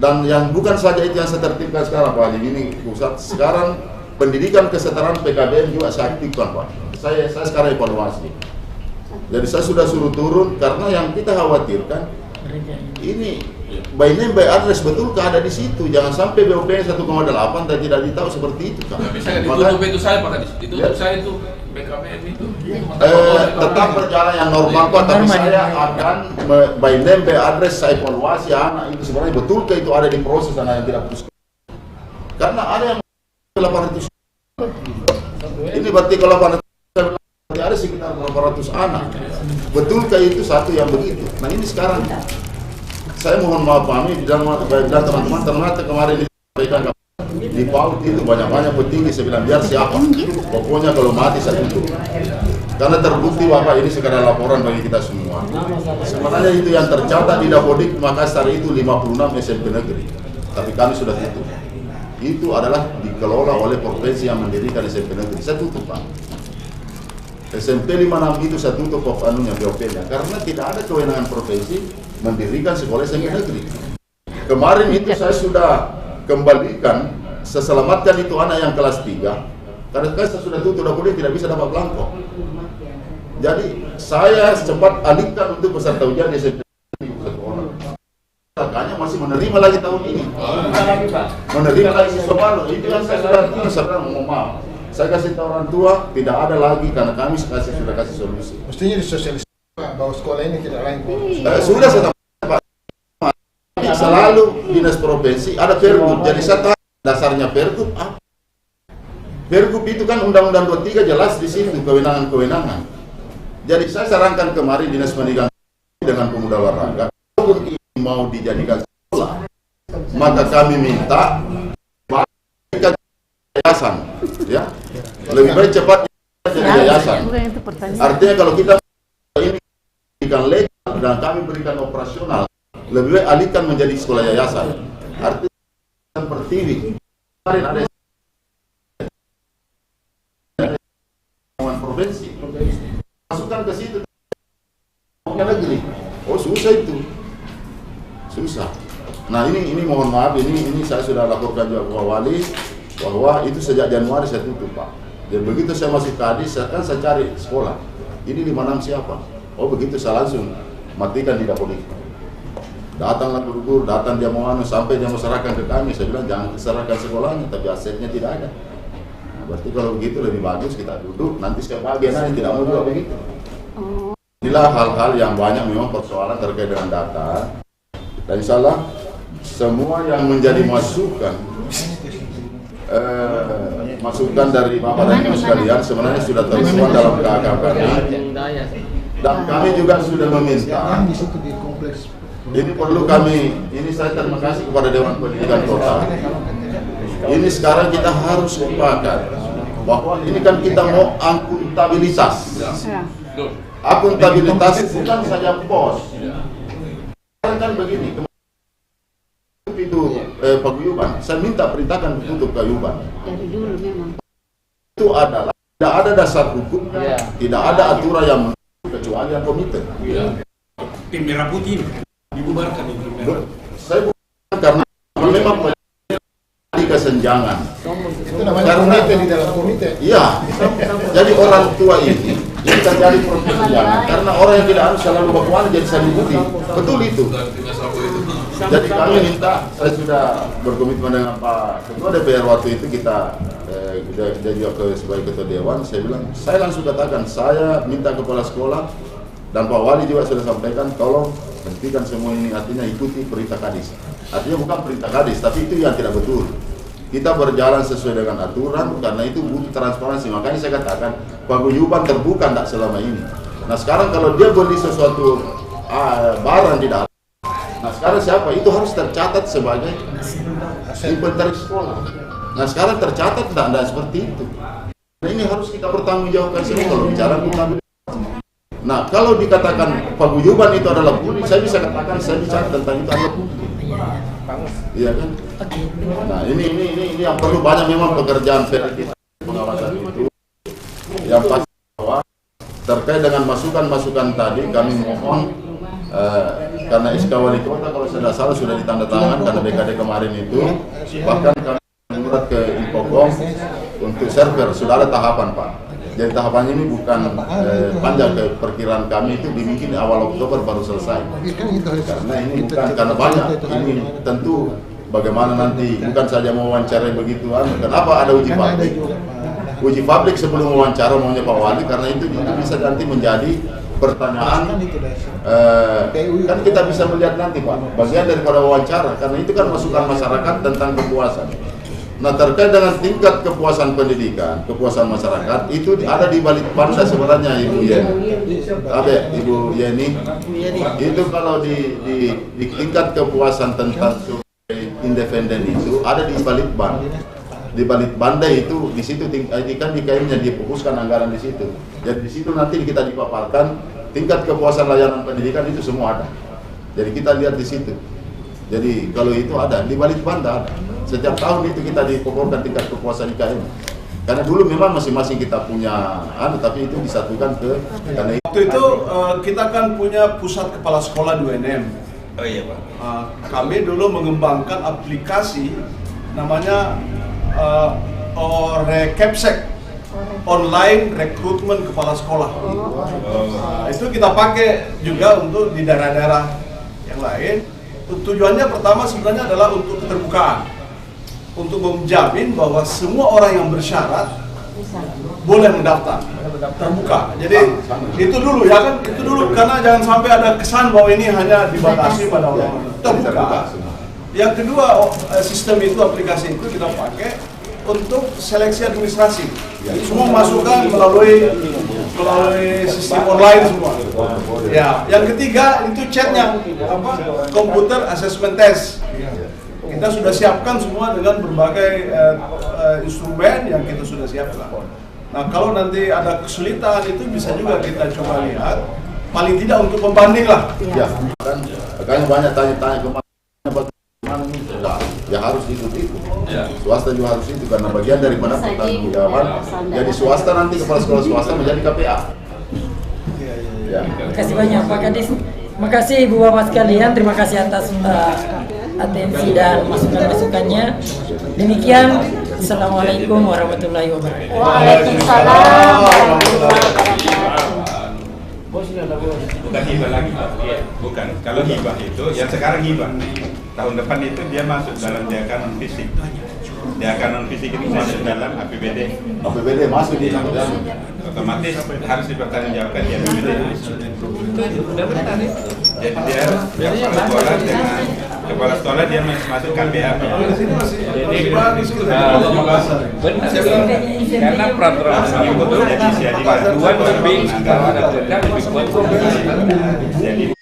Dan yang bukan saja itu yang saya tertibkan sekarang Pak, ini pusat sekarang pendidikan kesetaraan PKBM juga saya aktifkan Pak. Saya sekarang evaluasi. Jadi saya sudah suruh turun karena yang kita khawatirkan ini by name by address betulkah ada di situ, jangan sampai BOP 1,8 dan tidak ditahu seperti itu kan. Bisa ditutup itu saya Pak Kadis, ditutup saya itu BKBM itu. Tetap berjalan yang normal Pak, tapi saya akan by name by address saya evaluasi anak itu sebenarnya betulkah itu ada di proses anak yang tidak putus. Karena ada yang 800 ini berarti kalau 800 ada sekitar berapa ratus anak. Betulkah itu satu yang begitu? Nah ini sekarang saya mohon maaf kami dan teman-teman ternyata kemarin disampaikan di PAUD itu banyak-banyak petinggi, saya bilang biar siapa, pokoknya kalau mati saya tutup. Karena terbukti Bapak ini sekadar laporan bagi kita semua. Sebenarnya itu yang tercatat di Dapodik Makassar itu 56 SMP negeri, tapi kami sudah tutup. Itu adalah dikelola oleh provinsi yang mendirikan SMP negeri. Saya tutup Pak. SMP 56 itu saya tutup anunya BOP-nya karena tidak ada kewenangan provinsi mendirikan sekolah SMP negeri. Kemarin itu saya sudah kembalikan, saya selamatkan itu anak yang kelas 3 karena saya sudah tutup, Dapodik tidak bisa dapat belangko. Jadi saya cepat alihkan untuk peserta ujian di SMP sekolah. Makanya masih menerima lagi tahun ini. Menerima lagi siswa baru. Itu yang saya sudah mau maaf. Saya kasih tahu orang tua tidak ada lagi karena kami sudah kasih solusi. Mestinya disosialisasikan bahwa sekolah ini tidak lain. Sudah saya Pak. Selalu dinas provinsi ada pergub. Jadi saya tahu dasarnya pergub apa? Pergub itu kan Undang-Undang 23 jelas di situ kewenangan-kewenangan. Jadi saya sarankan kemarin dinas pendidikan dengan pemuda olahraga, kalau ini mau dijadikan sekolah, maka kami minta yayasan, ya lebih baik cepat jadi yayasan. Artinya kalau kita ini berikan legal dan kami berikan operasional, lebih baik alihkan menjadi sekolah yayasan. Artinya pertiwi. Kemarin ada provinsi, masukkan ke situ negeri. Oh susah itu, susah. Nah ini mohon maaf, ini saya sudah laporkan juga ke Wali bahwa itu sejak Januari saya tutup Pak. Dan begitu saya masuk Kadis, saya cari sekolah. Ini 56 siapa? Oh begitu saya langsung matikan di Dapodik. Datanglah guru-guru, datang dia mau sampai dia mau serahkan ke kami. Saya bilang jangan serahkan sekolahnya, tapi asetnya tidak ada. Nah, berarti kalau begitu lebih bagus kita duduk, nanti sebagian aja tidak mau juga begitu. Inilah hal-hal yang banyak memang persoalan terkait dengan data. Dan insyaallah semua yang menjadi masukan dari Bapak dan Ibu sekalian sebenarnya sudah tersurat dalam KK kami. Dan kami juga sudah meminta. Ini perlu kami, ini saya terima kasih kepada Dewan Pendidikan Kota. Ini sekarang kita harus sepakat bahwa ini kan kita mau akuntabilitas. Akuntabilitas bukan saja pos. Kan begini, itu paguyuban. Saya minta perintahkan tutup paguyuban. Dari dulu memang. Itu adalah tidak ada dasar hukum, tidak ada aturan yang kecuali yang komite. Tim Merah Putih dibubarkan di Tim Merah. Saya bukan karena memang di kesenjangan. Itu namanya komite di dalam komite. Iya. Jadi orang tua ini terjadi perkesenjangan karena orang yang tidak harus selalu berkuasa jadi saling bukti. Betul itu. Jadi kami minta, saya sudah berkomitmen dengan Pak Ketua DPR waktu itu, kita dia juga sebagai Ketua Dewan, saya bilang, saya langsung katakan, saya minta kepala sekolah dan Pak Wali juga sudah sampaikan, tolong hentikan semua ini, artinya ikuti perintah Kadis. Artinya bukan perintah Kadis, tapi itu yang tidak betul. Kita berjalan sesuai dengan aturan, karena itu butuh transparansi. Makanya saya katakan, paguyuban terbuka tidak selama ini. Nah sekarang kalau dia beli sesuatu barang di dalam, nah sekarang siapa? Itu harus tercatat sebagai inventaris sekolah. Nah sekarang tercatat tidak seperti itu. Nah ini harus kita bertanggungjawabkan semua kalau bicara akuntabilitas. Nah kalau dikatakan paguyuban itu adalah pungli, saya bisa katakan saya bicara tentang itu adalah pungli. Iya kan? Nah ini yang perlu banyak memang pekerjaan kita pengawasan itu. Yang pasti bahwa terkait dengan masukan-masukan tadi kami mohon karena SK Wali Kota kalau saya tidak salah sudah ditandatangan karena DKD kemarin itu, bahkan kami mengurat ke Infocom untuk server sudah ada tahapan Pak. Jadi tahapannya ini bukan panjang, ke perkiraan kami itu dibikin awal Oktober baru selesai. Karena ini bukan karena banyak, ini tentu bagaimana nanti bukan saja mewawancarai begituan. Kenapa ada uji publik? Uji publik sebelum wawancara maunya Pak Wali, karena itu bisa nanti menjadi pertanyaan. Kan kita bisa melihat nanti Pak, bagian daripada wawancara, karena itu kan masukan masyarakat tentang kepuasan. Nah terkait dengan tingkat kepuasan pendidikan, kepuasan masyarakat itu ada di balik banda sebenarnya Ibu Yeni. Ibu Yeni, itu kalau di tingkat kepuasan tentang survei independen itu ada di balik band. Di balik banda itu di situ kan dikaitnya difokuskan anggaran di situ. Jadi di situ nanti kita dipaparkan tingkat kepuasan layanan pendidikan itu semua ada. Jadi kita lihat di situ. Jadi kalau itu ada di balik banda ada. Setiap tahun itu kita dipoporkan tingkat kepuasan IKM. Karena dulu memang masing-masing kita punya tapi itu disatukan ke karena waktu itu kita kan punya pusat kepala sekolah 2NM. Oh iya Pak. Kami dulu mengembangkan aplikasi namanya Rekepsek, online rekrutmen kepala sekolah. Itu kita pakai juga untuk di daerah-daerah yang lain. Tujuannya pertama sebenarnya adalah untuk keterbukaan, untuk menjamin bahwa semua orang yang bersyarat boleh mendaftar, terbuka. Jadi itu dulu ya kan, itu dulu karena jangan sampai ada kesan bahwa ini hanya dibatasi pada orang terbuka. Yang kedua, sistem itu, aplikasi itu kita pakai untuk seleksi administrasi. Semua masukan melalui sistem online semua. Ya, yang ketiga itu chatnya komputer assessment test. Kita sudah siapkan semua dengan berbagai instrumen yang kita sudah siapkan. Nah, kalau nanti ada kesulitan itu bisa juga kita coba lihat. Paling tidak untuk pembanding lah. Ya, kan banyak tanya-tanya kemana ya harus itu. Swasta juga harus itu karena bagian dari mana pertanggungjawaban. Jadi swasta nanti kepala sekolah swasta menjadi KPA. Ya. Terima kasih banyak Pak Kadis. Terima kasih Ibu Bapak sekalian. Terima kasih atas atensi dan masukan-masukannya. Demikian. Assalamualaikum warahmatullahi wabarakatuh. Waalaikumsalam. Bukan hibah lagi Pak. Bukan. Kalau hibah itu yang sekarang hibah. Tahun depan itu dia masuk dalam DAK non fisik. DAK non fisik itu masuk dalam APBD. APBD masuk di dalam. Otomatis harus dipertanggungjawabkan di APBD. Udah benar ya. Jadi dia kepala sekolah dia masuk KPA. Jadi benar. Karena peraturan itu jadi bantuan lebih ada lebih kuat. Jadi